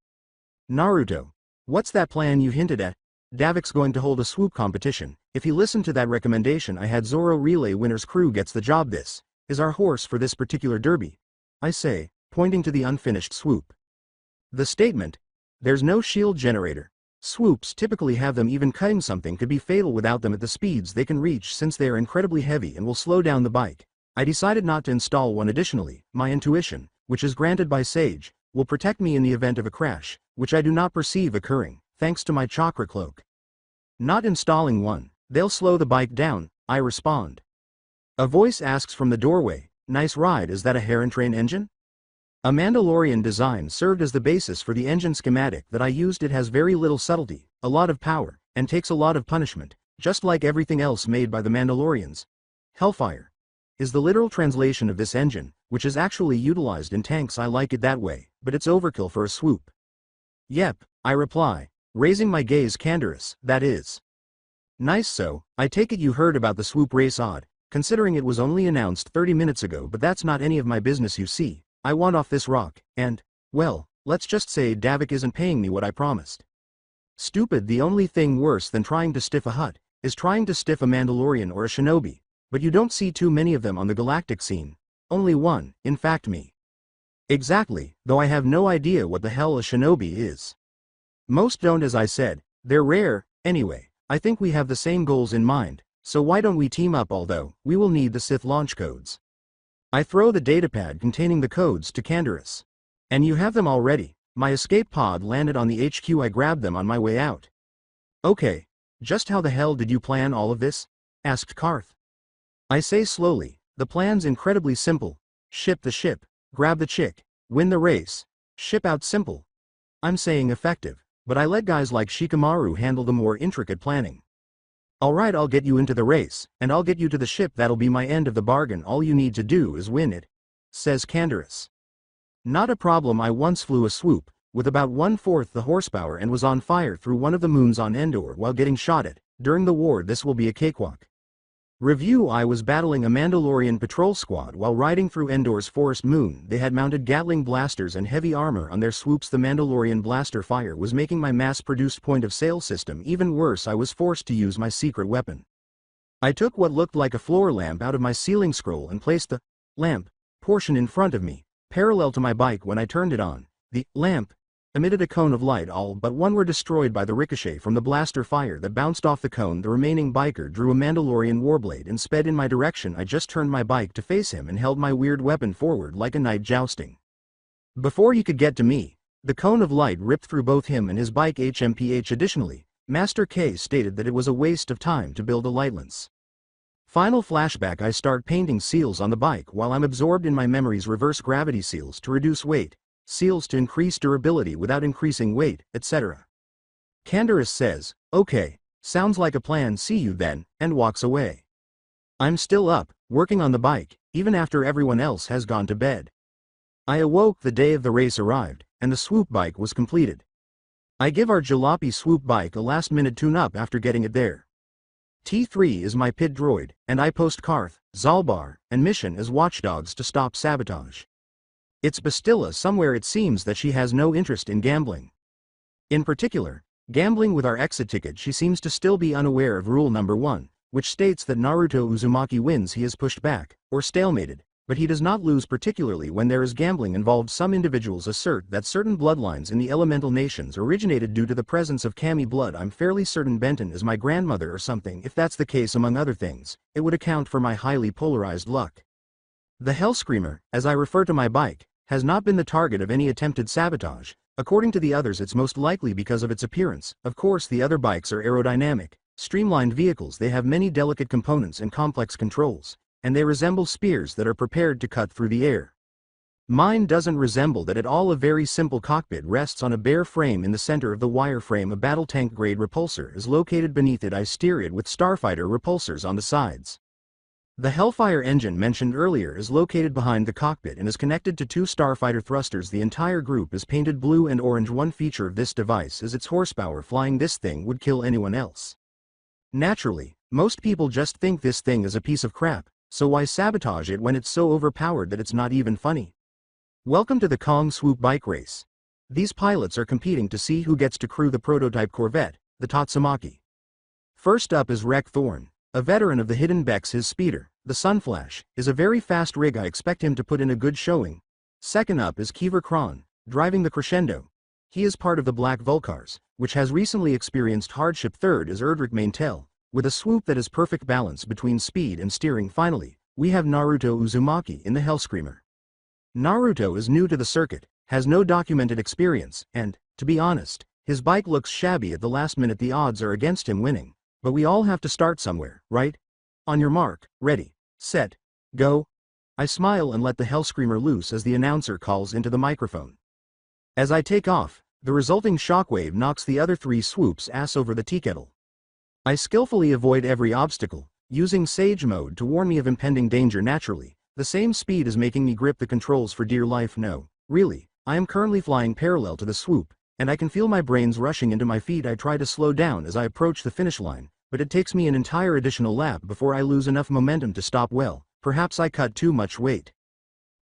Naruto, what's that plan you hinted at? Davik's going to hold a swoop competition. If he listened to that recommendation I had, Zoro relay winner's crew gets the job. This is our horse for this particular derby, I say, pointing to the unfinished swoop. The statement, there's no shield generator. Swoops typically have them. Even cutting something could be fatal without them at the speeds they can reach, since they are incredibly heavy and will slow down the bike. I decided not to install one. Additionally, my intuition, which is granted by Sage, will protect me in the event of a crash, which I do not perceive occurring, thanks to my chakra cloak. Not installing one, they'll slow the bike down, I respond. A voice asks from the doorway, nice ride. Is that a Heron train engine? A Mandalorian design served as the basis for the engine schematic that I used. It has very little subtlety, a lot of power, and takes a lot of punishment, just like everything else made by the Mandalorians. Hellfire is the literal translation of this engine, which is actually utilized in tanks. I like it that way, but it's overkill for a swoop. Yep, I reply, raising my gaze. Candorous, that is. Nice. So, I take it you heard about the swoop race. Odd, considering it was only announced 30 minutes ago, but that's not any of my business. You see, I want off this rock, and, well, let's just say Davik isn't paying me what I promised. Stupid. The only thing worse than trying to stiff a Hutt is trying to stiff a Mandalorian or a shinobi, but you don't see too many of them on the galactic scene. Only one, in fact me. Exactly, though I have no idea what the hell a shinobi is. Most don't, as I said, they're rare. Anyway, I think we have the same goals in mind, so why don't we team up? Although, we will need the Sith launch codes. I throw the datapad containing the codes to Candorous. And you have them already. My escape pod landed on the HQ. I grabbed them on my way out. Okay, just how the hell did you plan all of this? Asked Karth. I say slowly, the plan's incredibly simple. Ship the ship, grab the chick, win the race, ship out. Simple. I'm saying effective, but I let guys like Shikamaru handle the more intricate planning. Alright, I'll get you into the race, and I'll get you to the ship. That'll be my end of the bargain. All you need to do is win it, says Canderous. Not a problem. I once flew a swoop, with about 1/4 the horsepower, and was on fire through one of the moons on Endor while getting shot at. During the war, this will be a cakewalk. Review: I was battling a Mandalorian patrol squad while riding through Endor's forest moon. They had mounted Gatling blasters and heavy armor on their swoops. The Mandalorian blaster fire was making my mass-produced point-of-sale system even worse. I was forced to use my secret weapon. I took what looked like a floor lamp out of my ceiling scroll and placed the lamp portion in front of me, parallel to my bike. When I turned it on, the lamp emitted a cone of light. All but one were destroyed by the ricochet from the blaster fire that bounced off the cone. The remaining biker drew a Mandalorian warblade and sped in my direction. I just turned my bike to face him and held my weird weapon forward like a knight jousting. Before he could get to me, the cone of light ripped through both him and his bike. HMPH. Additionally, Master K stated that it was a waste of time to build a light lance. Final flashback: I start painting seals on the bike while I'm absorbed in my memories. Reverse gravity seals to reduce weight, seals to increase durability without increasing weight, etc. Canderous says, "Okay, sounds like a plan. See you then," and walks away. I'm still up, working on the bike, even after everyone else has gone to bed. I awoke the day of the race arrived, and the swoop bike was completed. I give our jalopy swoop bike a last-minute tune-up after getting it there. T3 is my pit droid, and I post Karth, Zalbar, and Mission as watchdogs to stop sabotage. It's Bastilla somewhere. It seems that she has no interest in gambling. In particular, gambling with our exit ticket. She seems to still be unaware of rule number 1, which states that Naruto Uzumaki wins. He is pushed back, or stalemated, but he does not lose, particularly when there is gambling involved. Some individuals assert that certain bloodlines in the elemental nations originated due to the presence of kami blood. I'm fairly certain Benton is my grandmother or something. If that's the case, among other things, it would account for my highly polarized luck. The Hellscreamer, as I refer to my bike, has not been the target of any attempted sabotage. According to the others, it's most likely because of its appearance. Of course, the other bikes are aerodynamic, streamlined vehicles. They have many delicate components and complex controls, and they resemble spears that are prepared to cut through the air. Mine doesn't resemble that at all. A very simple cockpit rests on a bare frame. In the center of the wireframe, a battle tank grade repulsor is located beneath it. I steer it with starfighter repulsors on the sides. The Hellfire engine mentioned earlier is located behind the cockpit and is connected to 2 starfighter thrusters. The entire group is painted blue and orange. One feature of this device is its horsepower. Flying this thing would kill anyone else. Naturally, most people just think this thing is a piece of crap, so why sabotage it when it's so overpowered that it's not even funny? Welcome to the Kong Swoop bike race. These pilots are competing to see who gets to crew the prototype Corvette, the Tatsumaki. First up is Rek Thorn, a veteran of the Hidden Becks. His speeder, the Sunflash, is a very fast rig. I expect him to put in a good showing. Second up is Kiever Kron, driving the Crescendo. He is part of the Black Vulcars, which has recently experienced hardship. Third is Erdrick Maintel, with a swoop that is perfect balance between speed and steering. Finally, we have Naruto Uzumaki in the Hellscreamer. Naruto is new to the circuit, has no documented experience, and, to be honest, his bike looks shabby at the last minute. The odds are against him winning. But we all have to start somewhere, right? On your mark, ready, set, go. I smile and let the Hellscreamer loose as the announcer calls into the microphone. As I take off, the resulting shockwave knocks the other 3 swoops ass over the teakettle. I skillfully avoid every obstacle, using Sage mode to warn me of impending danger. Naturally, the same speed is making me grip the controls for dear life. No, really, I am currently flying parallel to the swoop, and I can feel my brains rushing into my feet. I try to slow down as I approach the finish line, but it takes me an entire additional lap before I lose enough momentum to stop. Well, perhaps I cut too much weight.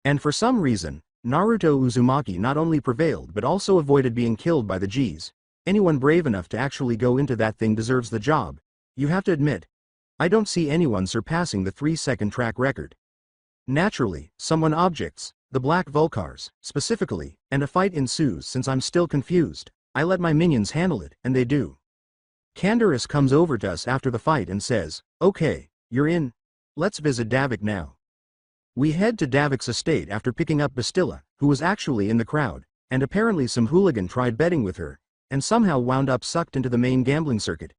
And for some reason, Naruto Uzumaki not only prevailed but also avoided being killed by the G's. Anyone brave enough to actually go into that thing deserves the job. You have to admit, I don't see anyone surpassing the 3-second track record. Naturally, someone objects, the Black Vulcars, specifically, and a fight ensues. Since I'm still confused, I let my minions handle it, and they do. Canderous comes over to us after the fight and says, "Okay, you're in. Let's visit Davik now." We head to Davik's estate after picking up Bastilla, who was actually in the crowd, and apparently some hooligan tried betting with her, and somehow wound up sucked into the main gambling circuit.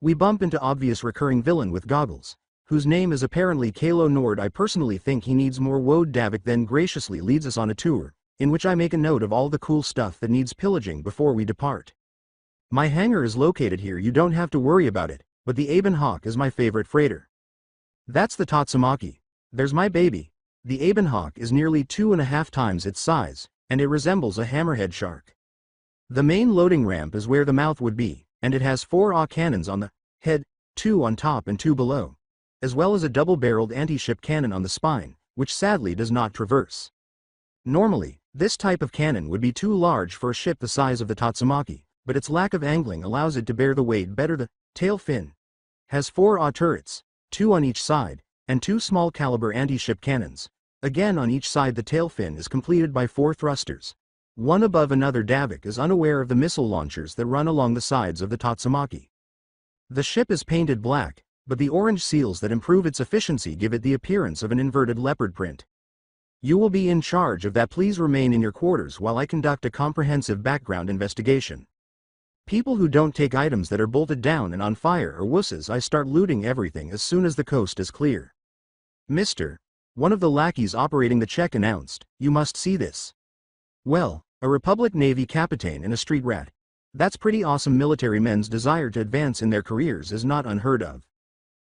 We bump into obvious recurring villain with goggles, whose name is apparently Kalo Nord. I personally think he needs more woad. Davik then graciously leads us on a tour, in which I make a note of all the cool stuff that needs pillaging before we depart. "My hangar is located here. You don't have to worry about it, but the Aben Hawk is my favorite freighter. That's the Tatsumaki. There's my baby. The Aben Hawk is nearly 2.5 times its size, and it resembles a hammerhead shark. The main loading ramp is where the mouth would be, and it has 4 AW cannons on the head, 2 on top and 2 below, as well as a double-barreled anti-ship cannon on the spine, which sadly does not traverse. Normally, this type of cannon would be too large for a ship the size of the Tatsumaki, but its lack of angling allows it to bear the weight better. The tail fin has 4 AW turrets, 2 on each side, and 2 small-caliber anti-ship cannons. Again on each side the tail fin is completed by 4 thrusters. One above another. Davik is unaware of the missile launchers that run along the sides of the Tatsumaki. The ship is painted black, but the orange seals that improve its efficiency give it the appearance of an inverted leopard print. You will be in charge of that. Please remain in your quarters while I conduct a comprehensive background investigation. People who don't take items that are bolted down and on fire are wusses. I start looting everything as soon as the coast is clear. Mr. One of the lackeys operating the check announced, "You must see this." Well, a Republic Navy captain and a street rat. That's pretty awesome. Military men's desire to advance in their careers is not unheard of.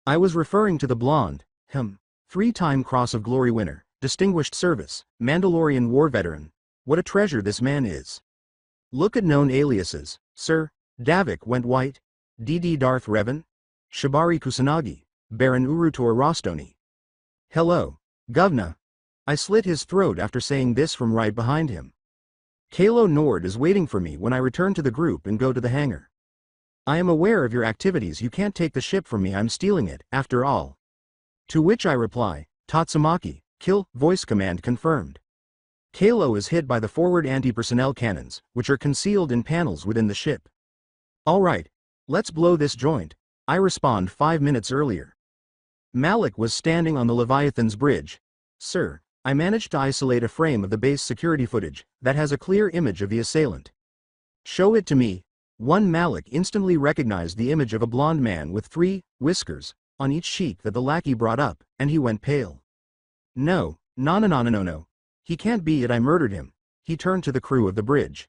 I was referring to the blonde, 3-time Cross of Glory winner, distinguished service, Mandalorian war veteran. What a treasure this man is. Look at known aliases, sir. Davik went white, DD Darth Revan, Shibari Kusanagi, Baron Urutor Rostoni. Hello, Govna. I slit his throat after saying this from right behind him. Kalo Nord is waiting for me when I return to the group and go to the hangar. I am aware of your activities. You can't take the ship from me. I'm stealing it, after all. To which I reply, Tatsumaki, kill, voice command confirmed. Kalo is hit by the forward anti-personnel cannons, which are concealed in panels within the ship. Alright, let's blow this joint. I respond 5 minutes earlier. Malik was standing on the Leviathan's bridge. Sir, I managed to isolate a frame of the base security footage that has a clear image of the assailant. Show it to me. One. Malik instantly recognized the image of a blond man with 3 whiskers on each cheek that the lackey brought up, and he went pale. No. He can't be it. I murdered him. He turned to the crew of the bridge.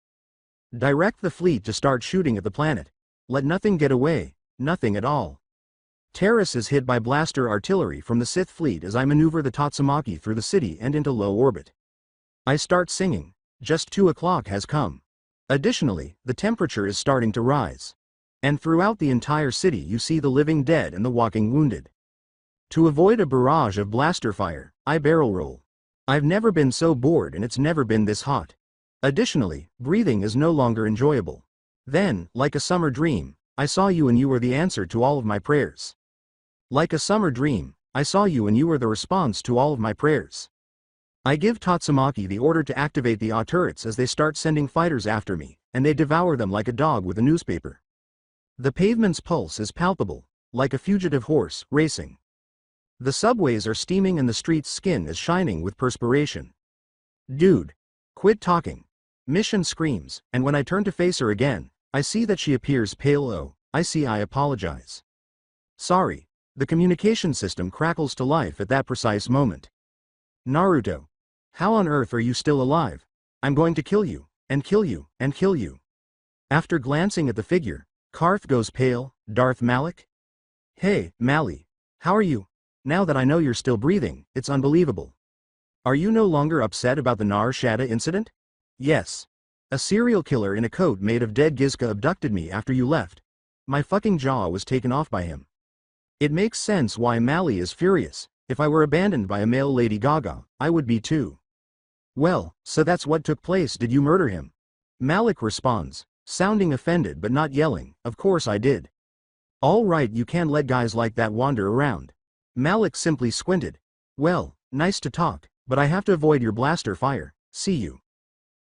Direct the fleet to start shooting at the planet. Let nothing get away, nothing at all. Terrace is hit by blaster artillery from the Sith fleet as I maneuver the Tatsumaki through the city and into low orbit. I start singing, just 2 o'clock has come. Additionally, the temperature is starting to rise. And throughout the entire city you see the living dead and the walking wounded. To avoid a barrage of blaster fire, I barrel roll. I've never been so bored and it's never been this hot. Additionally, breathing is no longer enjoyable. Then, like a summer dream, I saw you and you were the answer to all of my prayers. Like a summer dream, I saw you and you were the response to all of my prayers. I give Tatsumaki the order to activate the AW turrets as they start sending fighters after me, and they devour them like a dog with a newspaper. The pavement's pulse is palpable, like a fugitive horse, racing. The subways are steaming and the street's skin is shining with perspiration. Dude. Quit talking. Mission screams, and when I turn to face her again, I see that she appears pale. Oh, I apologize. Sorry. The communication system crackles to life at that precise moment. Naruto. How on earth are you still alive? I'm going to kill you, and kill you, and kill you. After glancing at the figure, Karth goes pale. Darth Malik? Hey, Mali. How are you? Now that I know you're still breathing, it's unbelievable. Are you no longer upset about the Nar Shaddaa incident? Yes. A serial killer in a coat made of dead Gizka abducted me after you left. My fucking jaw was taken off by him. It makes sense why Mali is furious. If I were abandoned by a male Lady Gaga, I would be too. Well, so that's what took place. Did you murder him? Malik responds, sounding offended but not yelling, of course I did. All right, you can't let guys like that wander around. Malik simply squinted. Well, nice to talk, but I have to avoid your blaster fire. See you.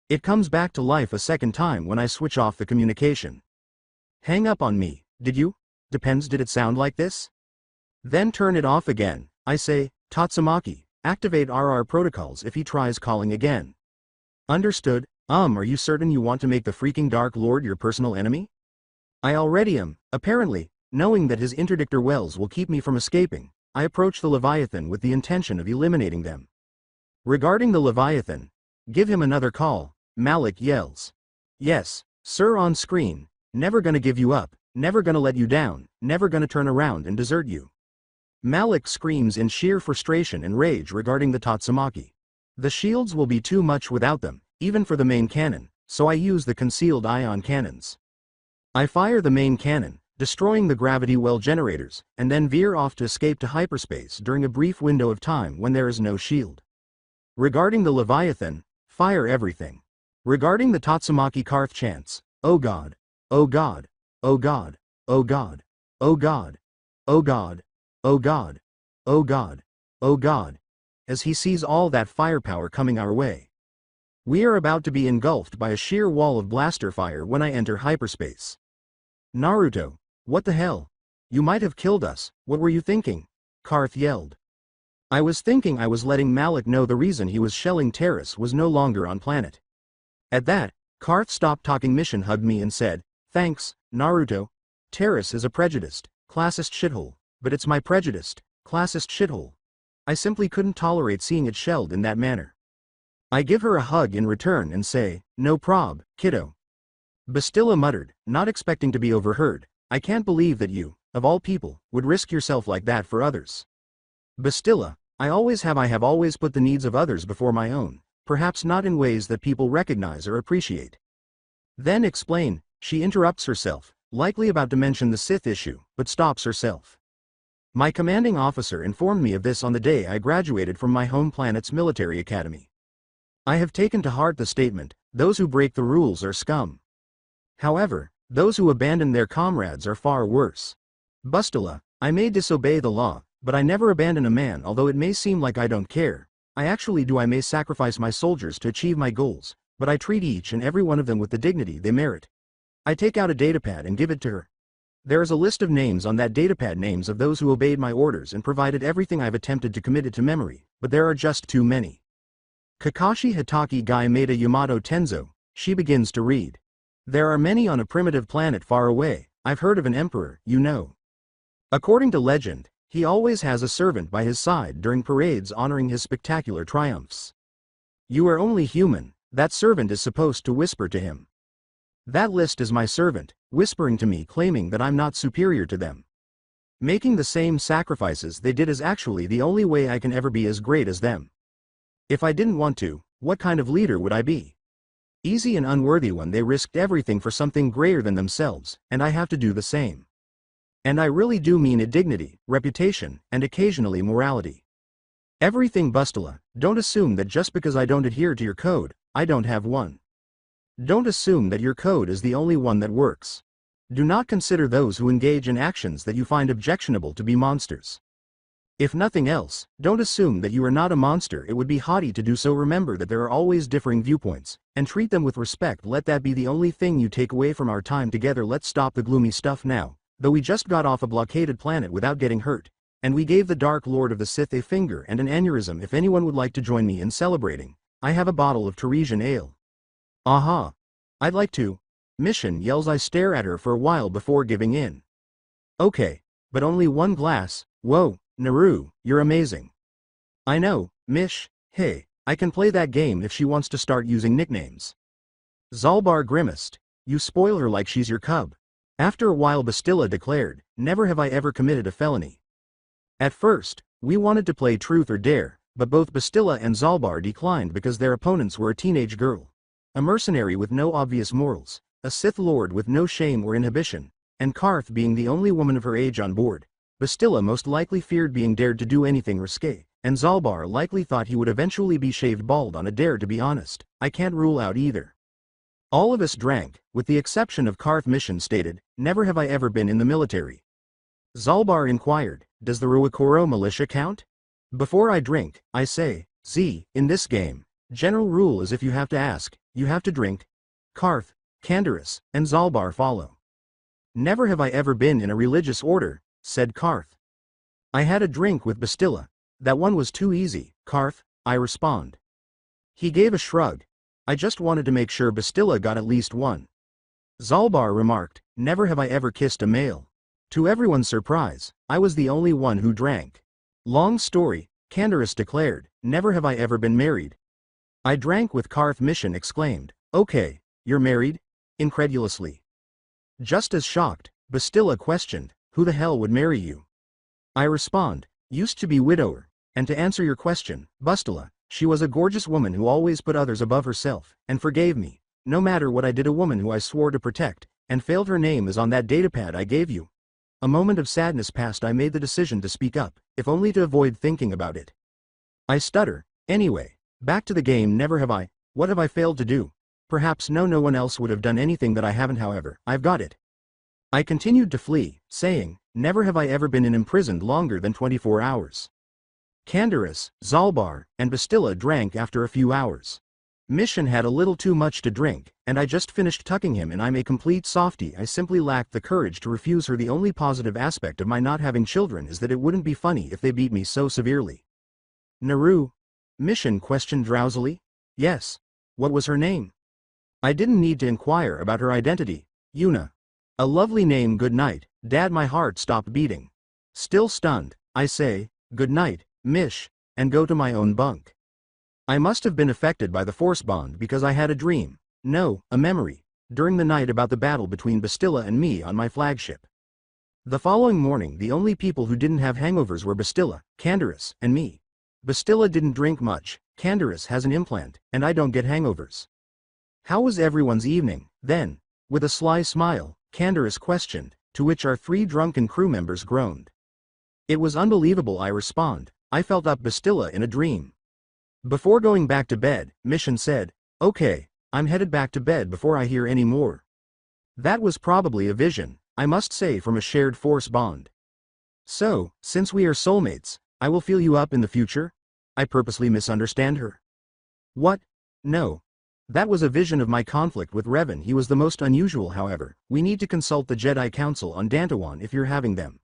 It comes back to life a second time when I switch off the communication. Hang up on me, did you? Depends. Did it sound like this? Then turn it off again. I say, Tatsumaki, activate RR protocols if he tries calling again. Understood. Are you certain you want to make the freaking Dark Lord your personal enemy? I already am, apparently, knowing that his interdictor wells will keep me from escaping. I approach the Leviathan with the intention of eliminating them. Regarding the Leviathan, give him another call, Malik yells. Yes, sir. On screen, never gonna give you up, never gonna let you down, never gonna turn around and desert you. Malik screams in sheer frustration and rage regarding the Tatsumaki. The shields will be too much without them, even for the main cannon, so I use the concealed ion cannons. I fire the main cannon, destroying the gravity well generators, and then veer off to escape to hyperspace during a brief window of time when there is no shield. Regarding the Leviathan, fire everything. Regarding the Tatsumaki Karth chants, oh God, oh God, oh God, oh God, oh God, oh God, oh God, oh God, oh God, as he sees all that firepower coming our way. We are about to be engulfed by a sheer wall of blaster fire when I enter hyperspace. Naruto, what the hell? You might have killed us, what were you thinking? Karth yelled. I was thinking I was letting Malik know the reason he was shelling Terrace was no longer on planet. At that, Karth stopped talking mission hugged me and said, thanks, Naruto. Terrace is a prejudiced, classist shithole, but it's my prejudiced, classist shithole. I simply couldn't tolerate seeing it shelled in that manner. I give her a hug in return and say, no prob, kiddo. Bastilla muttered, not expecting to be overheard, I can't believe that you, of all people, would risk yourself like that for others. Bastilla, I have always put the needs of others before my own, perhaps not in ways that people recognize or appreciate. Then explain, she interrupts herself, likely about to mention the Sith issue, but stops herself. My commanding officer informed me of this on the day I graduated from my home planet's military academy. I have taken to heart the statement, those who break the rules are scum. However, those who abandon their comrades are far worse. Bastilla, I may disobey the law, but I never abandon a man. Although it may seem like I don't care, I actually do. I may sacrifice my soldiers to achieve my goals, but I treat each and every one of them with the dignity they merit. I take out a datapad and give it to her. There is a list of names on that datapad, names of those who obeyed my orders and provided everything I've attempted to commit it to memory, but there are just too many. Kakashi Hitaki Gai Maeda Yamato Tenzo, she begins to read. There are many on a primitive planet far away. I've heard of an emperor, you know. According to legend, he always has a servant by his side during parades honoring his spectacular triumphs. You are only human, that servant is supposed to whisper to him. That list is my servant, whispering to me, claiming that I'm not superior to them. Making the same sacrifices they did is actually the only way I can ever be as great as them. If I didn't want to, what kind of leader would I be? Easy and unworthy one. They risked everything for something greater than themselves, and I have to do the same. And I really do mean it: dignity, reputation, and occasionally morality. Everything. Bastilla, don't assume that just because I don't adhere to your code, I don't have one. Don't assume that your code is the only one that works. Do not consider those who engage in actions that you find objectionable to be monsters. If nothing else, don't assume that you are not a monster. It would be haughty to do so. Remember that there are always differing viewpoints, and treat them with respect. Let that be the only thing you take away from our time together. Let's stop the gloomy stuff now, though we just got off a blockaded planet without getting hurt, and we gave the Dark Lord of the Sith a finger and an aneurysm. If anyone would like to join me in celebrating, I have a bottle of Teresian ale. Aha! I'd like to. Mission yells. I stare at her for a while before giving in. Okay, but only one glass. Whoa, Naru, you're amazing. I know, Mish. Hey, I can play that game if she wants to start using nicknames. Zalbar grimaced. You spoil her like she's your cub. After a while Bastilla declared, never have I ever committed a felony. At first, we wanted to play Truth or Dare, but both Bastilla and Zalbar declined because their opponents were a teenage girl, a mercenary with no obvious morals, a Sith Lord with no shame or inhibition, and Karth being the only woman of her age on board. Bastilla most likely feared being dared to do anything risque, and Zalbar likely thought he would eventually be shaved bald on a dare. To be honest, I can't rule out either. All of us drank, with the exception of Karth. Mission stated, never have I ever been in the military. Zalbar inquired, does the Ruakoro militia count? Before I drink, I say, in this game, general rule is if you have to ask, you have to drink. Karth, Canderous, and Zalbar follow. Never have I ever been in a religious order, said Karth. I had a drink with Bastilla. That one was too easy, Karth, I respond. He gave a shrug. I just wanted to make sure Bastilla got at least one. Zalbar remarked, never have I ever kissed a male. To everyone's surprise, I was the only one who drank. Long story, Canderous declared, never have I ever been married. I drank with Karth. Mission exclaimed, okay, you're married? Incredulously. Just as shocked, Bastilla questioned, who the hell would marry you? I respond, used to be widower, and to answer your question, Bastilla, she was a gorgeous woman who always put others above herself, and forgave me, no matter what I did, a woman who I swore to protect, and failed. Her name is on that datapad I gave you. A moment of sadness passed. I made the decision to speak up, if only to avoid thinking about it. I stutter, anyway, back to the game. Never have I. What have I failed to do? Perhaps no one else would have done anything that I haven't. However, I've got it. I continued to flee, saying, never have I ever been imprisoned longer than 24 hours. Candaris, Zalbar, and Bastilla drank after a few hours. Mission had a little too much to drink, and I just finished tucking him in. I'm a complete softie. I simply lacked the courage to refuse her. The only positive aspect of my not having children is that it wouldn't be funny if they beat me so severely. Naru? Mission questioned drowsily. Yes. What was her name? I didn't need to inquire about her identity. Yuna. A lovely name. Good night, Dad. My heart stopped beating. Still stunned, I say, good night, Mish, and go to my own bunk. I must have been affected by the force bond because I had a dream. No, a memory, during the night about the battle between Bastilla and me on my flagship. The following morning the only people who didn't have hangovers were Bastilla, Candaris, and me. Bastilla didn't drink much, Candaris has an implant, and I don't get hangovers. How was everyone's evening, then? With a sly smile, Candaris questioned, to which our 3 drunken crew members groaned. It was unbelievable, I respond. I felt up Bastilla in a dream. Before going back to bed, Mission said, okay, I'm headed back to bed before I hear any more. That was probably a vision, I must say, from a shared force bond. So, since we are soulmates, I will feel you up in the future? I purposely misunderstand her. What? No. That was a vision of my conflict with Revan. He was the most unusual. However, we need to consult the Jedi Council on Dantawan if you're having them.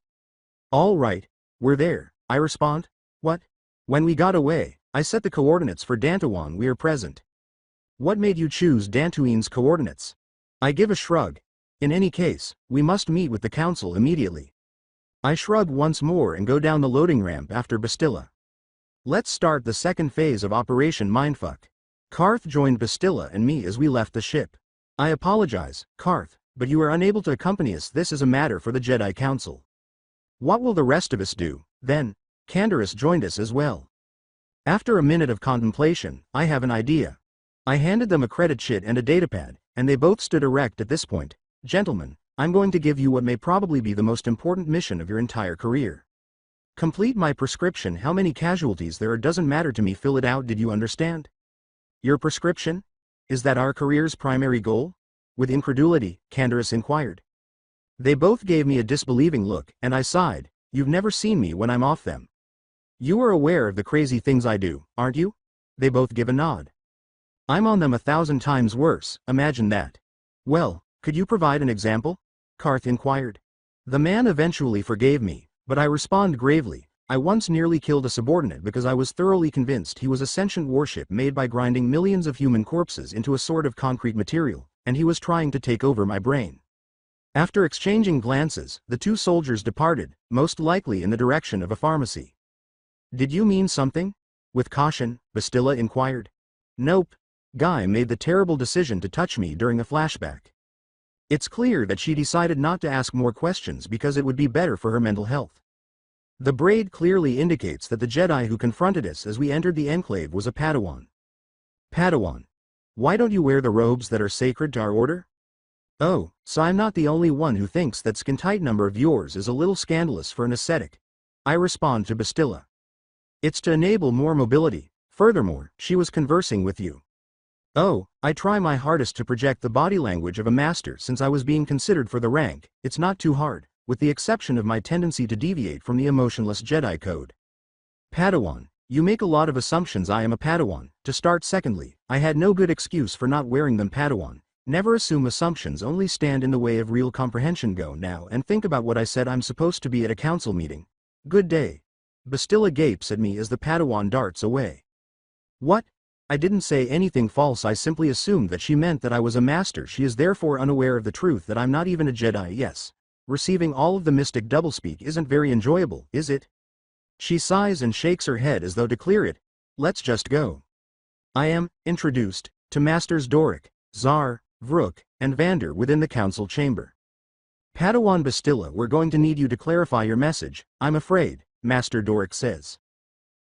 All right, we're there, I respond. What? When we got away, I set the coordinates for Dantawan. We are present. What made you choose Dantooine's coordinates? I give a shrug. In any case, we must meet with the council immediately. I shrug once more and go down the loading ramp after Bastilla. Let's start the second phase of Operation Mindfuck. Karth joined Bastilla and me as we left the ship. I apologize, Karth, but you are unable to accompany us. This is a matter for the Jedi Council. What will the rest of us do, then? Candaris joined us as well. After a minute of contemplation, I have an idea. I handed them a credit sheet and a datapad, and they both stood erect at this point. Gentlemen, I'm going to give you what may probably be the most important mission of your entire career. Complete my prescription. How many casualties there are doesn't matter to me. Fill it out. Did you understand? Your prescription? Is that our career's primary goal? With incredulity, Candaris inquired. They both gave me a disbelieving look, and I sighed. You've never seen me when I'm off them. You are aware of the crazy things I do, aren't you? They both give a nod. I'm on them 1,000 times worse, imagine that. Well, could you provide an example? Karth inquired. The man eventually forgave me, but I respond gravely. I once nearly killed a subordinate because I was thoroughly convinced he was a sentient warship made by grinding millions of human corpses into a sort of concrete material, and he was trying to take over my brain. After exchanging glances, the 2 soldiers departed, most likely in the direction of a pharmacy. Did you mean something? With caution, Bastilla inquired. Nope. Guy made the terrible decision to touch me during a flashback. It's clear that she decided not to ask more questions because it would be better for her mental health. The braid clearly indicates that the Jedi who confronted us as we entered the Enclave was a Padawan. Padawan. Why don't you wear the robes that are sacred to our order? Oh, so I'm not the only one who thinks that skin tight number of yours is a little scandalous for an ascetic. I respond to Bastilla. It's to enable more mobility. Furthermore, she was conversing with you. Oh, I try my hardest to project the body language of a master since I was being considered for the rank. It's not too hard, with the exception of my tendency to deviate from the emotionless Jedi code. Padawan, you make a lot of assumptions. I am a Padawan. To start, secondly, I had no good excuse for not wearing them. Padawan. Never assume assumptions only stand in the way of real comprehension. Go now and think about what I said. I'm supposed to be at a council meeting. Good day. Bastilla gapes at me as the Padawan darts away. What? I didn't say anything false. I simply assumed that she meant that I was a master. She is therefore unaware of the truth that I'm not even a Jedi. Yes. Receiving all of the mystic doublespeak isn't very enjoyable, is it? She sighs and shakes her head as though to clear it. Let's just go. I am introduced to Masters Doric, Zar, Vrook, and Vander within the council chamber. Padawan Bastilla, we're going to need you to clarify your message, I'm afraid, Master Doric says.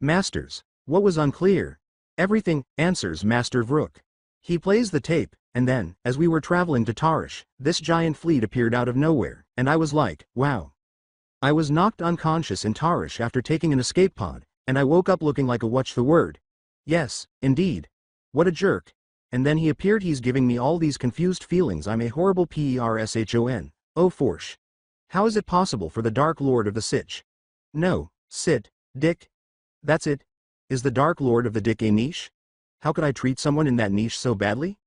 Masters, what was unclear? Everything, answers Master Vrook. He plays the tape, and then, as we were traveling to Tarish, this giant fleet appeared out of nowhere, and I was like, wow. I was knocked unconscious in Tarish after taking an escape pod, and I woke up looking like a what's the word? Yes, indeed. What a jerk. And then he appeared. He's giving me all these confused feelings. I'm a horrible person. Oh forsh. How is it possible for the Dark Lord of the Sitch? No, sit, Dick. That's it. Is the Dark Lord of the Dick a niche? How could I treat someone in that niche so badly?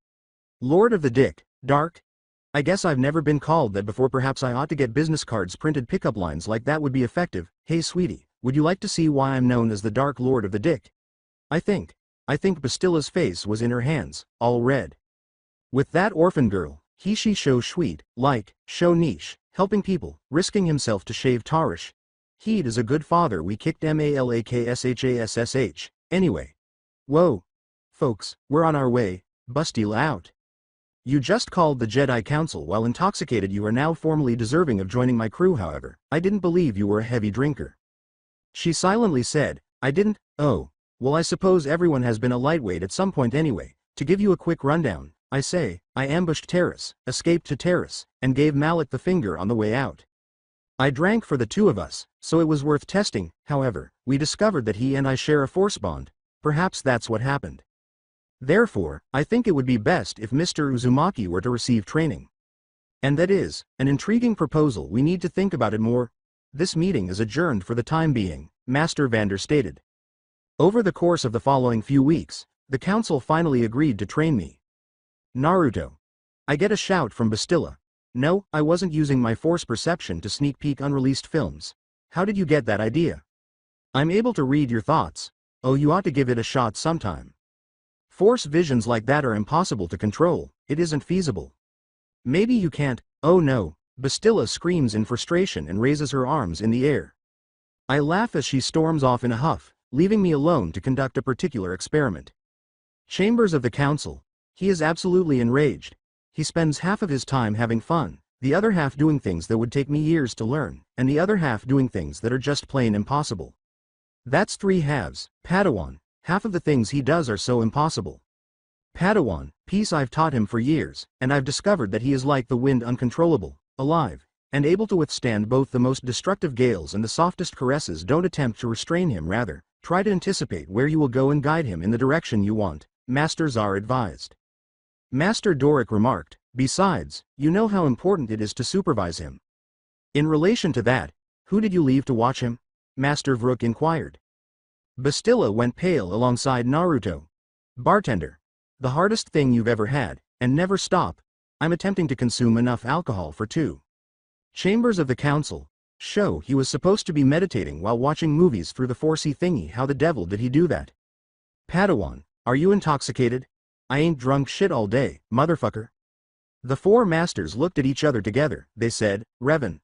Lord of the Dick, Dark? I guess I've never been called that before. Perhaps I ought to get business cards printed. Pickup lines like that would be effective. Hey sweetie, would you like to see why I'm known as the Dark Lord of the Dick? I think Bastilla's face was in her hands, all red. With that orphan girl, she show sweet, like, show niche, helping people, risking himself to shave Tarish. He'd is a good father. We kicked Malakshassh. Anyway. Whoa. Folks, we're on our way, Bastilla out. You just called the Jedi Council while intoxicated. You are now formally deserving of joining my crew. However, I didn't believe you were a heavy drinker. She silently said, I didn't. Oh. Well, I suppose everyone has been a lightweight at some point anyway. To give you a quick rundown, I ambushed Terrace, escaped to Terrace, and gave Malik the finger on the way out. I drank for the two of us, so it was worth testing. However, we discovered that he and I share a force bond. Perhaps that's what happened. Therefore, I think it would be best if Mr. Uzumaki were to receive training. And that is an intriguing proposal. We need to think about it more. This meeting is adjourned for the time being, Master Vander stated. Over the course of the following few weeks, the council finally agreed to train me. Naruto. I get a shout from Bastilla. No, I wasn't using my force perception to sneak peek unreleased films. How did you get that idea? I'm able to read your thoughts. Oh, you ought to give it a shot sometime. Force visions like that are impossible to control. It isn't feasible. Maybe you can't. Oh no. Bastilla screams in frustration and raises her arms in the air. I laugh as she storms off in a huff, leaving me alone to conduct a particular experiment. Chambers of the Council. He is absolutely enraged. He spends half of his time having fun, the other half doing things that would take me years to learn, and the other half doing things that are just plain impossible. That's three halves, Padawan. Half of the things he does are so impossible. Padawan, peace. I've taught him for years, and I've discovered that he is like the wind, uncontrollable, alive, and able to withstand both the most destructive gales and the softest caresses. Don't attempt to restrain him, rather, try to anticipate where you will go and guide him in the direction you want, Masters are advised. Master Doric remarked, besides, you know how important it is to supervise him. In relation to that, who did you leave to watch him? Master Vrook inquired. Bastilla went pale alongside Naruto. Bartender. The hardest thing you've ever had, and never stop. I'm attempting to consume enough alcohol for two. Chambers of the Council. Show he was supposed to be meditating while watching movies through the 4C thingy. How the devil did he do that? Padawan, are you intoxicated? I ain't drunk shit all day, motherfucker. The four masters looked at each other together. They said, Revan.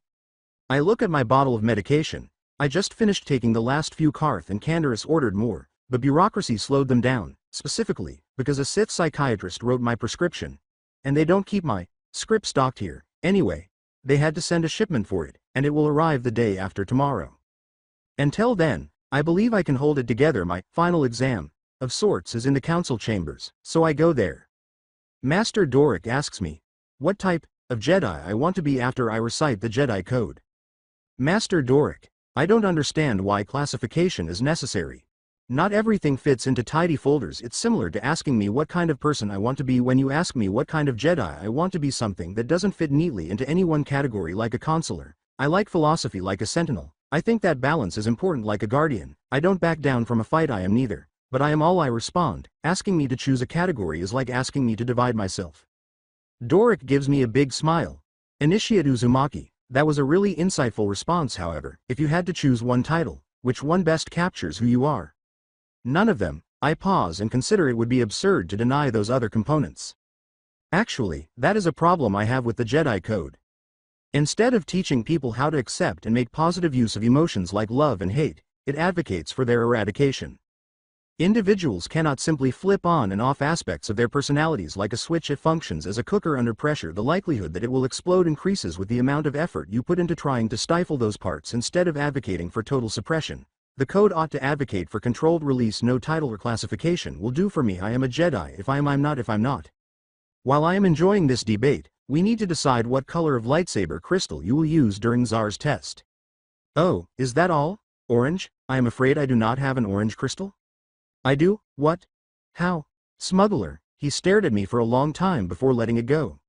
I look at my bottle of medication. I just finished taking the last few Karth and Candaris ordered more, but bureaucracy slowed them down, specifically, because a Sith psychiatrist wrote my prescription. And they don't keep my script stocked here. Anyway, they had to send a shipment for it, and it will arrive the day after tomorrow. Until then, I believe I can hold it together. My final exam, of sorts, is in the council chambers, so I go there. Master Doric asks me, what type of Jedi I want to be after I recite the Jedi Code. Master Doric, I don't understand why classification is necessary. Not everything fits into tidy folders. It's similar to asking me what kind of person I want to be when you ask me what kind of Jedi I want to be. Something that doesn't fit neatly into any one category, like a consular. I like philosophy like a sentinel. I think that balance is important like a guardian. I don't back down from a fight. I am neither. But I am all. I respond. Asking me to choose a category is like asking me to divide myself. Doric gives me a big smile. Initiate Uzumaki. That was a really insightful response. However, if you had to choose one title, which one best captures who you are? None of them. I pause and consider. It would be absurd to deny those other components. Actually, that is a problem I have with the Jedi Code. Instead of teaching people how to accept and make positive use of emotions like love and hate, it advocates for their eradication. Individuals cannot simply flip on and off aspects of their personalities like a switch. It functions as a cooker under pressure. The likelihood that it will explode increases with the amount of effort you put into trying to stifle those parts instead of advocating for total suppression. The code ought to advocate for controlled release. No title or classification will do for me. I am a Jedi. If I am, I'm not. If I'm not. While I am enjoying this debate, we need to decide what color of lightsaber crystal you will use during Zar's test. Oh, is that all? Orange? I am afraid I do not have an orange crystal. I do? What? How? Smuggler. He stared at me for a long time before letting it go.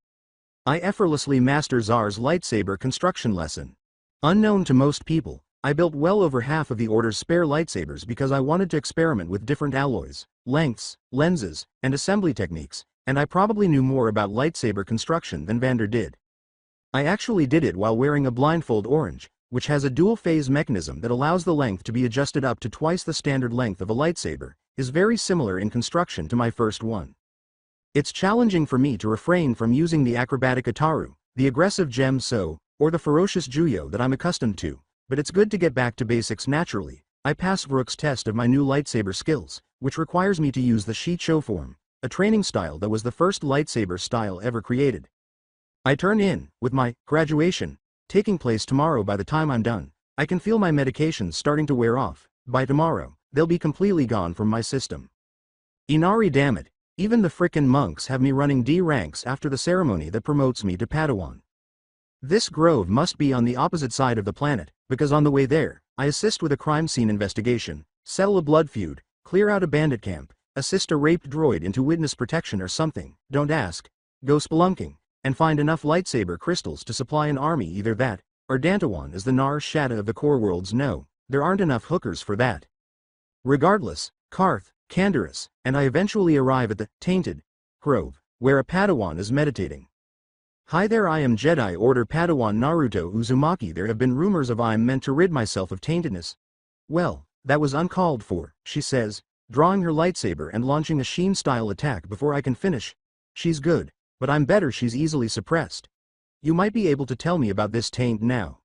I effortlessly master Zar's lightsaber construction lesson. Unknown to most people, I built well over half of the Order's spare lightsabers because I wanted to experiment with different alloys, lengths, lenses, and assembly techniques, and I probably knew more about lightsaber construction than Vander did. I actually did it while wearing a blindfold. Orange, which has a dual-phase mechanism that allows the length to be adjusted up to twice the standard length of a lightsaber, is very similar in construction to my first one. It's challenging for me to refrain from using the acrobatic Ataru, the aggressive Gem So, or the ferocious Juyo that I'm accustomed to, but it's good to get back to basics naturally. I passed Vrook's test of my new lightsaber skills, which requires me to use the Shicho form, a training style that was the first lightsaber style ever created. I turn in, with my graduation taking place tomorrow. By the time I'm done, I can feel my medications starting to wear off. By tomorrow, they'll be completely gone from my system. Inari, damn it, even the frickin' monks have me running D ranks after the ceremony that promotes me to Padawan. This grove must be on the opposite side of the planet, because on the way there, I assist with a crime scene investigation, settle a blood feud, clear out a bandit camp, assist a raped droid into witness protection or something, don't ask, go spelunking, and find enough lightsaber crystals to supply an army. Either that, or Dantawan. As the Nar Shaddaa of the core worlds know, there aren't enough hookers for that. Regardless, Karth, Canderous, and I eventually arrive at the Tainted Grove, where a Padawan is meditating. Hi there, I am Jedi Order Padawan Naruto Uzumaki. There have been rumors of I'm meant to rid myself of taintedness. Well, that was uncalled for, she says, drawing her lightsaber and launching a Sheen-style attack before I can finish. She's good, but I'm better. She's easily suppressed. You might be able to tell me about this taint now.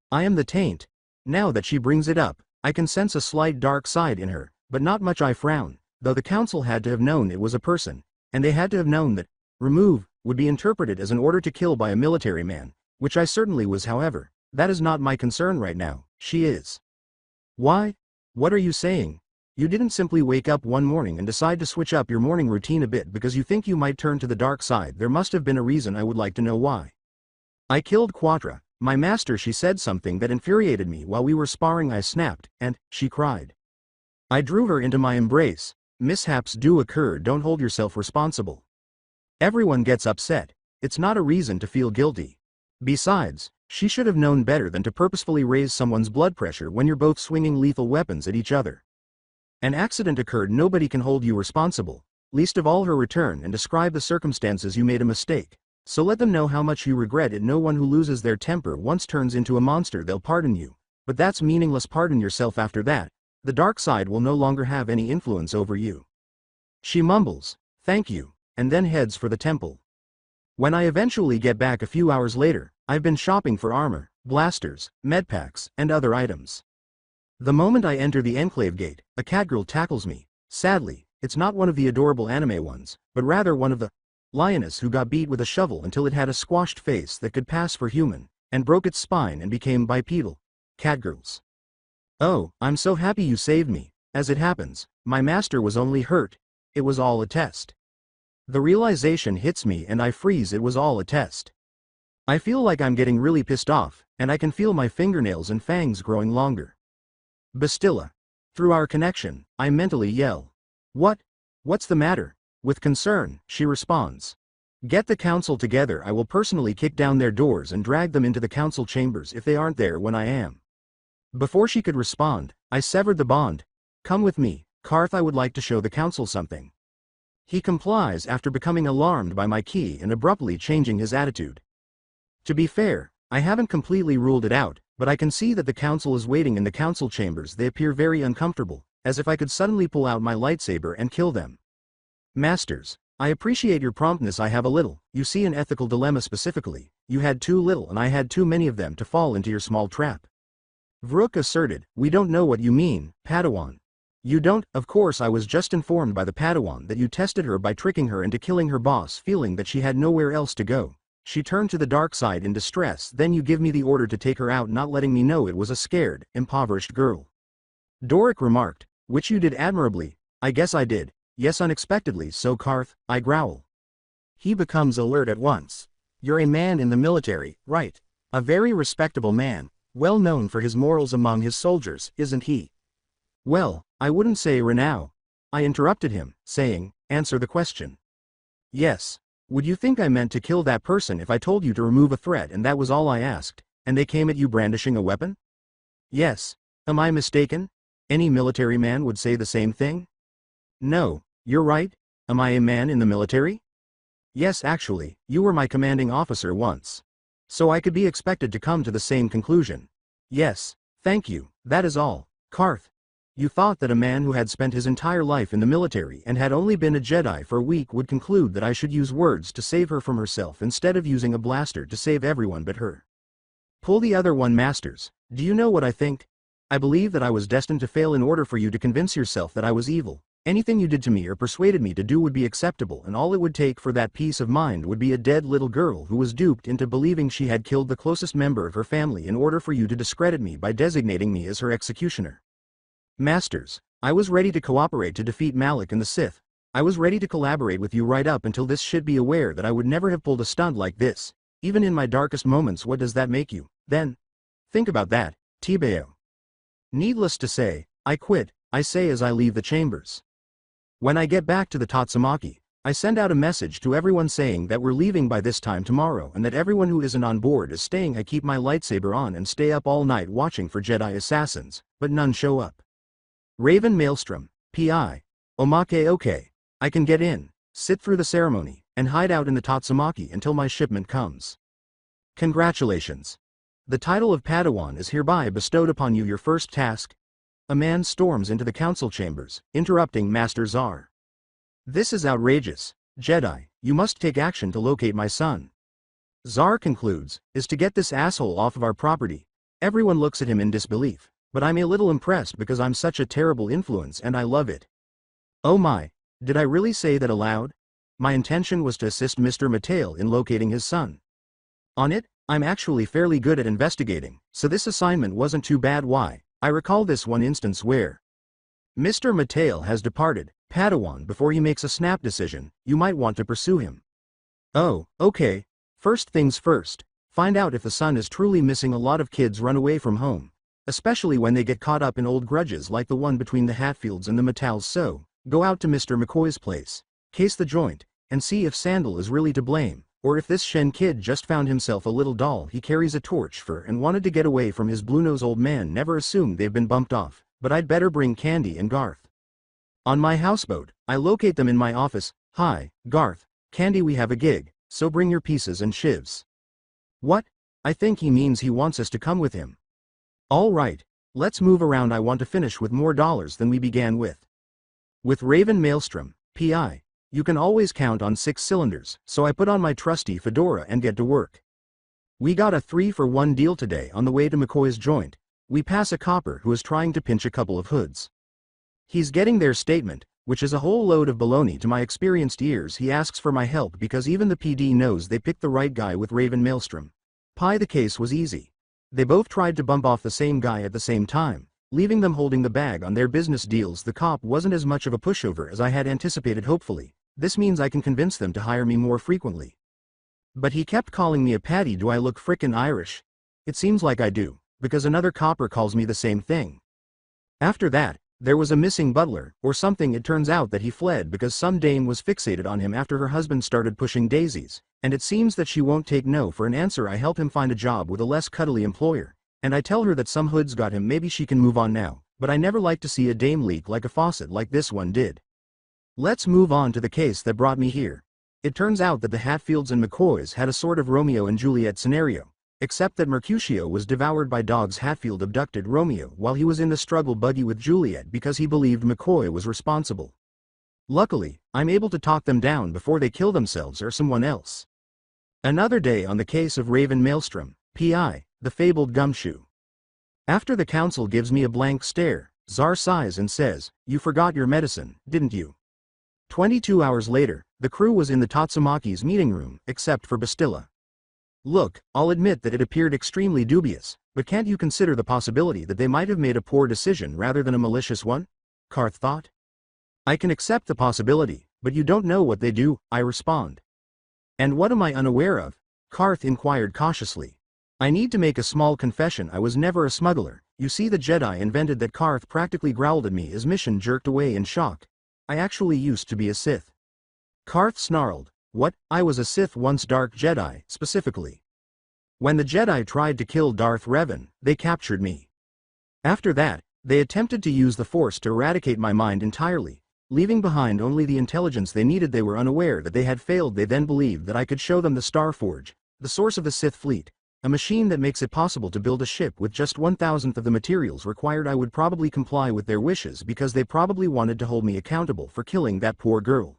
I am the taint. Now that she brings it up, I can sense a slight dark side in her, but not much. I frown, though the council had to have known it was a person, and they had to have known that remove would be interpreted as an order to kill by a military man, which I certainly was. However, that is not my concern right now. She is. Why? What are you saying? You didn't simply wake up one morning and decide to switch up your morning routine a bit because you think you might turn to the dark side. There must have been a reason. I would like to know why. I killed Quatra, my master. She said something that infuriated me while we were sparring. I snapped, and she cried. I drew her into my embrace. Mishaps do occur. Don't hold yourself responsible. Everyone gets upset. It's not a reason to feel guilty. Besides, she should have known better than to purposefully raise someone's blood pressure when you're both swinging lethal weapons at each other. An accident occurred. Nobody can hold you responsible, least of all her. Return and describe the circumstances. You made a mistake, so let them know how much you regret it. No one who loses their temper once turns into a monster. They'll pardon you, but that's meaningless. Pardon yourself after that. The dark side will no longer have any influence over you. She mumbles, thank you, and then heads for the temple. When I eventually get back a few hours later, I've been shopping for armor, blasters, medpacks, and other items. The moment I enter the enclave gate, a catgirl tackles me. Sadly, it's not one of the adorable anime ones, but rather one of the lioness who got beat with a shovel until it had a squashed face that could pass for human, and broke its spine and became bipedal. Catgirls. Oh, I'm so happy you saved me. As it happens, my master was only hurt. It was all a test. The realization hits me and I freeze. It was all a test. I feel like I'm getting really pissed off, and I can feel my fingernails and fangs growing longer. Bastilla. Through our connection, I mentally yell. What? What's the matter? With concern, she responds. Get the council together. I will personally kick down their doors and drag them into the council chambers if they aren't there when I am. Before she could respond, I severed the bond. Come with me, Karth. I would like to show the council something. He complies after becoming alarmed by my key and abruptly changing his attitude. To be fair, I haven't completely ruled it out, but I can see that the council is waiting in the council chambers. They appear very uncomfortable, as if I could suddenly pull out my lightsaber and kill them. Masters, I appreciate your promptness. I have a little, you see, an ethical dilemma. Specifically, you had too little and I had too many of them to fall into your small trap. Vrook asserted. We don't know what you mean, Padawan. You don't, of course. I was just informed by the Padawan that you tested her by tricking her into killing her boss, feeling that she had nowhere else to go. She turned to the dark side in distress, then you give me the order to take her out, not letting me know it was a scared, impoverished girl. Doric remarked, which you did admirably. I guess I did. Yes, unexpectedly so, Karth, I growl. He becomes alert at once. You're a man in the military, right? A very respectable man, well known for his morals among his soldiers, isn't he? Well, I wouldn't say renown. I interrupted him, saying, answer the question. Yes. Would you think I meant to kill that person if I told you to remove a threat and that was all I asked, and they came at you brandishing a weapon? Yes. Am I mistaken? Any military man would say the same thing? No, you're right. Am I a man in the military? Yes, actually, you were my commanding officer once. So I could be expected to come to the same conclusion. Yes, thank you, that is all. Karth. You thought that a man who had spent his entire life in the military and had only been a Jedi for a week would conclude that I should use words to save her from herself instead of using a blaster to save everyone but her. Pull the other one, Masters. Do you know what I think? I believe that I was destined to fail in order for you to convince yourself that I was evil. Anything you did to me or persuaded me to do would be acceptable, and all it would take for that peace of mind would be a dead little girl who was duped into believing she had killed the closest member of her family in order for you to discredit me by designating me as her executioner. Masters, I was ready to cooperate to defeat Malik and the Sith. I was ready to collaborate with you right up until this should be aware that I would never have pulled a stunt like this. Even in my darkest moments, what does that make you, then? Think about that, Tibeo. Needless to say, I quit, I say as I leave the chambers. When I get back to the Tatsumaki, I send out a message to everyone saying that we're leaving by this time tomorrow and that everyone who isn't on board is staying. I keep my lightsaber on and stay up all night watching for Jedi assassins, but none show up. Raven Maelstrom, P.I. Omake okay. I can get in, sit through the ceremony, and hide out in the Tatsumaki until my shipment comes. Congratulations. The title of Padawan is hereby bestowed upon you. Your first task. A man storms into the council chambers, interrupting Master Zar. This is outrageous. Jedi, you must take action to locate my son. Zar concludes, is to get this asshole off of our property. Everyone looks at him in disbelief. But I'm a little impressed because I'm such a terrible influence and I love it. Oh my, did I really say that aloud? My intention was to assist Mr. Mateo in locating his son. On it, I'm actually fairly good at investigating, so this assignment wasn't too bad. Why? I recall this one instance where Mr. Mateo has departed, Padawan. Before he makes a snap decision, you might want to pursue him. Oh, okay. First things first, find out if the son is truly missing. A lot of kids run away from home, especially when they get caught up in old grudges like the one between the Hatfields and the Mattals. So, go out to Mr. McCoy's place, case the joint, and see if Sandal is really to blame, or if this Shen kid just found himself a little doll he carries a torch for and wanted to get away from his blue-nosed old man. Never assume they've been bumped off, but I'd better bring Candy and Garth. On my houseboat, I locate them in my office. Hi, Garth, Candy, we have a gig, so bring your pieces and shivs. What? I think he means he wants us to come with him. All right, let's move around. I want to finish with more dollars than we began with. With Raven Maelstrom, P.I., you can always count on 6 cylinders, so I put on my trusty fedora and get to work. We got a 3-for-1 deal today. On the way to McCoy's joint, we pass a copper who is trying to pinch a couple of hoods. He's getting their statement, which is a whole load of baloney to my experienced ears. He asks for my help because even the PD knows they picked the right guy with Raven Maelstrom. The case was easy. They both tried to bump off the same guy at the same time, leaving them holding the bag on their business deals. The cop wasn't as much of a pushover as I had anticipated. Hopefully, this means I can convince them to hire me more frequently. But he kept calling me a Paddy. Do I look frickin' Irish? It seems like I do, because another copper calls me the same thing. After that, there was a missing butler, or something. It turns out that he fled because some dame was fixated on him after her husband started pushing daisies, and it seems that she won't take no for an answer. I help him find a job with a less cuddly employer, and I tell her that some hood's got him. Maybe she can move on now, but I never like to see a dame leak like a faucet like this one did. Let's move on to the case that brought me here. It turns out that the Hatfields and McCoys had a sort of Romeo and Juliet scenario, except that Mercutio was devoured by dogs. Hatfield abducted Romeo while he was in the struggle buggy with Juliet because he believed McCoy was responsible. Luckily, I'm able to talk them down before they kill themselves or someone else. Another day on the case of Raven Maelstrom, P.I., the fabled gumshoe. After the council gives me a blank stare, Zar sighs and says, "You forgot your medicine, didn't you?" 22 hours later, the crew was in the Tatsumaki's meeting room, except for Bastilla. "Look, I'll admit that it appeared extremely dubious, but can't you consider the possibility that they might have made a poor decision rather than a malicious one?" Karth thought. "I can accept the possibility, but you don't know what they do," I respond. "And what am I unaware of?" Karth inquired cautiously. "I need to make a small confession. I was never a smuggler. You see, the Jedi invented that." Karth practically growled at me as Mission jerked away in shock. "I actually used to be a Sith." Karth snarled. "What? I was a Sith once, Dark Jedi, specifically. When the Jedi tried to kill Darth Revan, they captured me. After that, they attempted to use the Force to eradicate my mind entirely, leaving behind only the intelligence they needed. They were unaware that they had failed. They then believed that I could show them the Star Forge, the source of the Sith fleet, a machine that makes it possible to build a ship with just 1,000th of the materials required. I would probably comply with their wishes because they probably wanted to hold me accountable for killing that poor girl."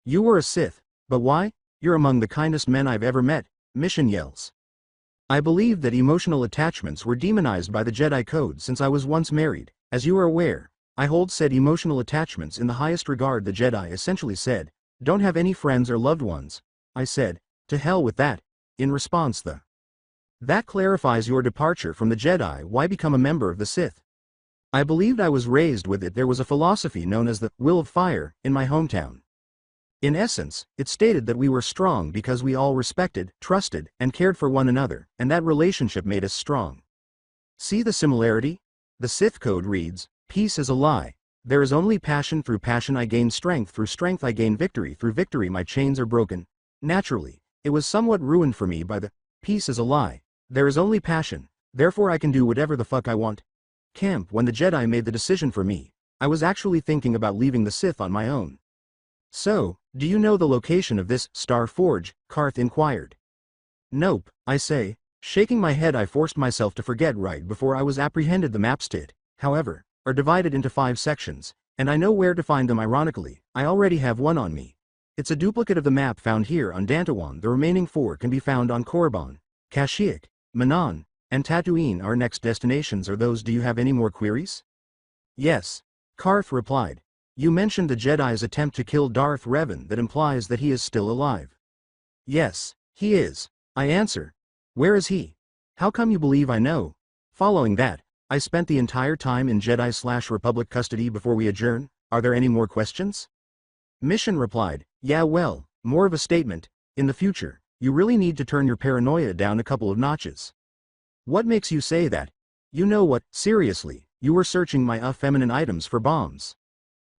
"You were a Sith, but why? You're among the kindest men I've ever met," Mission yells. "I believe that emotional attachments were demonized by the Jedi Code since I was once married. As you are aware, I hold said emotional attachments in the highest regard." The Jedi essentially said, "Don't have any friends or loved ones." I said, "To hell with that." In response, "That clarifies your departure from the Jedi. Why become a member of the Sith?" "I believed I was raised with it. There was a philosophy known as the Will of Fire in my hometown. In essence, it stated that we were strong because we all respected, trusted, and cared for one another, and that relationship made us strong. See the similarity? The Sith code reads, 'Peace is a lie. There is only passion. Through passion I gain strength. Through strength I gain victory. Through victory my chains are broken.' Naturally, it was somewhat ruined for me by the 'Peace is a lie. There is only passion. Therefore I can do whatever the fuck I want' camp. When the Jedi made the decision for me, I was actually thinking about leaving the Sith on my own." "So, do you know the location of this Star Forge?" Karth inquired. "Nope," I say, shaking my head. I forced myself to forget right before I was apprehended. The maps however, are divided into 5 sections, and I know where to find them. Ironically, I already have one on me. It's a duplicate of the map found here on Dantawan. The remaining 4 can be found on Korriban, Kashyyyk, Manan, and Tatooine. Our next destinations are those. Do you have any more queries?" "Yes," Karth replied. "You mentioned the Jedi's attempt to kill Darth Revan. That implies that he is still alive." "Yes, he is," I answer. "Where is he? How come you believe I know?" Following that, I spent the entire time in Jedi/Republic custody. Before we adjourn, are there any more questions? Mission replied, "Yeah, well, more of a statement. In the future, you really need to turn your paranoia down a couple of notches." "What makes you say that?" "You know what, seriously, you were searching my feminine items for bombs.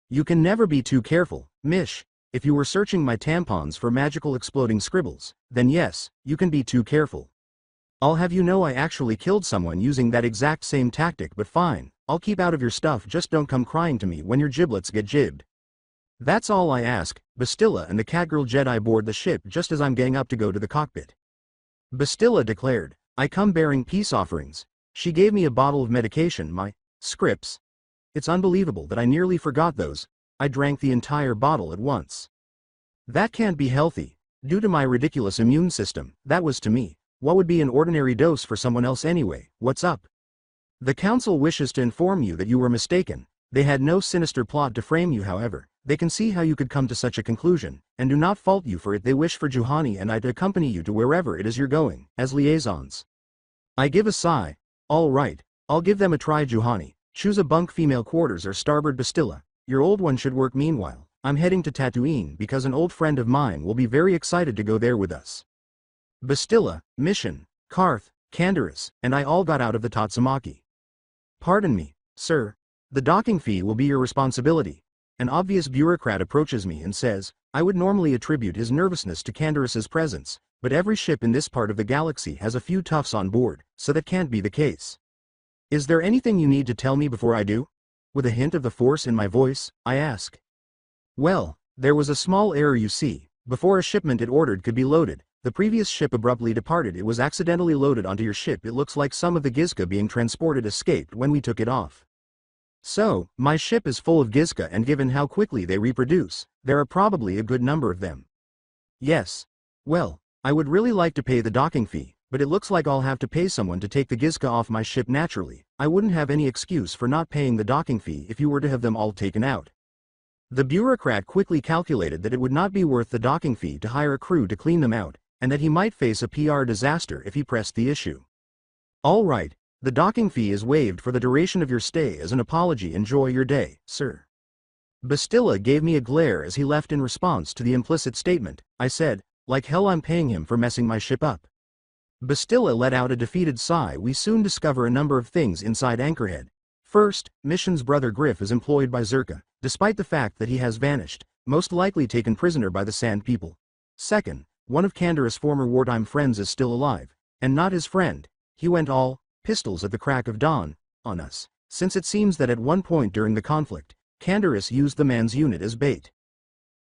You can never be too careful, Mish. If you were searching my tampons for magical exploding scribbles, then yes, you can be too careful. I'll have you know I actually killed someone using that exact same tactic. But fine, I'll keep out of your stuff. Just don't come crying to me when your giblets get jibbed." That's all I ask. Bastilla and the Catgirl Jedi board the ship just as I'm getting up to go to the cockpit. Bastilla declared, "I come bearing peace offerings." She gave me a bottle of medication, my scripts. It's unbelievable that I nearly forgot those. I drank the entire bottle at once. That can't be healthy. Due to my ridiculous immune system, that was to me what would be an ordinary dose for someone else anyway. What's up? The Council wishes to inform you that you were mistaken. They had no sinister plot to frame you. However, they can see how you could come to such a conclusion, and do not fault you for it. They wish for Juhani and I to accompany you to wherever it is you're going, as liaisons. I give a sigh. All right, I'll give them a try. Juhani, choose a bunk, female quarters or starboard. Bastilla, your old one should work. Meanwhile, I'm heading to Tatooine because an old friend of mine will be very excited to go there with us. Bastilla, Mission, Karth, Canderous, and I all got out of the Tatsumaki. Pardon me, sir. The docking fee will be your responsibility. An obvious bureaucrat approaches me and says, I would normally attribute his nervousness to Canderous's presence, but every ship in this part of the galaxy has a few toughs on board, so that can't be the case. Is there anything you need to tell me before I do? With a hint of the Force in my voice, I ask. Well, there was a small error. You see, before a shipment it ordered could be loaded, the previous ship abruptly departed. It was accidentally loaded onto your ship. It looks like some of the Gizka being transported escaped when we took it off. So, my ship is full of Gizka, and given how quickly they reproduce, there are probably a good number of them. Yes. Well, I would really like to pay the docking fee, but it looks like I'll have to pay someone to take the Gizka off my ship. Naturally, I wouldn't have any excuse for not paying the docking fee if you were to have them all taken out. The bureaucrat quickly calculated that it would not be worth the docking fee to hire a crew to clean them out, and that he might face a PR disaster if he pressed the issue. All right, the docking fee is waived for the duration of your stay as an apology. Enjoy your day, sir. Bastilla gave me a glare as he left in response to the implicit statement. I said, like hell I'm paying him for messing my ship up. Bastilla let out a defeated sigh. We soon discover a number of things inside Anchorhead. First, Mission's brother Griff is employed by Zerka, despite the fact that he has vanished, most likely taken prisoner by the Sand People. Second, one of Candaris' former wartime friends is still alive, and not his friend. He went all pistols at the crack of dawn on us, since it seems that at one point during the conflict, Candaris used the man's unit as bait.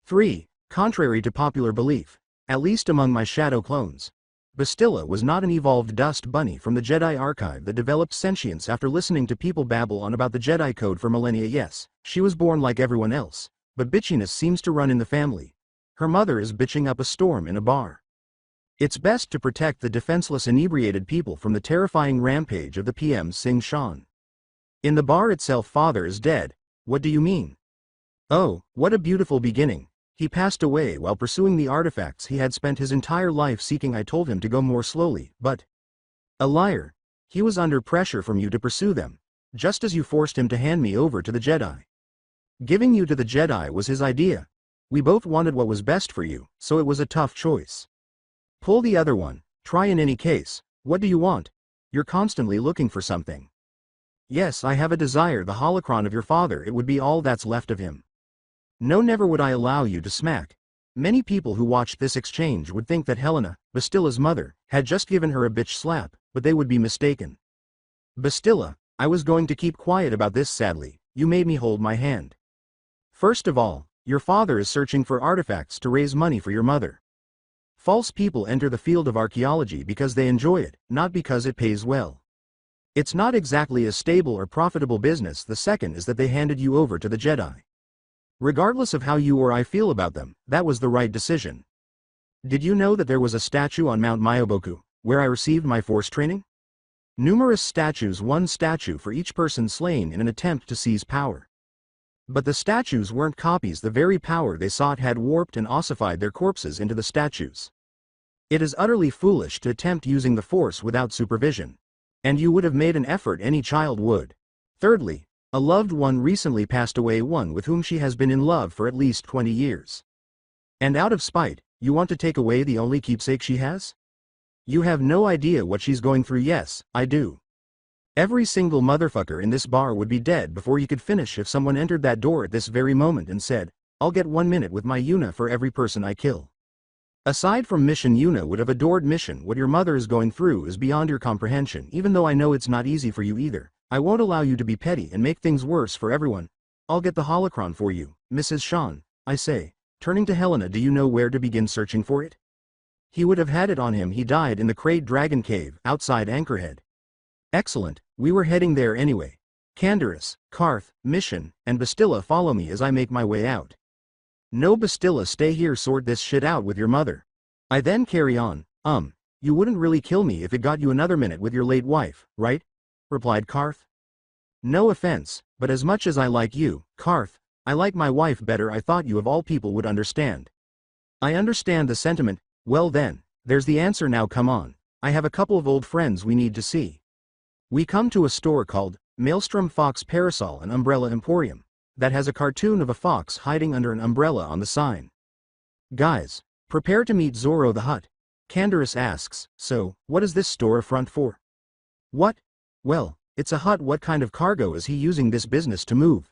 3. Contrary to popular belief, at least among my shadow clones, Bastilla was not an evolved dust bunny from the Jedi archive that developed sentience after listening to people babble on about the Jedi code for millennia. Yes, she was born like everyone else, but bitchiness seems to run in the family. Her mother is bitching up a storm in a bar. It's best to protect the defenseless inebriated people from the terrifying rampage of the PM's Sing Shan. In the bar itself, father is dead. What do you mean? Oh, what a beautiful beginning. He passed away while pursuing the artifacts he had spent his entire life seeking. I told him to go more slowly, but... A liar. He was under pressure from you to pursue them, just as you forced him to hand me over to the Jedi. Giving you to the Jedi was his idea. We both wanted what was best for you, so it was a tough choice. Pull the other one. Try in any case. What do you want? You're constantly looking for something. Yes, I have a desire. The holocron of your father. It would be all that's left of him. No, never would I allow you to smack. Many people who watched this exchange would think that Helena, Bastilla's mother, had just given her a bitch slap, but they would be mistaken. Bastilla, I was going to keep quiet about this. Sadly, you made me hold my hand. First of all, your father is searching for artifacts to raise money for your mother. False people enter the field of archaeology because they enjoy it, not because it pays well. It's not exactly a stable or profitable business. The second is that they handed you over to the Jedi. Regardless of how you or I feel about them, that was the right decision. Did you know that there was a statue on Mount Myoboku, where I received my Force training? Numerous statues, one statue for each person slain in an attempt to seize power. But the statues weren't copies. The very power they sought had warped and ossified their corpses into the statues. It is utterly foolish to attempt using the Force without supervision. And you would have made an effort. Any child would. Thirdly, a loved one recently passed away, one with whom she has been in love for at least 20 years. And out of spite, you want to take away the only keepsake she has? You have no idea what she's going through. Yes, I do. Every single motherfucker in this bar would be dead before you could finish if someone entered that door at this very moment and said, I'll get 1 minute with my Yuna for every person I kill. Aside from Mission, Yuna would have adored Mission. What your mother is going through is beyond your comprehension. Even though I know it's not easy for you either, I won't allow you to be petty and make things worse for everyone. I'll get the holocron for you, Mrs. Shan, I say, turning to Helena. Do you know where to begin searching for it? He would have had it on him. He died in the Krayt Dragon Cave, outside Anchorhead. Excellent, we were heading there anyway. Candaris, Karth, Mission, and Bastilla follow me as I make my way out. No, Bastilla, stay here, sort this shit out with your mother. I then carry on. You wouldn't really kill me if it got you another minute with your late wife, right? Replied Karth. No offense, but as much as I like you, Karth, I like my wife better. I thought you of all people would understand. I understand the sentiment. Well then, there's the answer now. Come on. I have a couple of old friends we need to see. We come to a store called Maelstrom Fox Parasol and Umbrella Emporium that has a cartoon of a fox hiding under an umbrella on the sign. Guys, prepare to meet Zorro the Hutt. Candaris asks, so, what is this store a front for? What? Well, it's a hut. What kind of cargo is he using this business to move?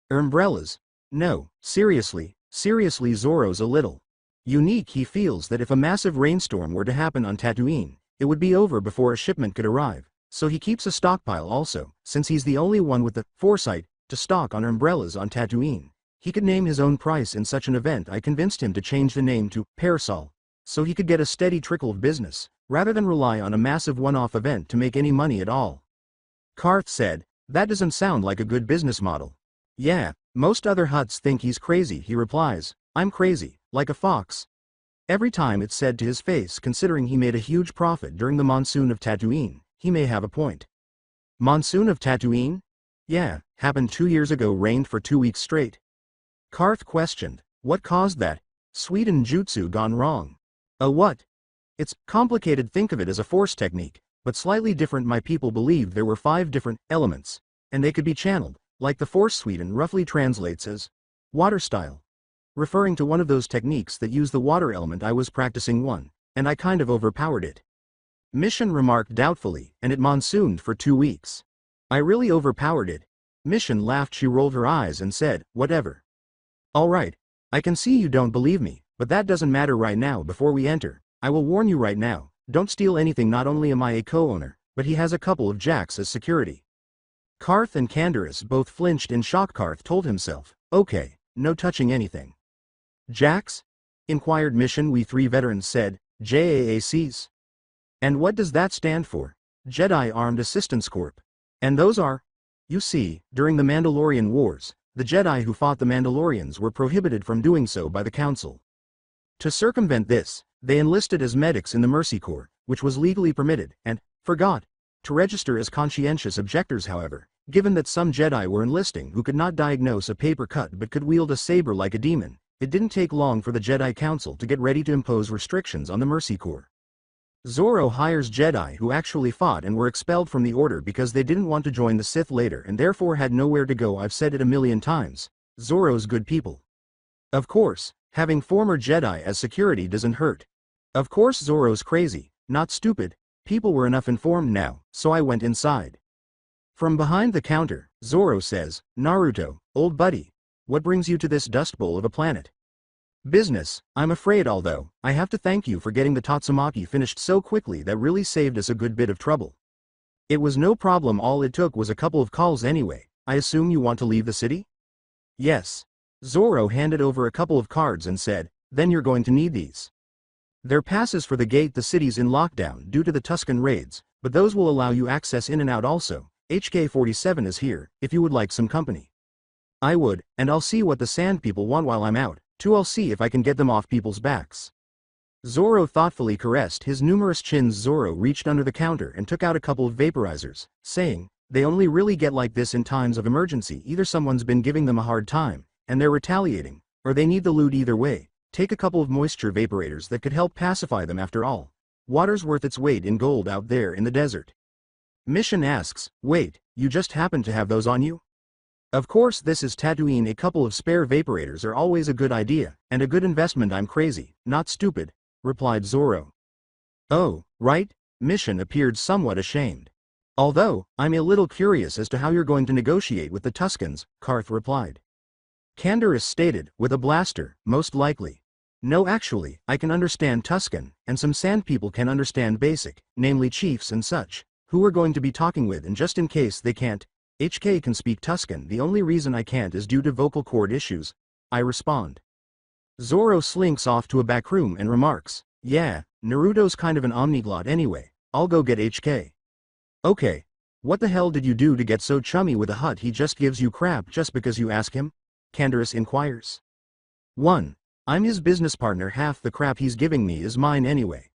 Umbrellas? No, seriously, Zorro's a little unique. He feels that if a massive rainstorm were to happen on Tatooine, it would be over before a shipment could arrive, so he keeps a stockpile also, since he's the only one with the foresight to stock on umbrellas on Tatooine. He could name his own price in such an event. I convinced him to change the name to Parasol, so he could get a steady trickle of business, rather than rely on a massive one-off event to make any money at all. Karth said, that doesn't sound like a good business model. Yeah, most other huts think he's crazy. He replies, I'm crazy, like a fox. Every time it's said to his face. Considering he made a huge profit during the monsoon of Tatooine, he may have a point. Monsoon of Tatooine? Yeah, happened 2 years ago, rained for 2 weeks straight. Karth questioned, what caused that? Sweden jutsu gone wrong. A what? It's complicated, think of it as a force technique, but slightly different. My people believed there were 5 different elements, and they could be channeled, like the force. Sweden roughly translates as water style, referring to one of those techniques that use the water element. I was practicing one, and I kind of overpowered it. Mission remarked doubtfully, and it monsooned for 2 weeks. I really overpowered it. Mission laughed. She rolled her eyes and said, whatever. Alright, I can see you don't believe me, but that doesn't matter right now. Before we enter, I will warn you right now, don't steal anything. Not only am I a co-owner, but he has a couple of jacks as security. Karth and Candaris both flinched in shock. Karth told himself, okay, no touching anything. Jacks? Inquired Mission. We 3 veterans said, JAACs. And what does that stand for? Jedi Armed Assistance Corp. And those are? You see, during the Mandalorian Wars, the Jedi who fought the Mandalorians were prohibited from doing so by the Council. To circumvent this, they enlisted as medics in the Mercy Corps, which was legally permitted, and forgot to register as conscientious objectors. However, given that some Jedi were enlisting who could not diagnose a paper cut but could wield a saber like a demon, it didn't take long for the Jedi Council to get ready to impose restrictions on the Mercy Corps. Zoro hires Jedi who actually fought and were expelled from the Order because they didn't want to join the Sith later and therefore had nowhere to go. I've said it a million times, Zoro's good people. Of course, having former Jedi as security doesn't hurt. Of course Zoro's crazy, not stupid. People were enough informed now, so I went inside. From behind the counter, Zoro says, Naruto, old buddy, what brings you to this dust bowl of a planet? Business, I'm afraid, although I have to thank you for getting the Tatsumaki finished so quickly. That really saved us a good bit of trouble. It was no problem. All it took was a couple of calls anyway. I assume you want to leave the city? Yes. Zoro handed over a couple of cards and said, then you're going to need these. They're passes for the gate. The city's in lockdown due to the Tusken raids, but those will allow you access in and out also. HK-47 is here, if you would like some company. I would, and I'll see what the Sand People want while I'm out. Too, I'll see if I can get them off people's backs. Zoro thoughtfully caressed his numerous chins. Zoro reached under the counter and took out a couple of vaporizers, saying, they only really get like this in times of emergency. Either someone's been giving them a hard time, and they're retaliating, or they need the loot. Either way, take a couple of moisture vaporators that could help pacify them. After all, water's worth its weight in gold out there in the desert. Mission asks, wait, you just happen to have those on you? Of course, this is Tatooine. A couple of spare vaporators are always a good idea, and a good investment. I'm crazy, not stupid, replied Zoro. Oh, right? Mission appeared somewhat ashamed. Although, I'm a little curious as to how you're going to negotiate with the Tuskens, Karth replied. Candaris stated, with a blaster, most likely. No, actually, I can understand Tusken, and some Sand People can understand Basic, namely chiefs and such, who we're going to be talking with. And just in case they can't, HK can speak Tusken. The only reason I can't is due to vocal cord issues, I respond. Zoro slinks off to a back room and remarks, yeah, Naruto's kind of an omniglot anyway, I'll go get HK. Okay. What the hell did you do to get so chummy with a Hutt? He just gives you crap just because you ask him? Candaris inquires. 1. I'm his business partner. Half the crap he's giving me is mine anyway.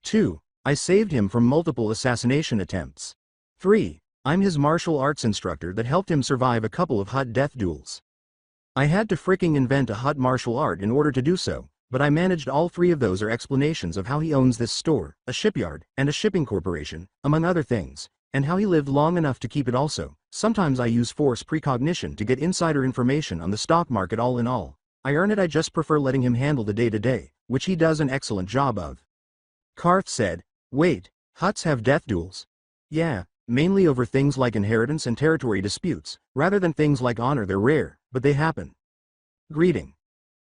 2. I saved him from multiple assassination attempts. 3. I'm his martial arts instructor that helped him survive a couple of Hutt death duels. I had to fricking invent a Hutt martial art in order to do so, but I managed. All 3 of those are explanations of how he owns this store, a shipyard, and a shipping corporation, among other things, and how he lived long enough to keep it also. Sometimes I use force precognition to get insider information on the stock market. All in all, I earn it. I just prefer letting him handle the day-to-day, which he does an excellent job of. Karth said, wait, Hutts have death duels? Yeah. Mainly over things like inheritance and territory disputes, rather than things like honor. They're rare, but they happen. Greeting.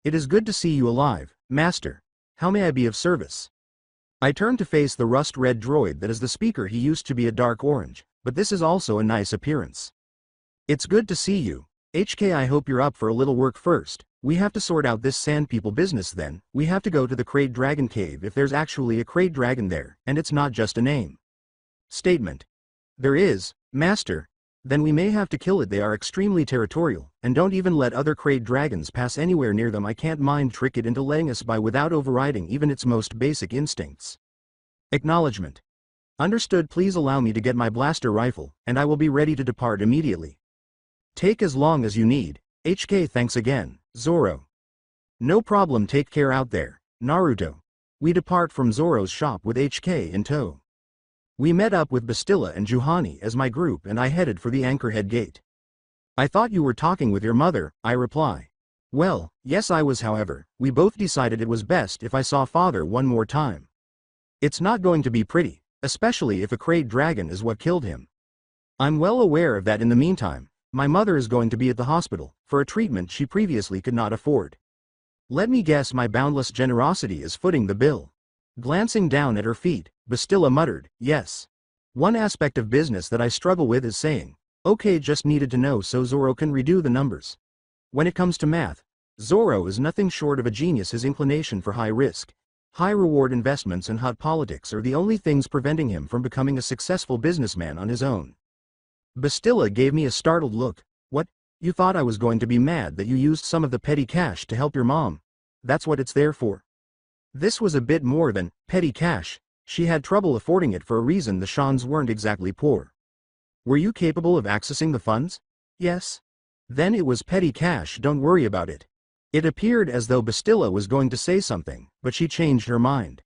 It is good to see you alive, Master. How may I be of service? I turned to face the rust-red droid that is the speaker. He used to be a dark orange, but this is also a nice appearance. It's good to see you. HK, I hope you're up for a little work first. We have to sort out this Sand People business, then we have to go to the Krayt Dragon Cave if there's actually a Krayt Dragon there, and it's not just a name. Statement. There is, Master. Then we may have to kill it. They are extremely territorial, and don't even let other Krayt dragons pass anywhere near them. I can't mind trick it into letting us by without overriding even its most basic instincts. Acknowledgement. Understood, please allow me to get my blaster rifle, and I will be ready to depart immediately. Take as long as you need. HK, thanks again, Zoro. No problem, take care out there, Naruto. We depart from Zoro's shop with HK in tow. We met up with Bastilla and Juhani as my group and I headed for the Anchorhead gate. I thought you were talking with your mother, I reply. Well, yes I was, however, we both decided it was best if I saw father one more time. It's not going to be pretty, especially if a crate dragon is what killed him. I'm well aware of that. In the meantime, my mother is going to be at the hospital, for a treatment she previously could not afford. Let me guess, my boundless generosity is footing the bill. Glancing down at her feet, Bastilla muttered, yes. One aspect of business that I struggle with is saying, okay, just needed to know so Zoro can redo the numbers. When it comes to math, Zoro is nothing short of a genius. His inclination for high risk, high reward investments and hot politics are the only things preventing him from becoming a successful businessman on his own. Bastilla gave me a startled look. What? You thought I was going to be mad that you used some of the petty cash to help your mom? That's what it's there for? This was a bit more than petty cash. She had trouble affording it for a reason. The Shans weren't exactly poor. Were you capable of accessing the funds? Yes. Then it was petty cash, don't worry about it. It appeared as though Bastilla was going to say something, but she changed her mind.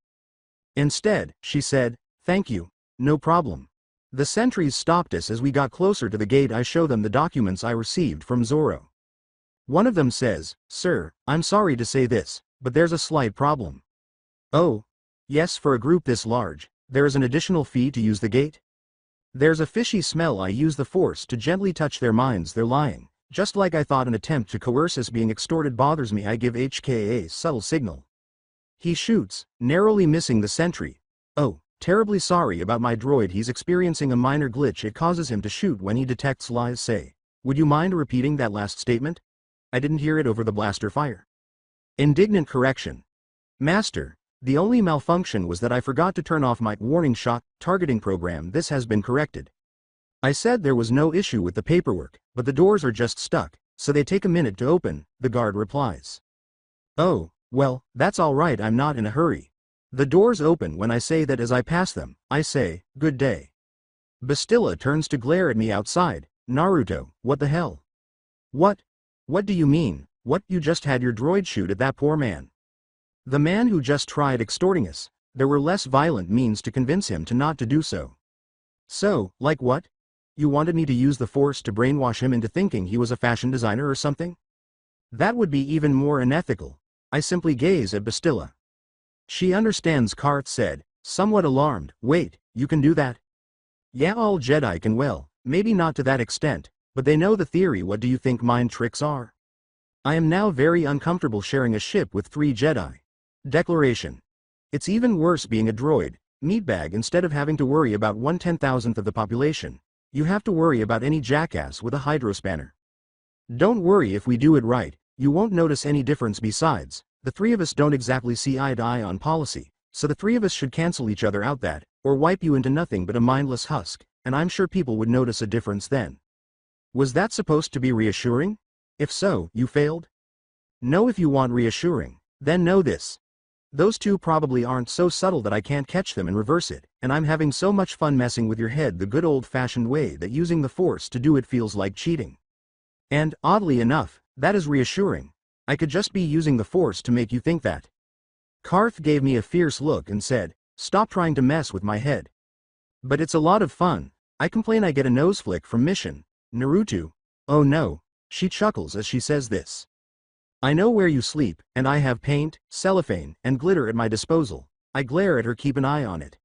Instead, she said, thank you, no problem. The sentries stopped us as we got closer to the gate. I show them the documents I received from Zoro. One of them says, sir, I'm sorry to say this, but there's a slight problem. Oh, yes, for a group this large, there is an additional fee to use the gate? There's a fishy smell. I use the force to gently touch their minds. They're lying, just like I thought. An attempt to coerce us being extorted bothers me. I give HK a subtle signal. He shoots, narrowly missing the sentry. Oh, terribly sorry about my droid. He's experiencing a minor glitch. It causes him to shoot when he detects lies. Say, would you mind repeating that last statement? I didn't hear it over the blaster fire. Indignant correction. Master, the only malfunction was that I forgot to turn off my warning shot targeting program. This has been corrected. I said there was no issue with the paperwork, but the doors are just stuck, so they take a minute to open, the guard replies. Oh, well, that's all right. I'm not in a hurry. The doors open when I say that. As I pass them, I say, good day. Bastilla turns to glare at me outside. Naruto, what the hell? What? What do you mean? What? You just had your droid shoot at that poor man. The man who just tried extorting us. There were less violent means to convince him to not to do so. So, like what? You wanted me to use the force to brainwash him into thinking he was a fashion designer or something? That would be even more unethical. I simply gaze at Bastilla. She understands, Karth said, somewhat alarmed. Wait, you can do that? Yeah, all Jedi can. Well, maybe not to that extent, but they know the theory. What do you think mind tricks are? I am now very uncomfortable sharing a ship with 3 Jedi. Declaration. It's even worse being a droid, meatbag. Instead of having to worry about 1/10,000th of the population, you have to worry about any jackass with a hydrospanner. Don't worry, if we do it right, you won't notice any difference. Besides, the 3 of us don't exactly see eye to eye on policy, so the 3 of us should cancel each other out. That, or wipe you into nothing but a mindless husk, and I'm sure people would notice a difference then. Was that supposed to be reassuring? If so, you failed? No, if you want reassuring, then know this. Those 2 probably aren't so subtle that I can't catch them and reverse it, and I'm having so much fun messing with your head the good old-fashioned way that using the force to do it feels like cheating. And, oddly enough, that is reassuring. I could just be using the force to make you think that. Karth gave me a fierce look and said, stop trying to mess with my head. But it's a lot of fun. I complain I get a nose flick from Mission Naruto. Oh no, she chuckles as she says this. I know where you sleep, and I have paint, cellophane, and glitter at my disposal. I glare at her. Keep an eye on it.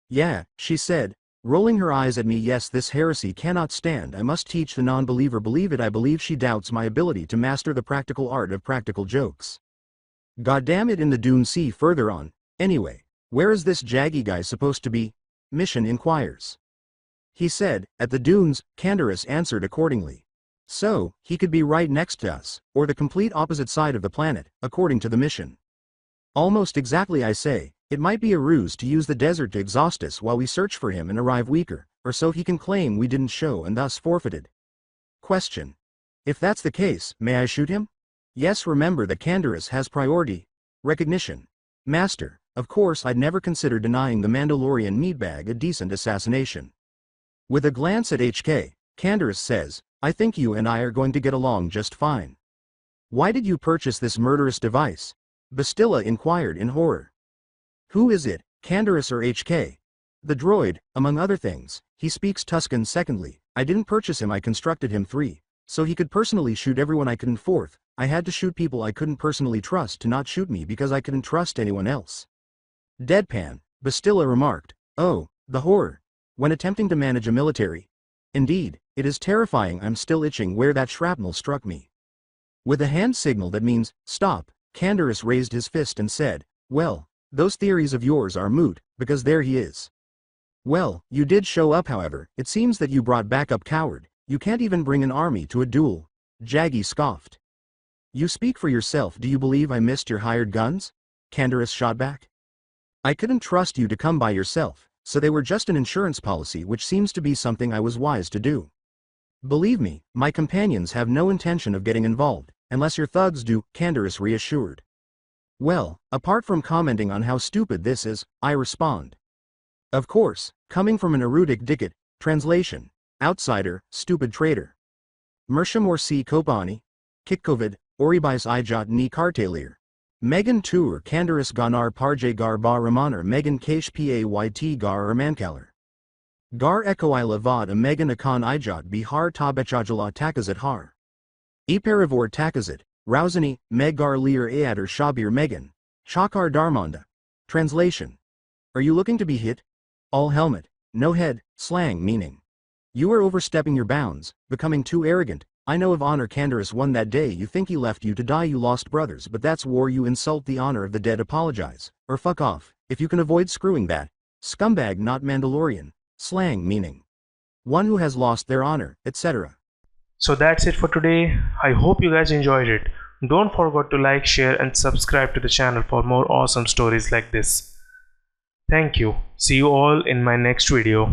Yeah, she said, rolling her eyes at me. Yes, this heresy cannot stand. I must teach the non-believer believe it. I believe she doubts my ability to master the practical art of practical jokes. Goddamn it. In the dune. See further on. Anyway, where is this jaggy guy supposed to be? Mission inquires. He said, at the dunes. Canderous answered accordingly. So, he could be right next to us, or the complete opposite side of the planet, according to the mission. Almost exactly, I say. It might be a ruse to use the desert to exhaust us while we search for him and arrive weaker, or so he can claim we didn't show and thus forfeited. Question. If that's the case, may I shoot him? Yes, remember that Canderous has priority recognition. Master, Of course, I'd never consider denying the Mandalorian meatbag a decent assassination. With a glance at HK, Canderous says, I think you and I are going to get along just fine. Why did you purchase this murderous device? Bastilla inquired in horror. Who is it, Canderous or HK? The droid, among other things. He speaks Tusken. Secondly, I didn't purchase him, I constructed him. 3. So he could personally shoot everyone I couldn't. 4th, I had to shoot people I couldn't personally trust to not shoot me because I couldn't trust anyone else. Deadpan, Bastilla remarked. Oh, the horror. When attempting to manage a military. Indeed, it is terrifying. I'm still itching where that shrapnel struck me. With a hand signal that means, stop, Canderous raised his fist and said, well, those theories of yours are moot, because there he is. Well, you did show up. However, it seems that you brought backup. Coward, you can't even bring an army to a duel. Jaggy scoffed. You speak for yourself. Do you believe I missed your hired guns? Canderous shot back. I couldn't trust you to come by yourself, so they were just an insurance policy, which seems to be something I was wise to do. Believe me, my companions have no intention of getting involved, unless your thugs do, Canderous reassured. Well, apart from commenting on how stupid this is, I respond. Of course, coming from an erudic dicket, translation, outsider, stupid traitor. Mershamor C. Kopani, Kitkovid, Oribais Ijot ni Kartalir. Megan Tour Canderous Ganar Parje Gar Ba Ramaner Megan Kaish Payt Gar Ermankalar. Gar Ekoila Vod a Megan Akan Ijot Bihar Tabechajala Takazat Har. Iperivor Takazat, Rousani, Megar Lear Aadar Shabir Megan, Chakar Darmanda. Translation. Are you looking to be hit? All helmet, no head, slang meaning. You are overstepping your bounds, becoming too arrogant. I know of honor. Canderous won that day. You think he left you to die. You lost brothers, but that's war. You insult the honor of the dead. Apologize, or fuck off, if you can avoid screwing that. Scumbag, not Mandalorian. Slang meaning one who has lost their honor, etc. So that's it for today. I hope you guys enjoyed it. Don't forget to like, share and subscribe to the channel for more awesome stories like this. Thank you. See you all in my next video.